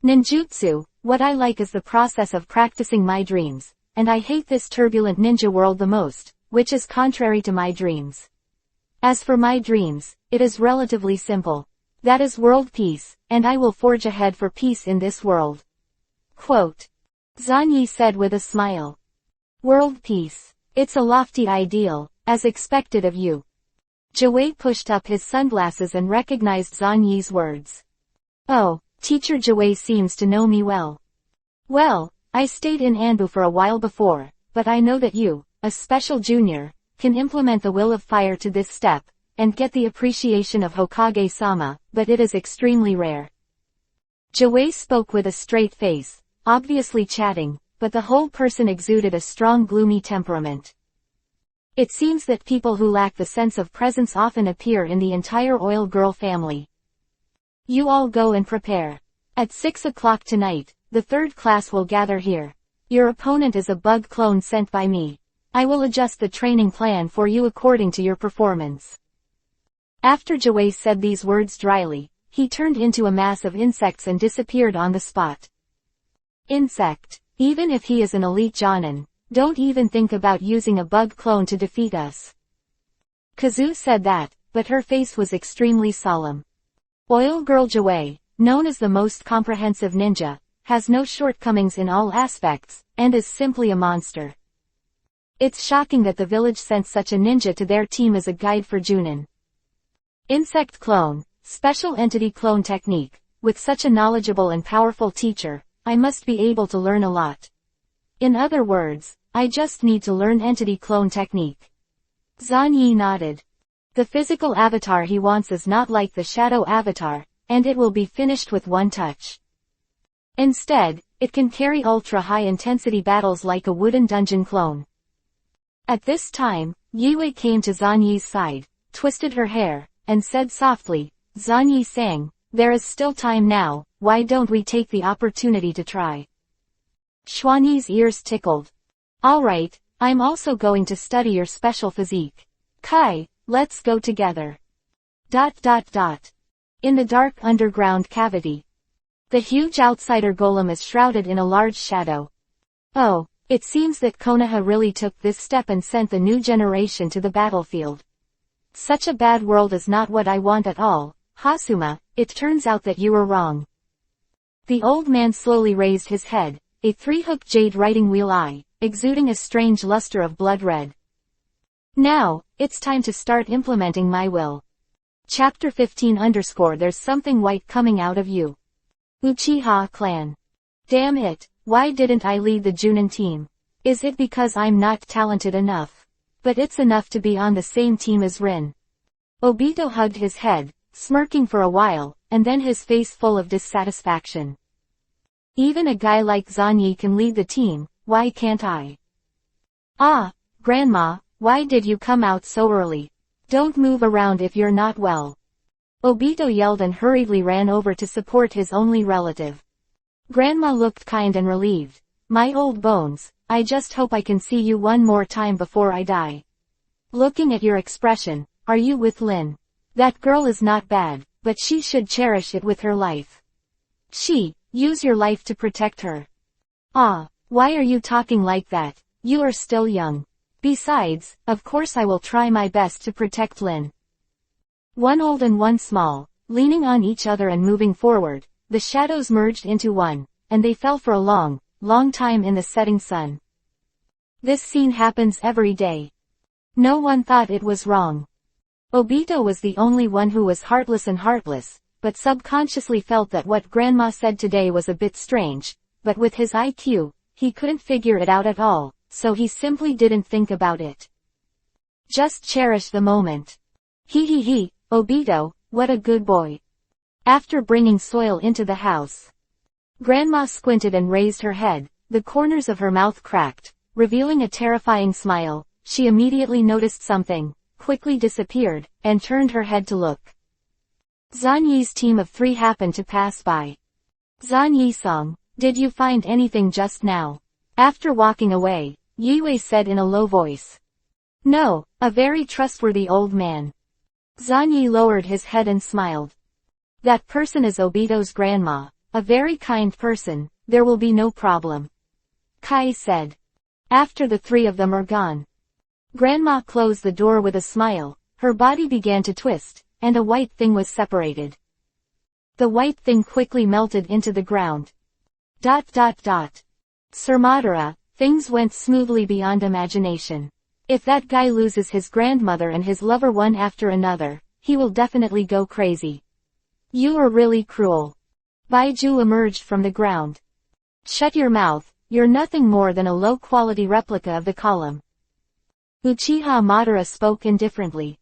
Speaker 1: ninjutsu. What I like is the process of practicing my dreams, and I hate this turbulent ninja world the most, which is contrary to my dreams. As for my dreams, it is relatively simple. That is world peace, and I will forge ahead for peace in this world. Quote. Zanyi said with a smile. World peace. It's a lofty ideal, as expected of you. Joei pushed up his sunglasses and recognized Zanyi's words. Oh, Teacher Joei seems to know me well. Well, I stayed in Anbu for a while before, but I know that you, a special junior, can implement the will of fire to this step, and get the appreciation of Hokage-sama, but it is extremely rare. Jiwei spoke with a straight face, obviously chatting, but the whole person exuded a strong gloomy temperament. It seems that people who lack the sense of presence often appear in the entire oil girl family. You all go and prepare. At 6 o'clock tonight, the third class will gather here. Your opponent is a bug clone sent by me. I will adjust the training plan for you according to your performance. After Jiwei said these words dryly, he turned into a mass of insects and disappeared on the spot. Insect. Even if he is an elite Jonin, don't even think about using a bug clone to defeat us. Kazu said that, but her face was extremely solemn. Oil Girl Jiwei, known as the most comprehensive ninja, has no shortcomings in all aspects, and is simply a monster. It's shocking that the village sent such a ninja to their team as a guide for Junin. Insect clone, special entity clone technique, with such a knowledgeable and powerful teacher, I must be able to learn a lot. In other words, I just need to learn entity clone technique. Zan Yi nodded. The physical avatar he wants is not like the shadow avatar, and it will be finished with one touch. Instead, it can carry ultra-high intensity battles like a wooden dungeon clone. At this time, Yue came to Zan Yi's side, twisted her hair, and said softly, Zan Yi sang, there is still time now, why don't we take the opportunity to try? Xuanyi's ears tickled. Alright, I'm also going to study your special physique. Kai, let's go together. In the dark underground cavity. The huge outsider golem is shrouded in a large shadow. Oh, it seems that Konoha really took this step and sent the new generation to the battlefield. Such a bad world is not what I want at all, Hasuma, it turns out that you were wrong. The old man slowly raised his head, a three-hooked jade writing wheel eye, exuding a strange luster of blood red. Now, it's time to start implementing my will. Chapter 15 _ There's something white coming out of you. Uchiha clan. Damn it, why didn't I lead the Junin team? Is it because I'm not talented enough? But it's enough to be on the same team as Rin. Obito hugged his head, smirking for a while, and then his face full of dissatisfaction. Even a guy like Zan Yi can lead the team, why can't I? Ah, Grandma, why did you come out so early? Don't move around if you're not well. Obito yelled and hurriedly ran over to support his only relative. Grandma looked kind and relieved. My old bones, I just hope I can see you one more time before I die. Looking at your expression, are you with Lin? That girl is not bad, but she should cherish it with her life. Use your life to protect her. Ah, why are you talking like that? You are still young. Besides, of course I will try my best to protect Lin. One old and one small, leaning on each other and moving forward, the shadows merged into one, and they fell for a long, long time in the setting sun. This scene happens every day. No one thought it was wrong. Obito was the only one who was heartless, but subconsciously felt that what Grandma said today was a bit strange, but with his IQ, he couldn't figure it out at all, so he simply didn't think about it. Just cherish the moment. Obito, what a good boy. After bringing soil into the house, Grandma squinted and raised her head, the corners of her mouth cracked, revealing a terrifying smile. She immediately noticed something, quickly disappeared, and turned her head to look. Zan Yi's team of 3 happened to pass by. Zan Yi-song, did you find anything just now? After walking away, Yue said in a low voice. No, a very trustworthy old man. Zan Yi lowered his head and smiled. That person is Obito's grandma, a very kind person, there will be no problem. Kai said. After the 3 of them are gone. Grandma closed the door with a smile, her body began to twist, and a white thing was separated. The white thing quickly melted into the ground. Sir Madara, things went smoothly beyond imagination. If that guy loses his grandmother and his lover one after another, he will definitely go crazy. You are really cruel. Baiju emerged from the ground. Shut your mouth, you're nothing more than a low-quality replica of the column. Uchiha Madara spoke indifferently.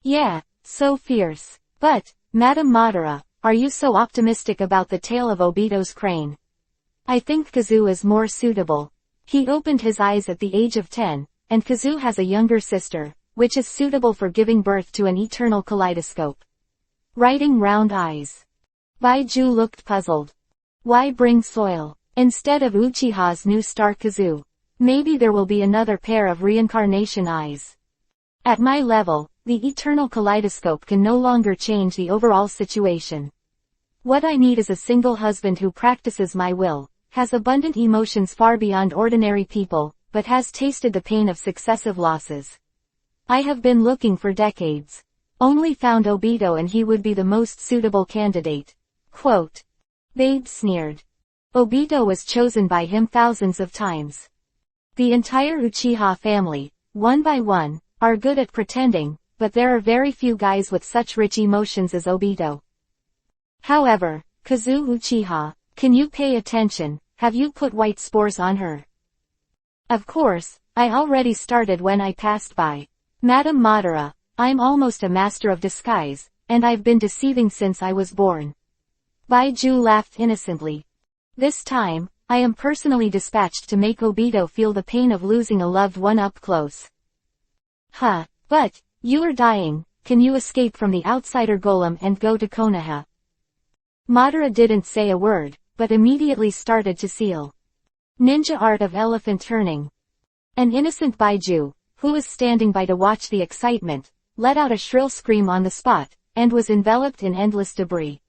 Speaker 1: Yeah, so fierce. But, Madam Madara, are you so optimistic about the tale of Obito's crane? I think Kazu is more suitable. He opened his eyes at the age of 10, and Kazu has a younger sister, which is suitable for giving birth to an eternal kaleidoscope. Writing round eyes. Baiju looked puzzled. Why bring soil, instead of Uchiha's new star Kazu? Maybe there will be another pair of reincarnation eyes. At my level, the eternal kaleidoscope can no longer change the overall situation. What I need is a single husband who practices my will, has abundant emotions far beyond ordinary people, but has tasted the pain of successive losses. I have been looking for decades. Only found Obito, and he would be the most suitable candidate. Quote. Babe sneered. Obito was chosen by him thousands of times. The entire Uchiha family, one by one, are good at pretending, but there are very few guys with such rich emotions as Obito. However, Kazu Uchiha, can you pay attention? Have you put white spores on her? Of course, I already started when I passed by. Madam Madara, I'm almost a master of disguise, and I've been deceiving since I was born. Baiju laughed innocently. This time, I am personally dispatched to make Obito feel the pain of losing a loved one up close. Huh, but, you are dying, can you escape from the outsider golem and go to Konoha? Madara didn't say a word, but immediately started to seal. Ninja art of elephant turning. An innocent Baiju, who was standing by to watch the excitement, let out a shrill scream on the spot, and was enveloped in endless debris.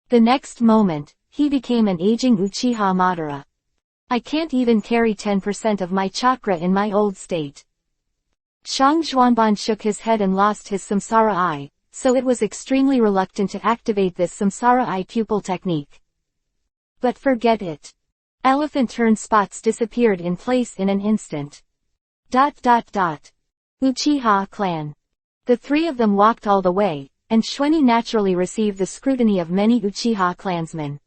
Speaker 1: The next moment, he became an aging Uchiha Madara. I can't even carry 10% of my chakra in my old state. Shang Xuanban shook his head and lost his samsara eye, so it was extremely reluctant to activate this samsara eye pupil technique. But forget it. Elephant turn spots disappeared in place in an instant. Uchiha clan. The three of them walked all the way, and Shueni naturally received the scrutiny of many Uchiha clansmen.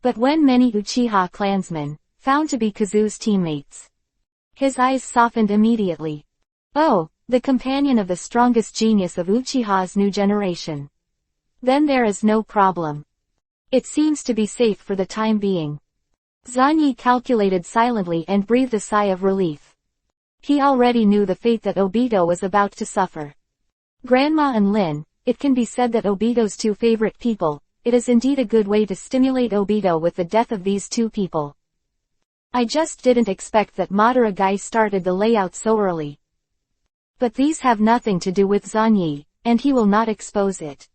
Speaker 1: But when many Uchiha clansmen, found to be Kazu's teammates, his eyes softened immediately. Oh, the companion of the strongest genius of Uchiha's new generation. Then there is no problem. It seems to be safe for the time being. Zanyi calculated silently and breathed a sigh of relief. He already knew the fate that Obito was about to suffer. Grandma and Lin, it can be said that Obito's two favorite people, it is indeed a good way to stimulate Obito with the death of these two people. I just didn't expect that Madara guy started the layout so early. But these have nothing to do with Zanyi, and he will not expose it.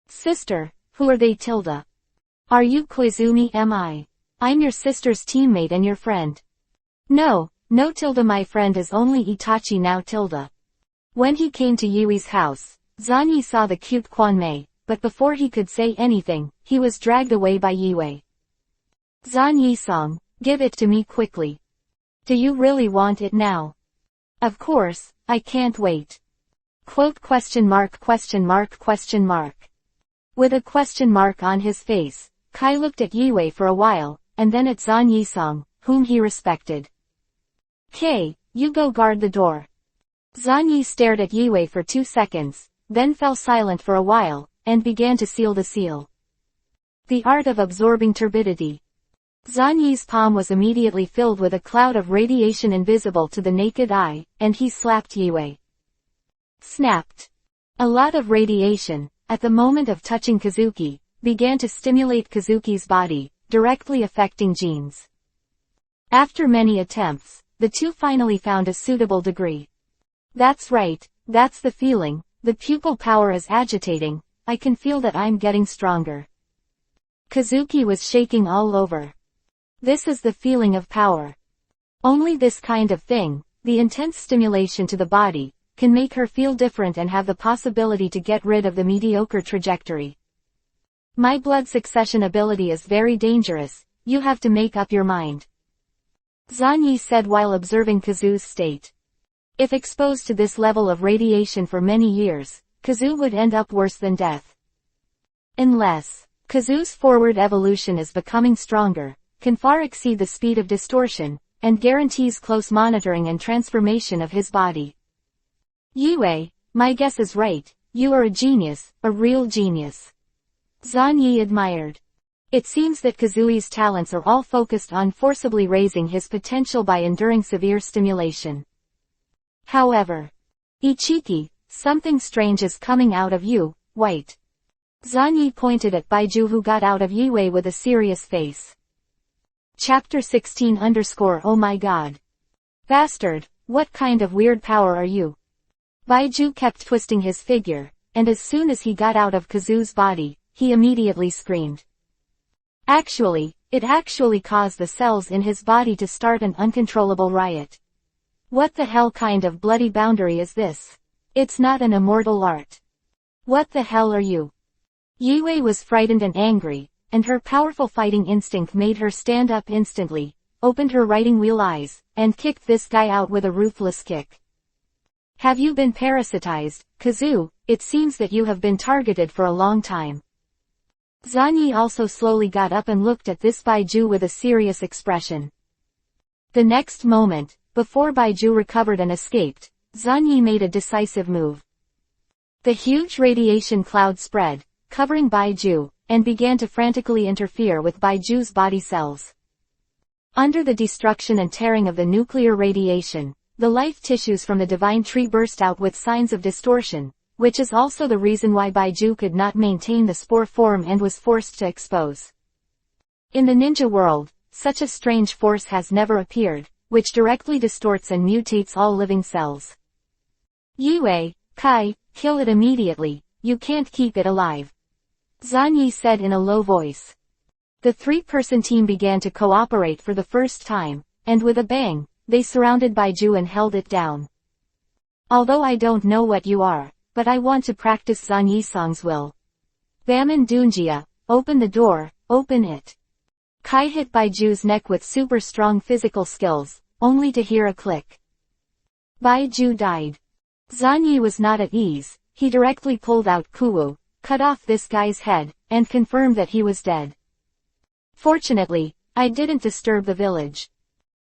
Speaker 1: Sister, who are they Tilda? Are you Koizumi mi? I'm your sister's teammate and your friend. No Tilda, my friend is only Itachi now Tilda. When he came to Yui's house, Zanyi saw the cute Kwanmei, but before he could say anything, he was dragged away by Yue. Zanyi-san, give it to me quickly. Do you really want it now? Of course, I can't wait. Quote ? With a question mark on his face, Kai looked at Yue for a while, and then at Zanyi-san, whom he respected. Kei, you go guard the door. Zanyi stared at Yue for 2 seconds, then fell silent for a while, and began to seal the seal. The art of absorbing turbidity. Zanyi's palm was immediately filled with a cloud of radiation invisible to the naked eye, and he slapped Yue. Snapped. A lot of radiation, at the moment of touching Kazuki, began to stimulate Kazuki's body, directly affecting genes. After many attempts, the two finally found a suitable degree. That's right, that's the feeling, the pupil power is agitating, I can feel that I'm getting stronger. Kazuki was shaking all over. This is the feeling of power. Only this kind of thing, the intense stimulation to the body, can make her feel different and have the possibility to get rid of the mediocre trajectory. My blood succession ability is very dangerous, you have to make up your mind. Zanyi said while observing Kazu's state. If exposed to this level of radiation for many years, Kazu would end up worse than death. Unless Kazu's forward evolution is becoming stronger, can far exceed the speed of distortion, and guarantees close monitoring and transformation of his body. Yue, my guess is right, you are a genius, a real genius. Zhan Yi admired. It seems that Kazui's talents are all focused on forcibly raising his potential by enduring severe stimulation. However, Ichiki, something strange is coming out of you, White. Zhan Yi pointed at Baiju, who got out of Yue with a serious face. Chapter 16 _ Oh my god. Bastard, what kind of weird power are you? Baiju kept twisting his figure, and as soon as he got out of Kazu's body, he immediately screamed. Actually, it actually caused the cells in his body to start an uncontrollable riot. What the hell kind of bloody boundary is this? It's not an immortal art. What the hell are you? Yue was frightened and angry, and her powerful fighting instinct made her stand up instantly, opened her writing wheel eyes, and kicked this guy out with a ruthless kick. Have you been parasitized, Kazu? It seems that you have been targeted for a long time. Zhan Yi also slowly got up and looked at this Baiju with a serious expression. The next moment, before Baiju recovered and escaped, Zhan Yi made a decisive move. The huge radiation cloud spread, covering Baiju, and began to frantically interfere with Baiju's body cells. Under the destruction and tearing of the nuclear radiation, the life tissues from the divine tree burst out with signs of distortion, which is also the reason why Baiju could not maintain the spore form and was forced to expose. In the ninja world, such a strange force has never appeared, which directly distorts and mutates all living cells. Yue, Kai, kill it immediately, you can't keep it alive. Zhan Yi said in a low voice. The three-person team began to cooperate for the first time, and with a bang, they surrounded Baiju and held it down. Although I don't know what you are, but I want to practice Zhan Yisong's will. Baman Dunjia, open the door, open it. Kai hit Baiju's neck with super strong physical skills, only to hear a click. Baiju died. Zhan Yi was not at ease, he directly pulled out Kuwu, cut off this guy's head, and confirmed that he was dead. Fortunately, I didn't disturb the village.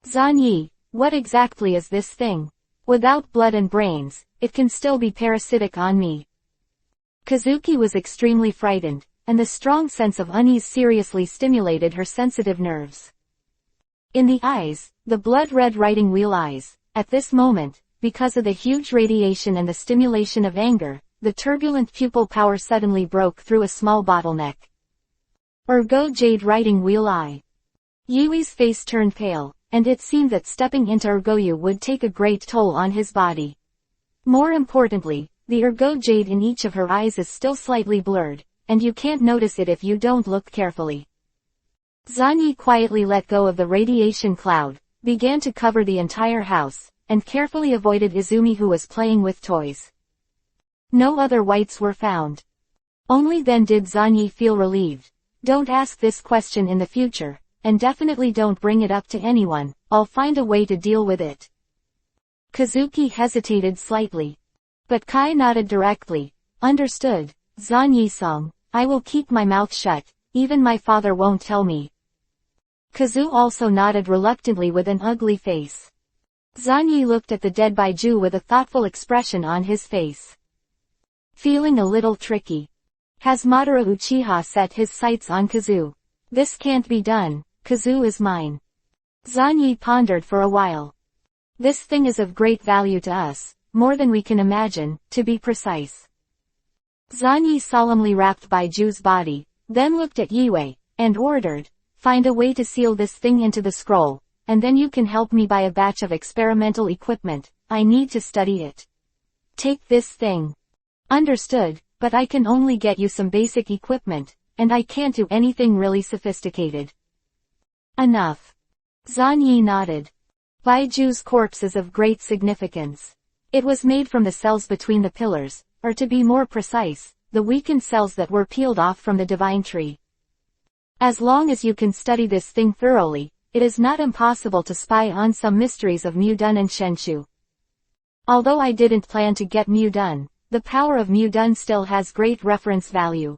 Speaker 1: Zhan Yi, what exactly is this thing? Without blood and brains, it can still be parasitic on me. Kazuki was extremely frightened, and the strong sense of unease seriously stimulated her sensitive nerves. In the eyes, the blood-red writing wheel eyes, at this moment, because of the huge radiation and the stimulation of anger, the turbulent pupil power suddenly broke through a small bottleneck. Ergo Jade writing wheel eye. Yui's face turned pale, and it seemed that stepping into Ergoyu would take a great toll on his body. More importantly, the Ergo Jade in each of her eyes is still slightly blurred, and you can't notice it if you don't look carefully. Zhan Yi quietly let go of the radiation cloud, began to cover the entire house, and carefully avoided Izumi, who was playing with toys. No other whites were found. Only then did Zhan Yi feel relieved. Don't ask this question in the future, and definitely don't bring it up to anyone, I'll find a way to deal with it. Kazuki hesitated slightly. But Kai nodded directly. Understood, Zhan Yisong, I will keep my mouth shut, even my father won't tell me. Kazu also nodded reluctantly with an ugly face. Zhan Yi looked at the dead Baiju with a thoughtful expression on his face. Feeling a little tricky. Has Madara Uchiha set his sights on Kazu? This can't be done, Kazu is mine. Zhan Yi pondered for a while. This thing is of great value to us, more than we can imagine, to be precise. Zhan Yi solemnly wrapped Baiju's body, then looked at Yue, and ordered, find a way to seal this thing into the scroll, and then you can help me buy a batch of experimental equipment, I need to study it. Take this thing. Understood, but I can only get you some basic equipment, and I can't do anything really sophisticated. Enough. Zhan Yi nodded. Baiju's corpse is of great significance. It was made from the cells between the pillars, or to be more precise, the weakened cells that were peeled off from the divine tree. As long as you can study this thing thoroughly, it is not impossible to spy on some mysteries of Mudun and Shenshu. Although I didn't plan to get Mudun, the power of Mudun still has great reference value.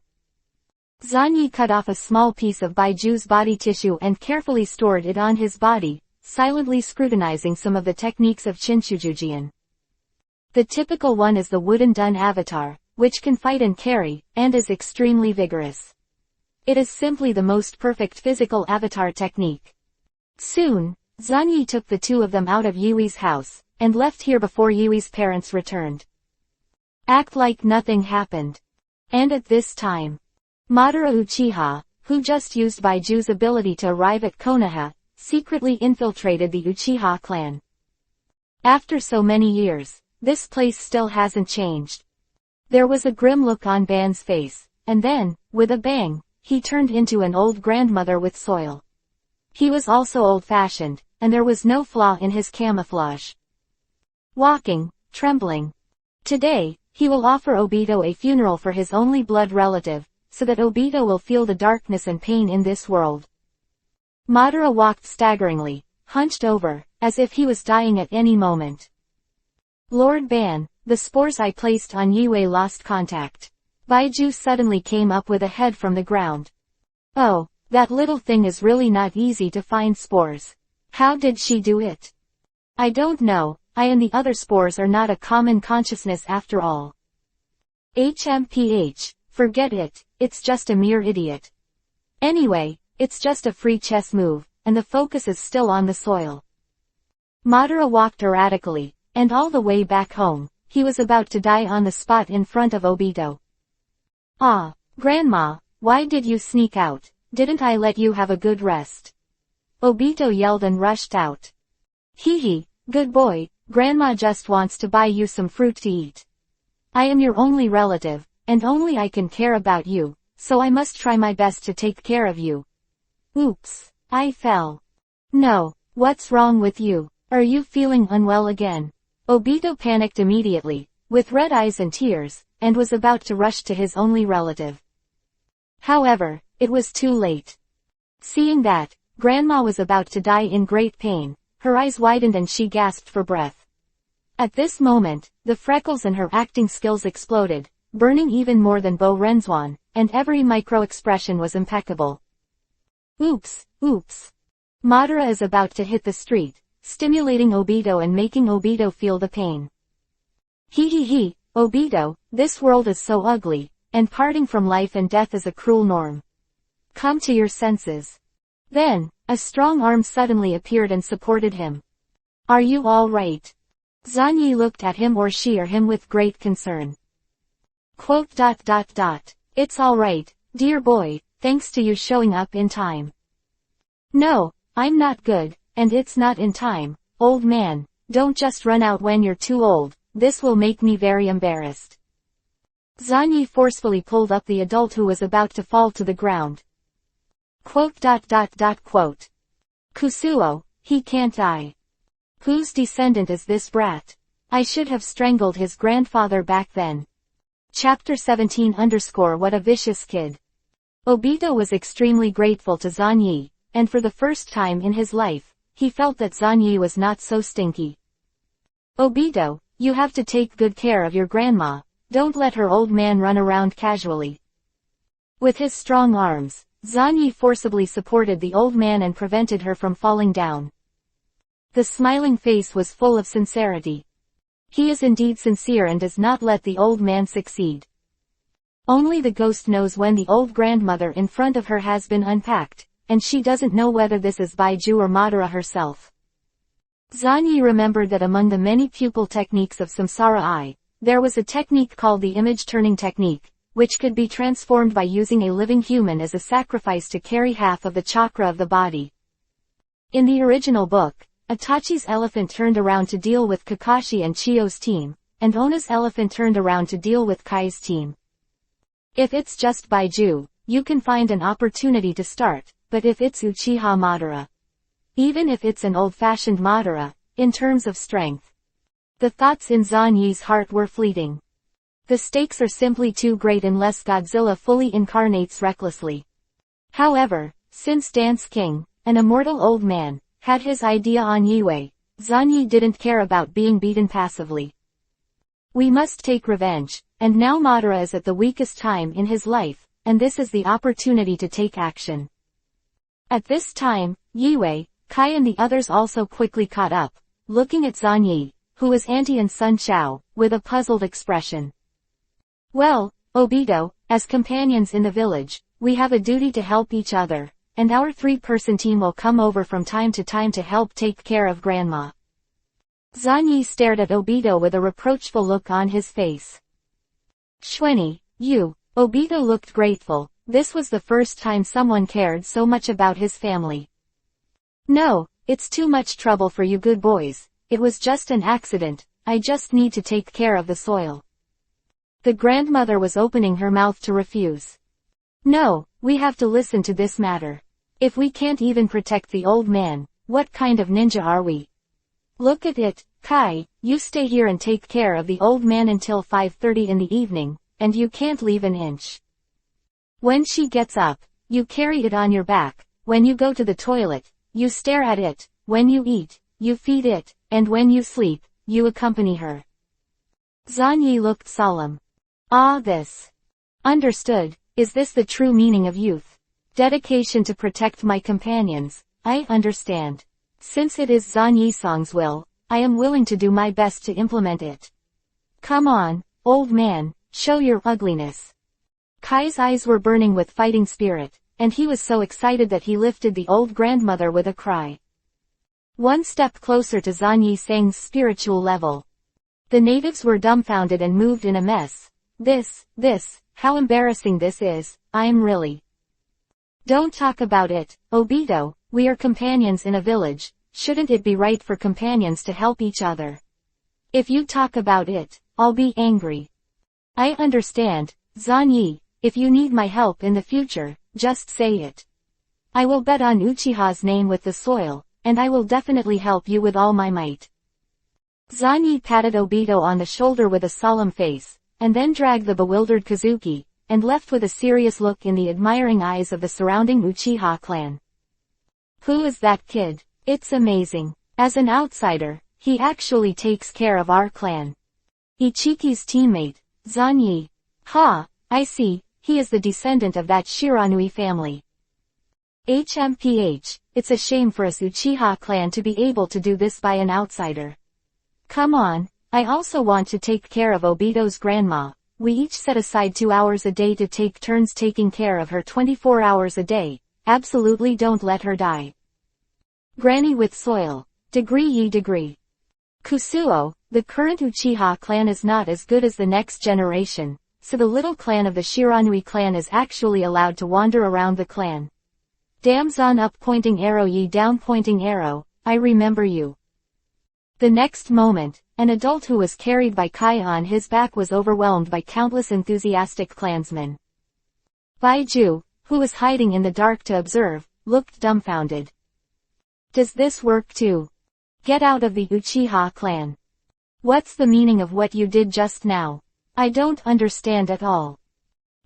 Speaker 1: Zhan Yi cut off a small piece of Baiju's body tissue and carefully stored it on his body, silently scrutinizing some of the techniques of Chinchujujian. The typical one is the wooden dun avatar, which can fight and carry, and is extremely vigorous. It is simply the most perfect physical avatar technique. Soon, Zanyi took the two of them out of Yui's house, and left here before Yui's parents returned. Act like nothing happened. And at this time, Madara Uchiha, who just used Baiju's ability to arrive at Konoha, secretly infiltrated the Uchiha clan. After so many years, this place still hasn't changed. There was a grim look on Ban's face, and then, with a bang, he turned into an old grandmother with soil. He was also old-fashioned, and there was no flaw in his camouflage. Walking, trembling. Today, he will offer Obito a funeral for his only blood relative, so that Obito will feel the darkness and pain in this world. Madara walked staggeringly, hunched over, as if he was dying at any moment. Lord Ban, the spores I placed on Yue lost contact. Baiju suddenly came up with a head from the ground. Oh, that little thing is really not easy to find spores. How did she do it? I don't know, I and the other spores are not a common consciousness after all. HMPH, forget it, it's just a mere idiot. Anyway, it's just a free chess move, and the focus is still on the soil. Madara walked erratically, and all the way back home, he was about to die on the spot in front of Obito. Ah, Grandma, why did you sneak out? Didn't I let you have a good rest? Obito yelled and rushed out. Hee, good boy, Grandma just wants to buy you some fruit to eat. I am your only relative, and only I can care about you, so I must try my best to take care of you. Oops, I fell. No, what's wrong with you? Are you feeling unwell again? Obito panicked immediately, with red eyes and tears, and was about to rush to his only relative. However, it was too late. Seeing that, Grandma was about to die in great pain, her eyes widened and she gasped for breath. At this moment, the freckles in her acting skills exploded, burning even more than Bo Renzwan, and every micro-expression was impeccable. Oops, oops. Madara is about to hit the street, stimulating Obito and making Obito feel the pain. Hee, Obito, this world is so ugly, and parting from life and death is a cruel norm. Come to your senses. Then, a strong arm suddenly appeared and supported him. Are you all right? Zanyi looked at him or she or him with great concern. It's all right, dear boy, thanks to you showing up in time. No, I'm not good, and it's not in time, old man, don't just run out when you're too old, this will make me very embarrassed. Zanyi forcefully pulled up the adult who was about to fall to the ground. Kusuo, he can't die. Whose descendant is this brat? I should have strangled his grandfather back then. Chapter 17 What a vicious kid. Obito was extremely grateful to Zanyi, and for the first time in his life, he felt that Zanyi was not so stinky. Obito, you have to take good care of your grandma, don't let her old man run around casually. With his strong arms, Zanyi forcibly supported the old man and prevented her from falling down. The smiling face was full of sincerity. He is indeed sincere and does not let the old man succeed. Only the ghost knows when the old grandmother in front of her has been unpacked, and she doesn't know whether this is Baiju or Madara herself. Zanyi remembered that among the many pupil techniques of Samsara Eye, there was a technique called the image-turning technique, which could be transformed by using a living human as a sacrifice to carry half of the chakra of the body. In the original book, Itachi's elephant turned around to deal with Kakashi and Chiyo's team, and Ona's elephant turned around to deal with Kai's team. If it's just Baiju, you can find an opportunity to start, but if it's Uchiha Madara, even if it's an old-fashioned Madara, in terms of strength, the thoughts in Zanyi's heart were fleeting. The stakes are simply too great unless Godzilla fully incarnates recklessly. However, since Dance King, an immortal old man, had his idea on Yue, Zanyi didn't care about being beaten passively. We must take revenge, and now Madara is at the weakest time in his life, and this is the opportunity to take action. At this time, Yue, Kai and the others also quickly caught up, looking at Zan Yi, who was Auntie and Sun Chao, with a puzzled expression. Well, Obito, as companions in the village, we have a duty to help each other, and our 3-person team will come over from time to help take care of Grandma. Zan Yi stared at Obito with a reproachful look on his face. Shwenny, you. Obito looked grateful. This was the first time someone cared so much about his family. No, it's too much trouble for you good boys. It was just an accident. I just need to take care of the soil. The grandmother was opening her mouth to refuse. No, we have to listen to this matter. If we can't even protect the old man, what kind of ninja are we? Look at it, Kai, you stay here and take care of the old man until 5:30 in the evening, and you can't leave an inch. When she gets up, you carry it on your back. When you go to the toilet, you stare at it. When you eat, you feed it, and when you sleep, you accompany her. Zan Yi looked solemn. Ah, this. Understood. Is this the true meaning of youth? Dedication to protect my companions. I understand. Since it is Zan Yisong's will, I am willing to do my best to implement it. Come on, old man, show your ugliness. Kai's eyes were burning with fighting spirit, and he was so excited that he lifted the old grandmother with a cry. One step closer to Zan Yisong's spiritual level. The natives were dumbfounded and moved in a mess. How embarrassing this is, I'm really. Don't talk about it, Obito, we are companions in a village, shouldn't it be right for companions to help each other? If you talk about it, I'll be angry. I understand, Zan Yi, if you need my help in the future, just say it. I will bet on Uchiha's name with the soil, and I will definitely help you with all my might. Zan Yi patted Obito on the shoulder with a solemn face, and then dragged the bewildered Kazuki, and left with a serious look in the admiring eyes of the surrounding Uchiha clan. Who is that kid? It's amazing. As an outsider, he actually takes care of our clan. Ichiki's teammate, Zan Yi. Ha, I see, he is the descendant of that Shiranui family. HMPH, it's a shame for us Uchiha clan to be able to do this by an outsider. Come on, I also want to take care of Obito's grandma. We each set aside 2 hours a day to take turns taking care of her 24 hours a day. Absolutely don't let her die. Granny with soil. Degree. Kusuo, the current Uchiha clan is not as good as the next generation, so the little clan of the Shiranui clan is actually allowed to wander around the clan. Damn Zan up pointing arrow Yi down pointing arrow, I remember you. The next moment, an adult who was carried by Kai on his back was overwhelmed by countless enthusiastic clansmen. Baiju, who was hiding in the dark to observe, looked dumbfounded. Does this work too? Get out of the Uchiha clan. What's the meaning of what you did just now? I don't understand at all.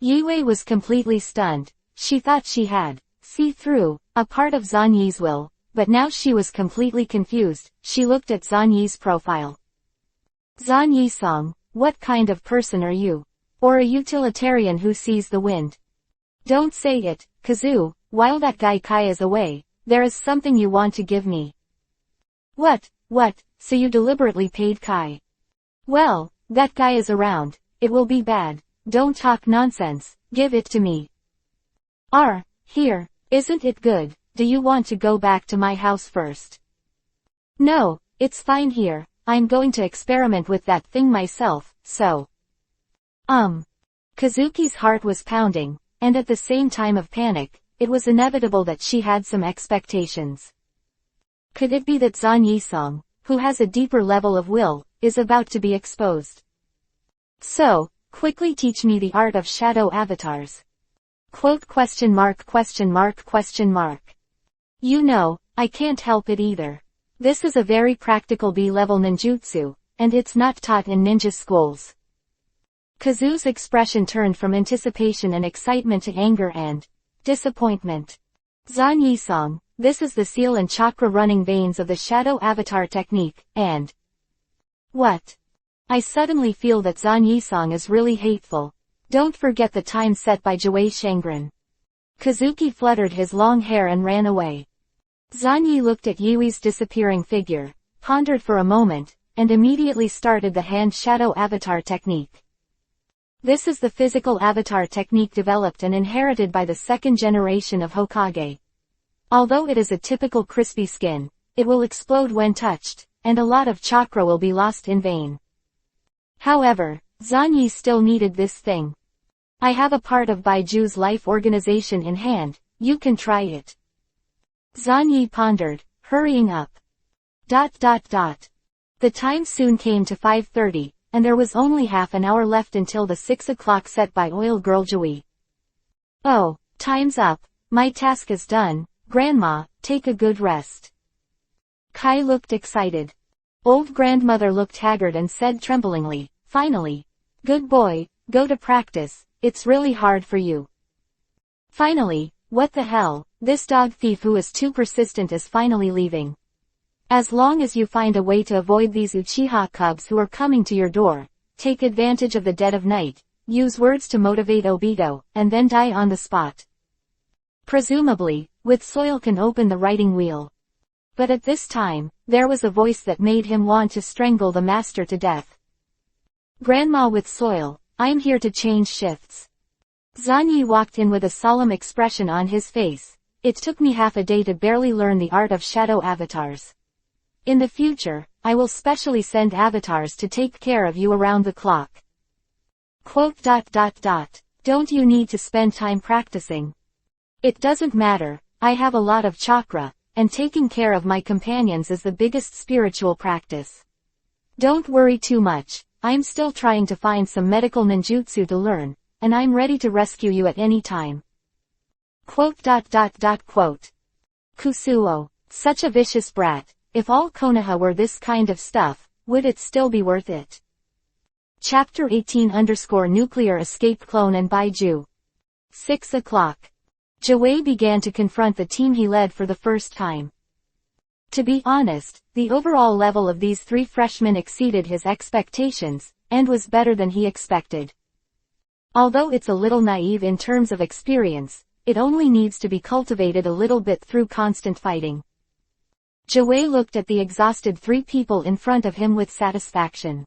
Speaker 1: Yue was completely stunned. She thought she had see through a part of Zan Yi's will, but now she was completely confused. She looked at Zan Yi's profile. Zan Yisong, what kind of person are you? Or a utilitarian who sees the wind? Don't say it, Kazu, while that guy Kai is away, there is something you want to give me. What, so you deliberately paid Kai? Well, that guy is around, it will be bad, don't talk nonsense, give it to me. Here, isn't it good, do you want to go back to my house first? No, it's fine here, I'm going to experiment with that thing myself, so. Kazuki's heart was pounding, and at the same time of panic, it was inevitable that she had some expectations. Could it be that Zan Yisong, who has a deeper level of will, is about to be exposed? So, quickly teach me the art of shadow avatars. Quote ? You know, I can't help it either. This is a very practical B-level ninjutsu, and it's not taught in ninja schools. Kazu's expression turned from anticipation and excitement to anger and disappointment. Zan Yisong, this is the seal and chakra running veins of the shadow avatar technique, and what? I suddenly feel that Zan Yisong is really hateful. Don't forget the time set by Jue Shangren. Kazuki fluttered his long hair and ran away. Zanyi looked at Yui's disappearing figure, pondered for a moment, and immediately started the hand shadow avatar technique. This is the physical avatar technique developed and inherited by the second generation of Hokage. Although it is a typical crispy skin, it will explode when touched, and a lot of chakra will be lost in vain. However, Zanyi still needed this thing. I have a part of Baiju's life organization in hand, you can try it. Zanyi pondered, hurrying up. The time soon came to 5:30, and there was only half an hour left until the 6 o'clock set by Oil Girl Jui. Oh, time's up, my task is done, Grandma, take a good rest. Kai looked excited. Old grandmother looked haggard and said tremblingly, finally. Good boy, go to practice, it's really hard for you. Finally, what the hell, this dog thief who is too persistent is finally leaving. As long as you find a way to avoid these Uchiha cubs who are coming to your door, take advantage of the dead of night, use words to motivate Obito, and then die on the spot. Presumably, with soil can open the writing wheel. But at this time, there was a voice that made him want to strangle the master to death. Grandma with soil, I'm here to change shifts. Zanyi walked in with a solemn expression on his face. It took me half a day to barely learn the art of shadow avatars. In the future, I will specially send avatars to take care of you around the clock. Don't you need to spend time practicing? It doesn't matter, I have a lot of chakra, and taking care of my companions is the biggest spiritual practice. Don't worry too much, I'm still trying to find some medical ninjutsu to learn, and I'm ready to rescue you at any time. Kusuo, such a vicious brat, if all Konoha were this kind of stuff, would it still be worth it? Chapter 18_Nuclear Escape Clone and Baiju. 6 o'clock. Jawei began to confront the team he led for the first time. To be honest, the overall level of these three freshmen exceeded his expectations, and was better than he expected. Although it's a little naive in terms of experience, it only needs to be cultivated a little bit through constant fighting. Jawei looked at the exhausted three people in front of him with satisfaction.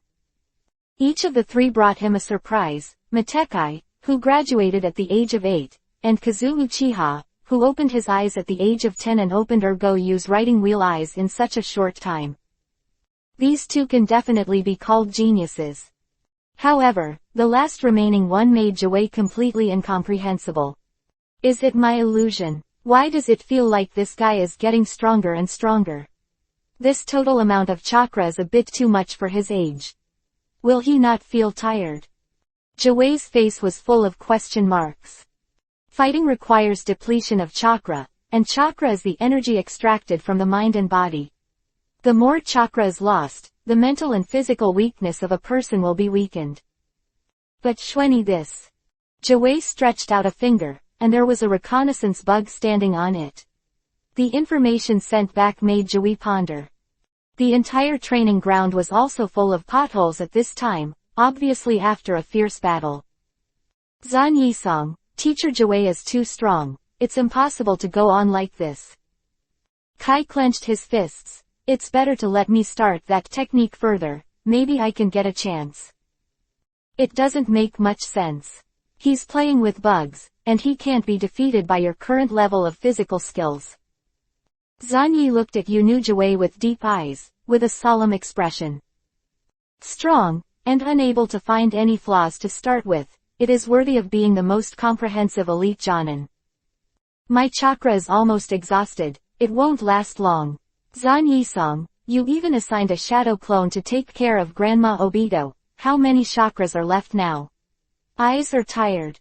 Speaker 1: Each of the three brought him a surprise: Matekai, who graduated at the age of 8, and Kazu Uchiha, who opened his eyes at the age of 10 and opened Yu's writing wheel eyes in such a short time. These two can definitely be called geniuses. However, the last remaining one made Jawei completely incomprehensible. Is it my illusion? Why does it feel like this guy is getting stronger and stronger? This total amount of chakra is a bit too much for his age. Will he not feel tired? Jawei's face was full of question marks. Fighting requires depletion of chakra, and chakra is the energy extracted from the mind and body. The more chakra is lost, the mental and physical weakness of a person will be weakened. But shweni this. Jawei stretched out a finger, and there was a reconnaissance bug standing on it. The information sent back made Jawei ponder. The entire training ground was also full of potholes at this time, obviously after a fierce battle. Zan Yisong, Teacher Jawei is too strong, it's impossible to go on like this. Kai clenched his fists. It's better to let me start that technique further, maybe I can get a chance. It doesn't make much sense. He's playing with bugs, and he can't be defeated by your current level of physical skills. Zanyi looked at Yunu Jawei with deep eyes, with a solemn expression. Strong, and unable to find any flaws to start with, it is worthy of being the most comprehensive elite Jonin. My chakra is almost exhausted, it won't last long. Zan Yisong, you even assigned a shadow clone to take care of Grandma Obito, how many chakras are left now? Eyes are tired.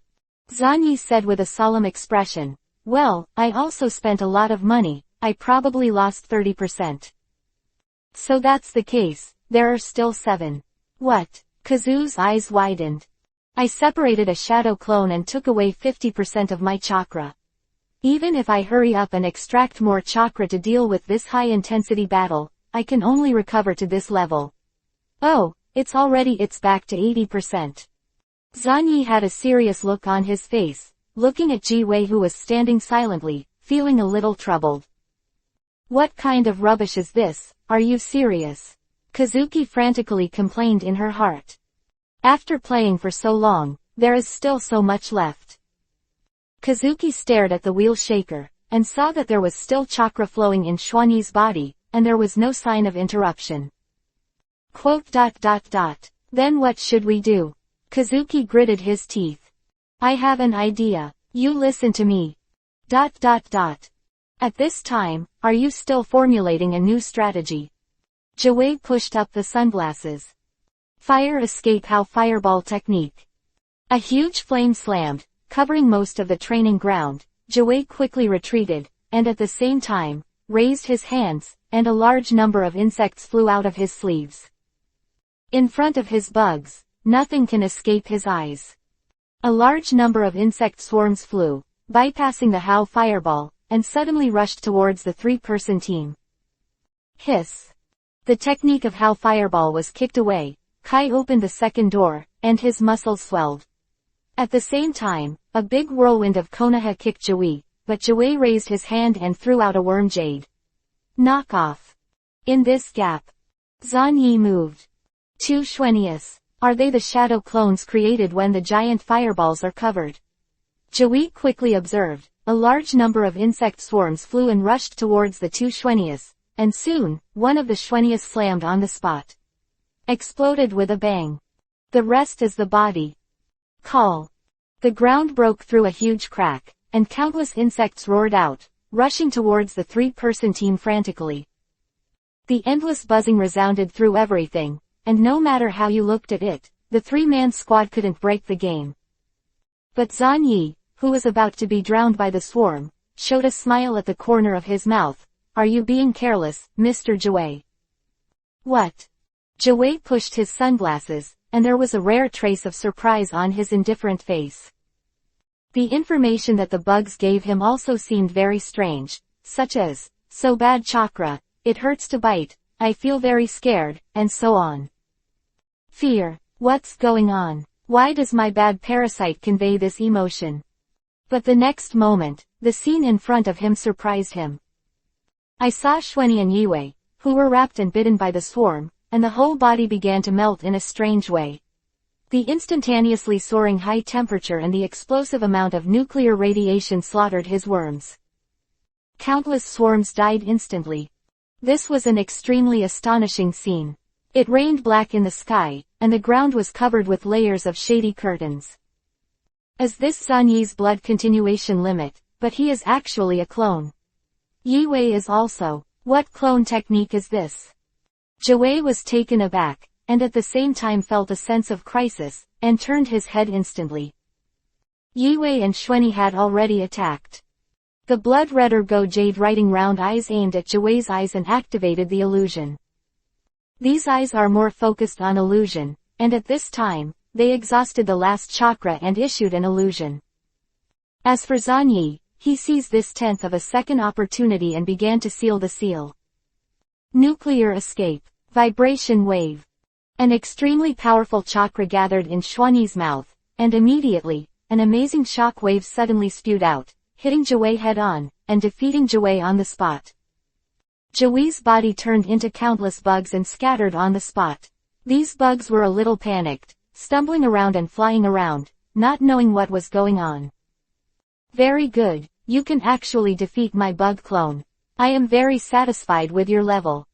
Speaker 1: Zanyi said with a solemn expression. Well, I also spent a lot of money, I probably lost 30%. So that's the case, there are still 7. What? Kazu's eyes widened. I separated a shadow clone and took away 50% of my chakra. Even if I hurry up and extract more chakra to deal with this high-intensity battle, I can only recover to this level. Oh, it's back to 80%. Zanyi had a serious look on his face, looking at Ji Wei who was standing silently, feeling a little troubled. What kind of rubbish is this? Are you serious? Kazuki frantically complained in her heart. After playing for so long, there is still so much left. Kazuki stared at the wheel shaker, and saw that there was still chakra flowing in Xuanyi's body, and there was no sign of interruption. Then what should we do? Kazuki gritted his teeth. I have an idea. You listen to me. At this time, are you still formulating a new strategy? Jiwei pushed up the sunglasses. Fire escape how fireball technique. A huge flame slammed, covering most of the training ground. Jiwei quickly retreated, and at the same time, raised his hands, and a large number of insects flew out of his sleeves. In front of his bugs, nothing can escape his eyes. A large number of insect swarms flew, bypassing the How fireball, and suddenly rushed towards the three-person team. Hiss. The technique of How fireball was kicked away. Kai opened the second door, and his muscles swelled. At the same time, a big whirlwind of Konoha kicked Jiwei, but Jiwei raised his hand and threw out a worm jade. Knock off. In this gap, Zanyi moved. Two Xuanius. Are they the shadow clones created when the giant fireballs are covered? Jiwei quickly observed. A large number of insect swarms flew and rushed towards the two Xuanius, and soon, one of the Xuanius slammed on the spot. Exploded with a bang. The rest is the body. Call. The ground broke through a huge crack, and countless insects roared out, rushing towards the three-person team frantically. The endless buzzing resounded through everything, and no matter how you looked at it, the three-man squad couldn't break the game. But Zanyi, who was about to be drowned by the swarm, showed a smile at the corner of his mouth. Are you being careless, Mr. Jiwei? What? Jiwei pushed his sunglasses, and there was a rare trace of surprise on his indifferent face. The information that the bugs gave him also seemed very strange, such as, so bad chakra, it hurts to bite, I feel very scared, and so on. Fear. What's going on? Why does my bad parasite convey this emotion? But the next moment, the scene in front of him surprised him. I saw Xuanyi and Yiwei, who were wrapped and bitten by the swarm, and the whole body began to melt in a strange way. The instantaneously soaring high temperature and the explosive amount of nuclear radiation slaughtered his worms. Countless swarms died instantly. This was an extremely astonishing scene. It rained black in the sky, and the ground was covered with layers of shady curtains. Is this Zanyi's blood continuation limit? But he is actually a clone. Yiwei is also. What clone technique is this? Jiwei was taken aback, and at the same time felt a sense of crisis, and turned his head instantly. Yiwei and Xuanyi had already attacked. The blood red or go jade writing round eyes aimed at Jiwei's eyes and activated the illusion. These eyes are more focused on illusion, and at this time, they exhausted the last chakra and issued an illusion. As for Zanyi, he seized this tenth of a second opportunity and began to seal the seal. Nuclear escape. Vibration wave. An extremely powerful chakra gathered in Xuanyi's mouth, and immediately, an amazing shock wave suddenly spewed out, hitting Jiwei head-on, and defeating Jiwei on the spot. Jiwei's body turned into countless bugs and scattered on the spot. These bugs were a little panicked, stumbling around and flying around, not knowing what was going on. Very good, you can actually defeat my bug clone. I am very satisfied with your level.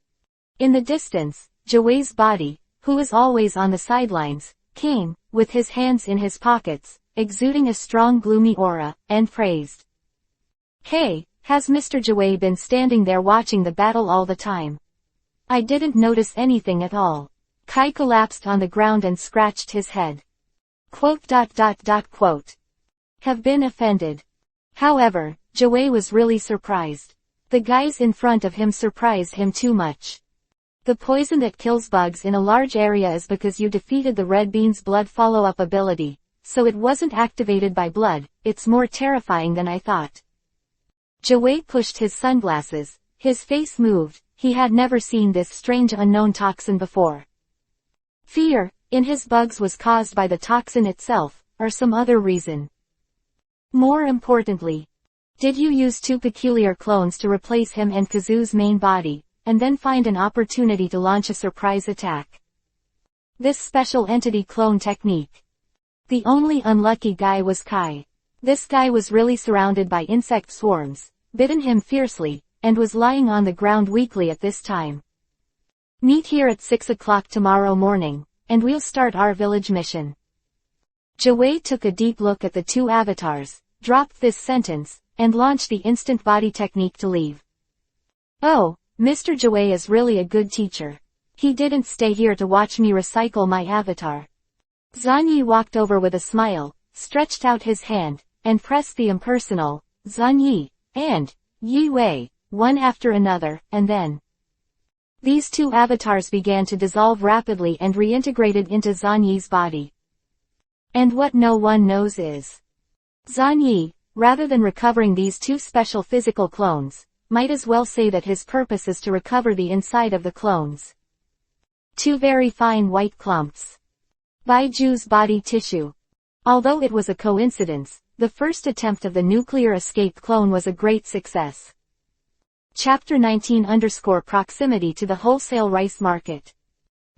Speaker 1: In the distance, Jiwei's body, who was always on the sidelines, came, with his hands in his pockets, exuding a strong gloomy aura, and praised. Hey, has Mr. Jiwei been standing there watching the battle all the time? I didn't notice anything at all. Kai collapsed on the ground and scratched his head. Have been offended. However, Jiwei was really surprised. The guys in front of him surprised him too much. The poison that kills bugs in a large area is because you defeated the red bean's blood follow-up ability, so it wasn't activated by blood. It's more terrifying than I thought. Jiwei pushed his sunglasses, his face moved, he had never seen this strange unknown toxin before. Fear, in his bugs was caused by the toxin itself, or some other reason. More importantly, Did you use two peculiar clones to replace him and Kazu's main body, and then find an opportunity to launch a surprise attack? This special entity clone technique. The only unlucky guy was Kai. This guy was really surrounded by insect swarms, bitten him fiercely, and was lying on the ground weakly at this time. Meet here at 6 o'clock tomorrow morning, and we'll start our village mission. Jiwei took a deep look at the two avatars, dropped this sentence, and launched the instant body technique to leave. Oh, Mr. Jiwei is really a good teacher. He didn't stay here to watch me recycle my avatar. Zanyi walked over with a smile, stretched out his hand, and pressed the impersonal, Zanyi, and, Yi Wei, one after another, and then these two avatars began to dissolve rapidly and reintegrated into Zanyi's body. And what no one knows is, Zanyi, rather than recovering these two special physical clones, might as well say that his purpose is to recover the inside of the clones. Two very fine white clumps. Baiju's body tissue. Although it was a coincidence, the first attempt of the nuclear escape clone was a great success. Chapter 19 _ Proximity to the wholesale rice market.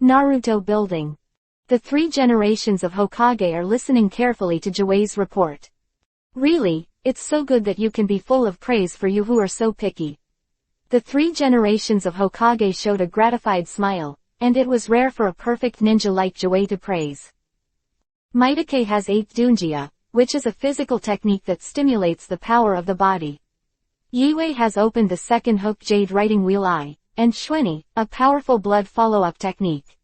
Speaker 1: Naruto building. The three generations of Hokage are listening carefully to Jiwei's report. Really, it's so good that you can be full of praise for you who are so picky. The three generations of Hokage showed a gratified smile, and it was rare for a perfect ninja like Jiwei to praise. Maitake has 8 Dunjia, which is a physical technique that stimulates the power of the body. Yiwei has opened the second hook jade writing wheel eye, and Shueni, a powerful blood follow-up technique.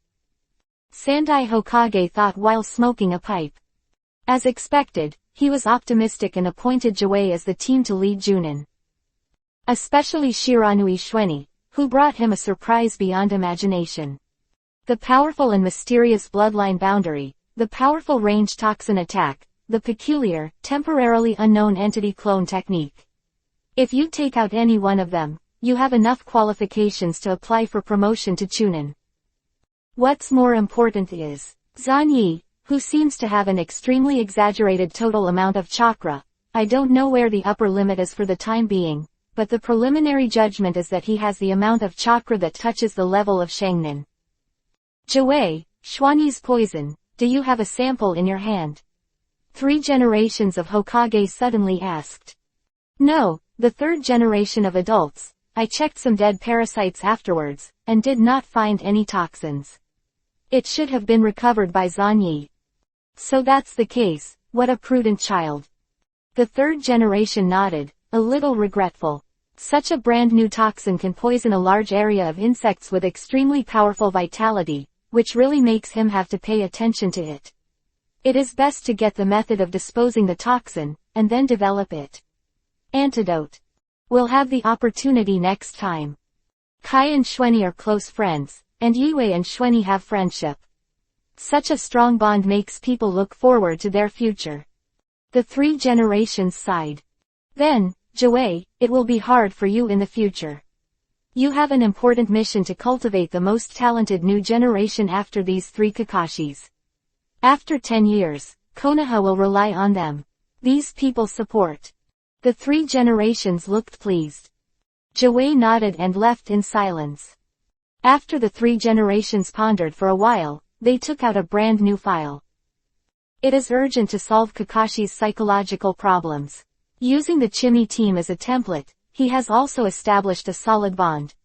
Speaker 1: Sandai Hokage thought while smoking a pipe. As expected, he was optimistic and appointed Jiwei as the team to lead Junin. Especially Shiranui Shueni, who brought him a surprise beyond imagination. The powerful and mysterious bloodline boundary, the powerful range toxin attack, the peculiar, temporarily unknown entity clone technique. If you take out any one of them, you have enough qualifications to apply for promotion to Chunin. What's more important is, Zanyi, who seems to have an extremely exaggerated total amount of chakra. I don't know where the upper limit is for the time being, but the preliminary judgment is that he has the amount of chakra that touches the level of Shangnin. Jiwei, Shuani's poison, do you have a sample in your hand? 3 generations of Hokage suddenly asked. No, the 3rd generation of adults. I checked some dead parasites afterwards, and did not find any toxins. It should have been recovered by Zanyi. So that's the case, what a prudent child. The 3rd generation nodded, a little regretful. Such a brand new toxin can poison a large area of insects with extremely powerful vitality, which really makes him have to pay attention to it. It is best to get the method of disposing the toxin, and then develop it. Antidote. We'll have the opportunity next time. Kai and Shueni are close friends, and Yiwei and Shueni have friendship. Such a strong bond makes people look forward to their future. The 3 generations sighed. Then, Jiwei, it will be hard for you in the future. You have an important mission to cultivate the most talented new generation after these 3 Kakashis. After 10 years, Konoha will rely on them. These people support. The 3 generations looked pleased. Jiwei nodded and left in silence. After the 3 generations pondered for a while, they took out a brand new file. It is urgent to solve Kakashi's psychological problems. Using the Chimi team as a template, he has also established a solid bond.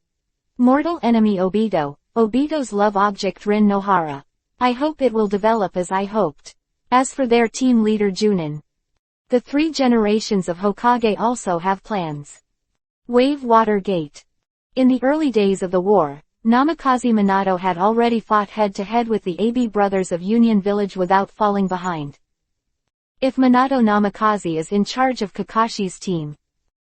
Speaker 1: Mortal enemy Obito, Obito's love object Rin Nohara. I hope it will develop as I hoped. As for their team leader Junin, the 3 generations of Hokage also have plans. Wave Water Gate. In the early days of the war, Namikaze Minato had already fought head-to-head with the AB brothers of Union Village without falling behind. If Minato Namikaze is in charge of Kakashi's team,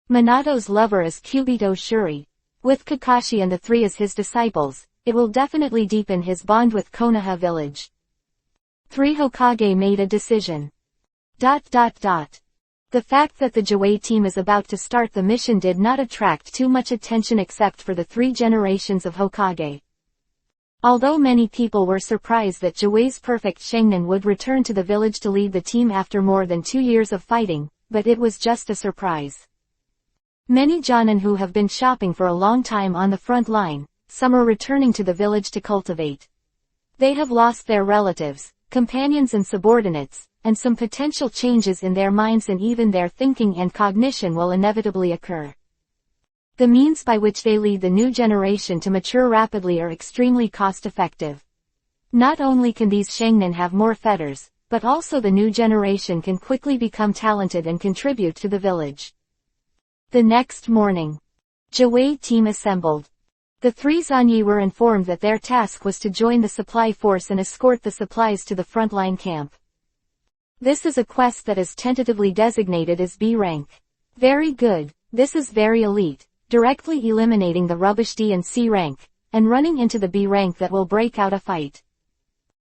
Speaker 1: Minato's lover is Kyubito Shuri. With Kakashi and the 3 as his disciples, it will definitely deepen his bond with Konoha Village. 3 Hokage made a decision. The fact that the Jiwei team is about to start the mission did not attract too much attention except for the 3 generations of Hokage. Although many people were surprised that Jiwei's perfect Shangnin would return to the village to lead the team after more than 2 years of fighting, but it was just a surprise. Many Jonin who have been shopping for a long time on the front line, some are returning to the village to cultivate. They have lost their relatives, companions and subordinates, and some potential changes in their minds and even their thinking and cognition will inevitably occur. The means by which they lead the new generation to mature rapidly are extremely cost-effective. Not only can these Shangnin have more fetters, but also the new generation can quickly become talented and contribute to the village. The next morning, Jiwei team assembled. The three Zanyi were informed that their task was to join the supply force and escort the supplies to the frontline camp. This is a quest that is tentatively designated as B rank. Very good, this is very elite, directly eliminating the rubbish D and C rank, and running into the B rank that will break out a fight.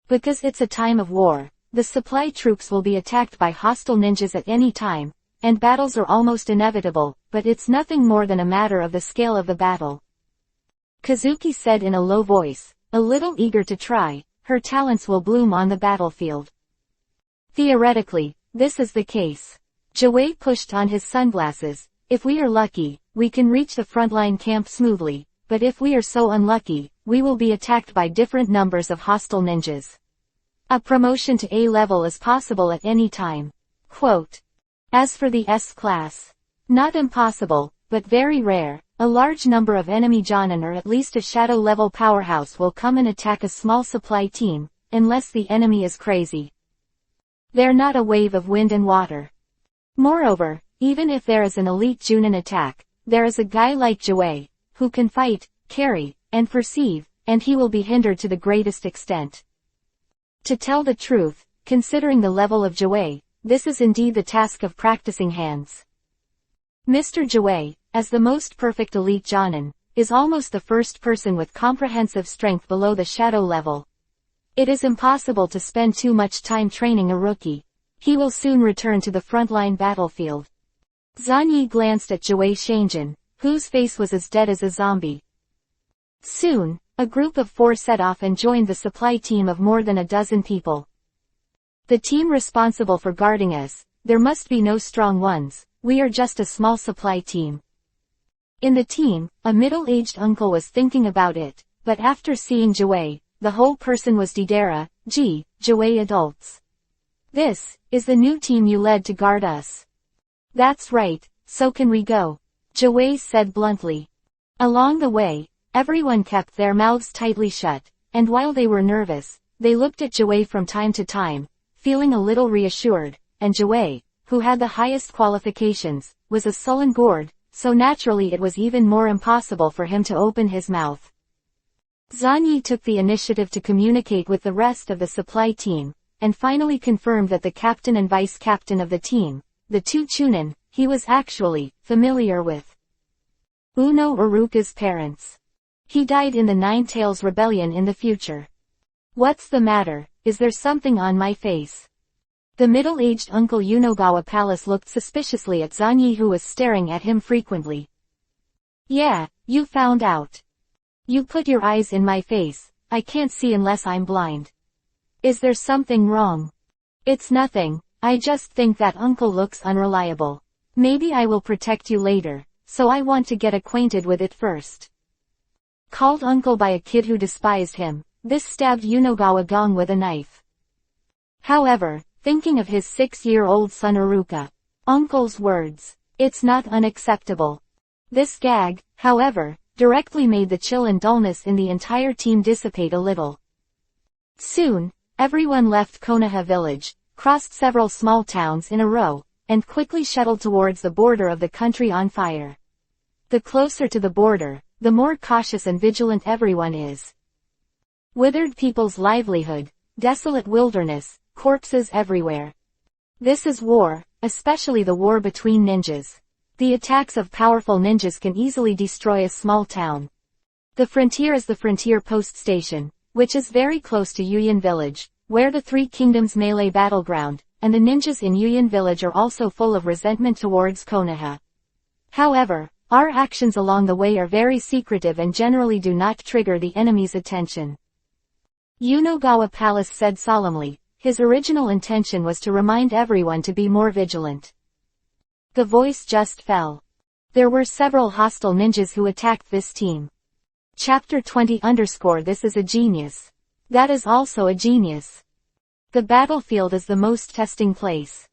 Speaker 1: Because it's a time of war, the supply troops will be attacked by hostile ninjas at any time, and battles are almost inevitable, but it's nothing more than a matter of the scale of the battle. Kazuki said in a low voice, a little eager to try, her talents will bloom on the battlefield. Theoretically, this is the case. Jiwei pushed on his sunglasses. If we are lucky, we can reach the frontline camp smoothly, but if we are so unlucky, we will be attacked by different numbers of hostile ninjas. A promotion to A level is possible at any time. Quote. As for the S class, not impossible, but very rare. A large number of enemy Jonin or at least a shadow-level powerhouse will come and attack a small supply team, unless the enemy is crazy. They're not a wave of wind and water. Moreover, even if there is an elite Junin attack, there is a guy like Jiwei, who can fight, carry, and perceive, and he will be hindered to the greatest extent. To tell the truth, considering the level of Jiwei, this is indeed the task of practicing hands. Mr. Jiwei, as the most perfect elite Jonin, is almost the first person with comprehensive strength below the shadow level. It is impossible to spend too much time training a rookie. He will soon return to the frontline battlefield. Zanyi glanced at Jiwei Shangjin, whose face was as dead as a zombie. Soon, a group of 4 set off and joined the supply team of more than a dozen people. The team responsible for guarding us, there must be no strong ones, we are just a small supply team. In the team, a middle-aged uncle was thinking about it, but after seeing Jiwei, the whole person was Didera, Jiwei adults. This is the new team you led to guard us. That's right, so can we go? Jiwei said bluntly. Along the way, everyone kept their mouths tightly shut, and while they were nervous, they looked at Jiwei from time to time, feeling a little reassured, and Jiwei, who had the highest qualifications, was a sullen gourd, so naturally it was even more impossible for him to open his mouth. Zanyi took the initiative to communicate with the rest of the supply team, and finally confirmed that the captain and vice-captain of the team, the 2 Chunin, he was actually familiar with. Uno Uruka's parents. He died in the Nine Tails Rebellion in the future. What's the matter, is there something on my face? The middle-aged Uncle Unogawa Palace looked suspiciously at Zanyi who was staring at him frequently. Yeah, you found out. You put your eyes in my face, I can't see unless I'm blind. Is there something wrong? It's nothing, I just think that uncle looks unreliable. Maybe I will protect you later, so I want to get acquainted with it first. Called uncle by a kid who despised him, this stabbed Unogawa Gong with a knife. However, thinking of his 6-year-old son Uruka, uncle's words, it's not unacceptable. This gag, however, directly made the chill and dullness in the entire team dissipate a little. Soon, everyone left Konoha village, crossed several small towns in a row, and quickly shuttled towards the border of the country on fire. The closer to the border, the more cautious and vigilant everyone is. Withered people's livelihood, desolate wilderness, corpses everywhere. This is war, especially the war between ninjas. The attacks of powerful ninjas can easily destroy a small town. The frontier is the frontier post station, which is very close to Yuyan village, where the Three Kingdoms melee battleground, and the ninjas in Yuyan village are also full of resentment towards Konoha. However, our actions along the way are very secretive and generally do not trigger the enemy's attention. Unogawa Palace said solemnly, his original intention was to remind everyone to be more vigilant. The voice just fell. There were several hostile ninjas who attacked this team. Chapter-20 This is a genius. That is also a genius. The battlefield is the most testing place.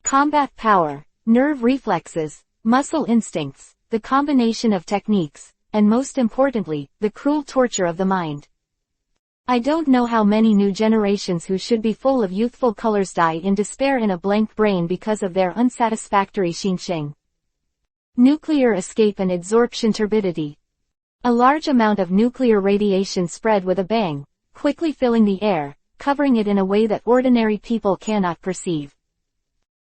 Speaker 1: Combat power, nerve reflexes, muscle instincts, the combination of techniques, and most importantly, the cruel torture of the mind. I don't know how many new generations who should be full of youthful colors die in despair in a blank brain because of their unsatisfactory xinsheng. Nuclear escape and absorption turbidity. A large amount of nuclear radiation spread with a bang, quickly filling the air, covering it in a way that ordinary people cannot perceive.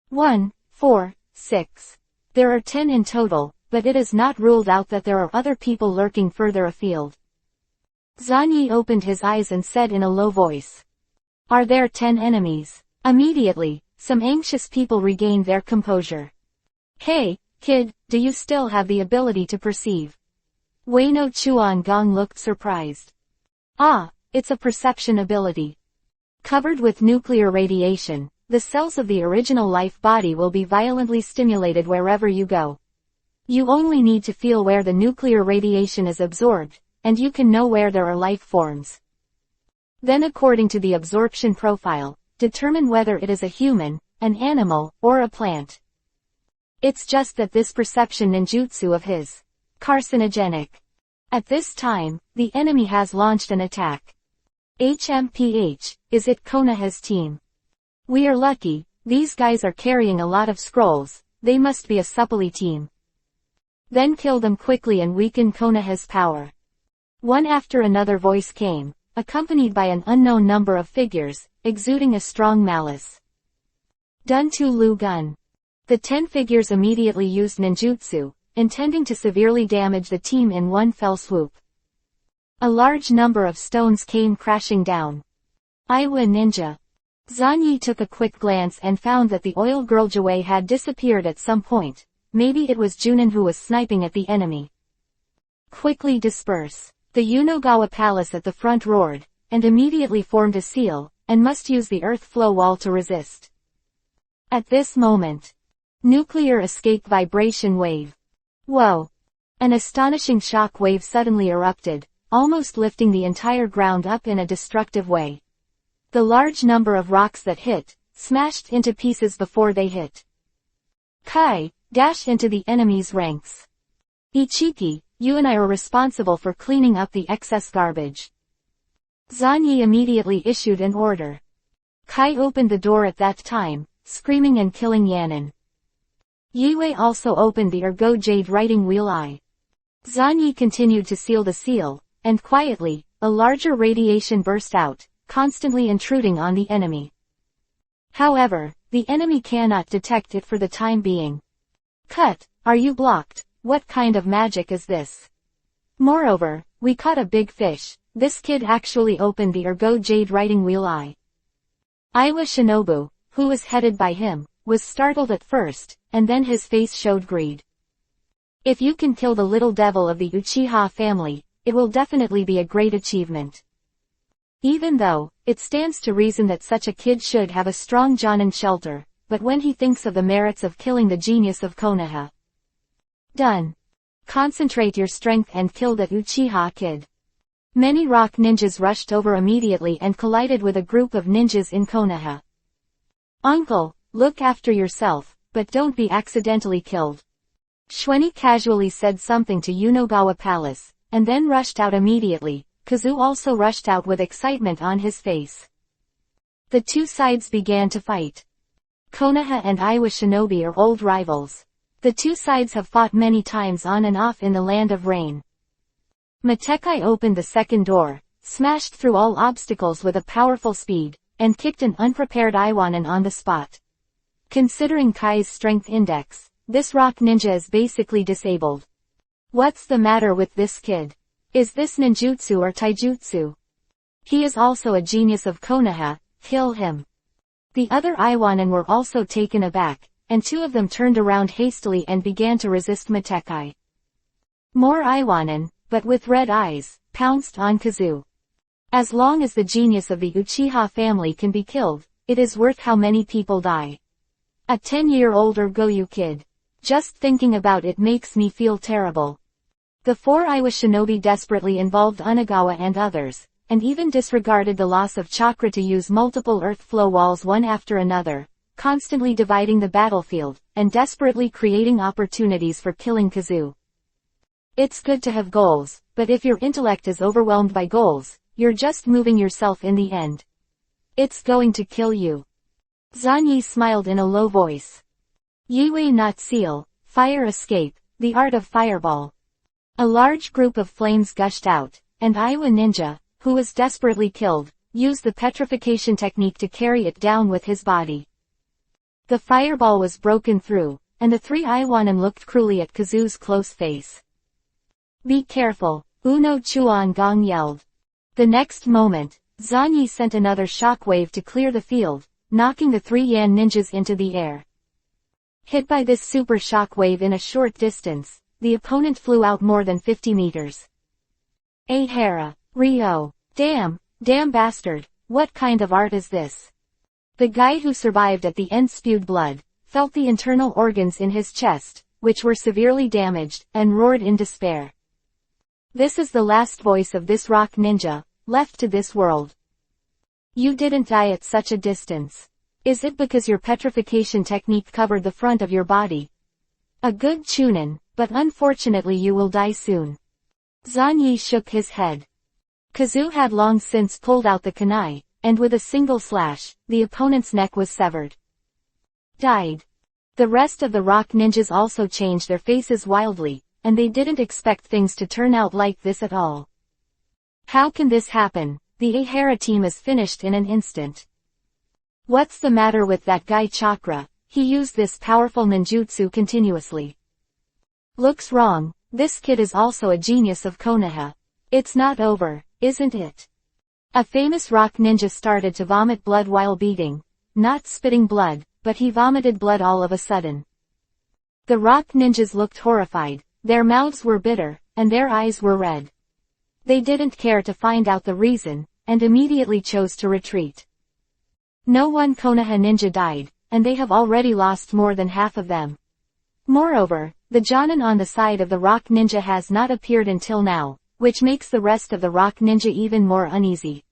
Speaker 1: 1, 4, 6. There are 10 in total, but it is not ruled out that there are other people lurking further afield. Zanyi opened his eyes and said in a low voice. Are there 10 enemies? Immediately, some anxious people regained their composure. Hey, kid, do you still have the ability to perceive? Weino Chuan Gong looked surprised. Ah, it's a perception ability. Covered with nuclear radiation, the cells of the original life body will be violently stimulated wherever you go. You only need to feel where the nuclear radiation is absorbed, and you can know where there are life forms. Then according to the absorption profile, determine whether it is a human, an animal, or a plant. It's just that this perception ninjutsu of his carcinogenic. At this time, the enemy has launched an attack. HMPH, is it Konoha's team? We are lucky, these guys are carrying a lot of scrolls, they must be a suppley team. Then kill them quickly and weaken Konoha's power. One after another voice came, accompanied by an unknown number of figures, exuding a strong malice. Dun Tu Lu Gun. The 10 figures immediately used ninjutsu, intending to severely damage the team in one fell swoop. A large number of stones came crashing down. Iwa Ninja. Zanyi took a quick glance and found that the oil girl Jiwei had disappeared at some point. Maybe it was Junin who was sniping at the enemy. Quickly disperse. The Yunogawa Palace at the front roared, and immediately formed a seal, and must use the earth flow wall to resist. At this moment. Nuclear escape vibration wave. Whoa! An astonishing shock wave suddenly erupted, almost lifting the entire ground up in a destructive way. The large number of rocks that hit, smashed into pieces before they hit. Kai, dash into the enemy's ranks. Ichiki, you and I are responsible for cleaning up the excess garbage. Zanyi immediately issued an order. Kai opened the door at that time, screaming and killing Yanin. Yiwei also opened the Ergo Jade writing wheel eye. Zanyi continued to seal the seal, and quietly, a larger radiation burst out, constantly intruding on the enemy. However, the enemy cannot detect it for the time being. Cut, are you blocked? What kind of magic is this? Moreover, we caught a big fish. This kid actually opened the Ergo Jade writing wheel eye. Iwa Shinobu, who was headed by him, was startled at first, and then his face showed greed. If you can kill the little devil of the Uchiha family, it will definitely be a great achievement. Even though, it stands to reason that such a kid should have a strong Jonin shelter, but when he thinks of the merits of killing the genius of Konoha. Done. Concentrate your strength and kill that Uchiha kid. Many rock ninjas rushed over immediately and collided with a group of ninjas in Konoha. Uncle, look after yourself, but don't be accidentally killed. Shueni casually said something to Yunogawa Palace, and then rushed out immediately. Kazu also rushed out with excitement on his face. The two sides began to fight. Konoha and Iwa Shinobi are old rivals. The two sides have fought many times on and off in the Land of Rain. Matekai opened the second door, smashed through all obstacles with a powerful speed, and kicked an unprepared Iwanin on the spot. Considering Kai's strength index, this rock ninja is basically disabled. What's the matter with this kid? Is this ninjutsu or taijutsu? He is also a genius of Konoha, kill him. The other Iwanin were also taken aback, and two of them turned around hastily and began to resist Matekai. More Iwanin, but with red eyes, pounced on Kazu. As long as the genius of the Uchiha family can be killed, it is worth how many people die. A 10-year-old Goyu kid. Just thinking about it makes me feel terrible. The 4 Iwa shinobi desperately involved Unagawa and others, and even disregarded the loss of chakra to use multiple earth flow walls one after another, constantly dividing the battlefield, and desperately creating opportunities for killing Kazu. It's good to have goals, but if your intellect is overwhelmed by goals, you're just moving yourself in the end. It's going to kill you. Zanyi smiled in a low voice. Yiwei not seal, fire escape, the art of fireball. A large group of flames gushed out, and Iwa Ninja, who was desperately killed, used the petrification technique to carry it down with his body. The fireball was broken through, and the 3 Iwanin looked cruelly at Kazu's close face. Be careful, Uno Chuan Gong yelled. The next moment, Zanyi sent another shockwave to clear the field, knocking the 3 Yan ninjas into the air. Hit by this super shockwave in a short distance, the opponent flew out more than 50 meters. Hera, Ryo, damn bastard, what kind of art is this? The guy who survived at the end spewed blood, felt the internal organs in his chest, which were severely damaged, and roared in despair. This is the last voice of this rock ninja, left to this world. You didn't die at such a distance. Is it because your petrification technique covered the front of your body? A good chunin, but unfortunately you will die soon. Zanyi shook his head. Kazu had long since pulled out the kunai, and with a single slash, the opponent's neck was severed. Died. The rest of the rock ninjas also changed their faces wildly, and they didn't expect things to turn out like this at all. How can this happen? The Ahara team is finished in an instant. What's the matter with that guy Chakra? He used this powerful ninjutsu continuously. Looks wrong, this kid is also a genius of Konoha. It's not over, isn't it? A famous rock ninja started to vomit blood while beating. Not spitting blood, but he vomited blood all of a sudden. The rock ninjas looked horrified, their mouths were bitter, and their eyes were red. They didn't care to find out the reason, and immediately chose to retreat. No one Konoha ninja died, and they have already lost more than half of them. Moreover, the Jonin on the side of the rock ninja has not appeared until now, which makes the rest of the rock ninja even more uneasy.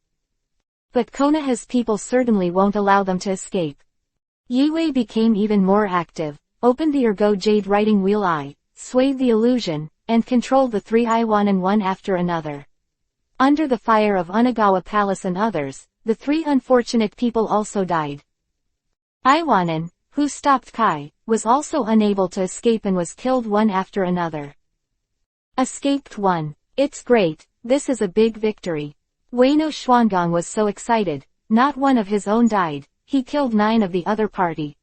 Speaker 1: But Konoha's people certainly won't allow them to escape. Yiwei became even more active, opened the Ergo Jade writing wheel eye, swayed the illusion, and controlled the 3 Iwanin one after another. Under the fire of Unagawa Palace and others, the 3 unfortunate people also died. Iwanin, who stopped Kai, was also unable to escape and was killed one after another. Escaped one. It's great, this is a big victory. Ueno Xuangong was so excited, not one of his own died, he killed 9 of the other party.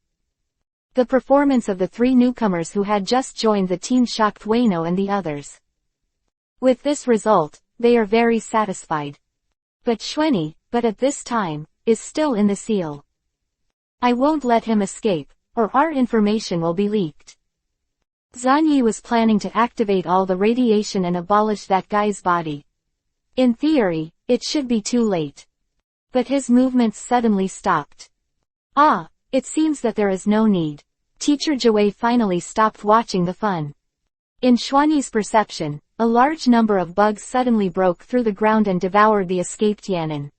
Speaker 1: The performance of the 3 newcomers who had just joined the team shocked Ueno and the others. With this result, they are very satisfied. But Xueni, at this time, is still in the seal. I won't let him escape, or our information will be leaked. Zanyi was planning to activate all the radiation and abolish that guy's body. In theory, it should be too late. But his movements suddenly stopped. It seems that there is no need. Teacher Jiwei finally stopped watching the fun. In Xuani's perception, a large number of bugs suddenly broke through the ground and devoured the escaped Yanin.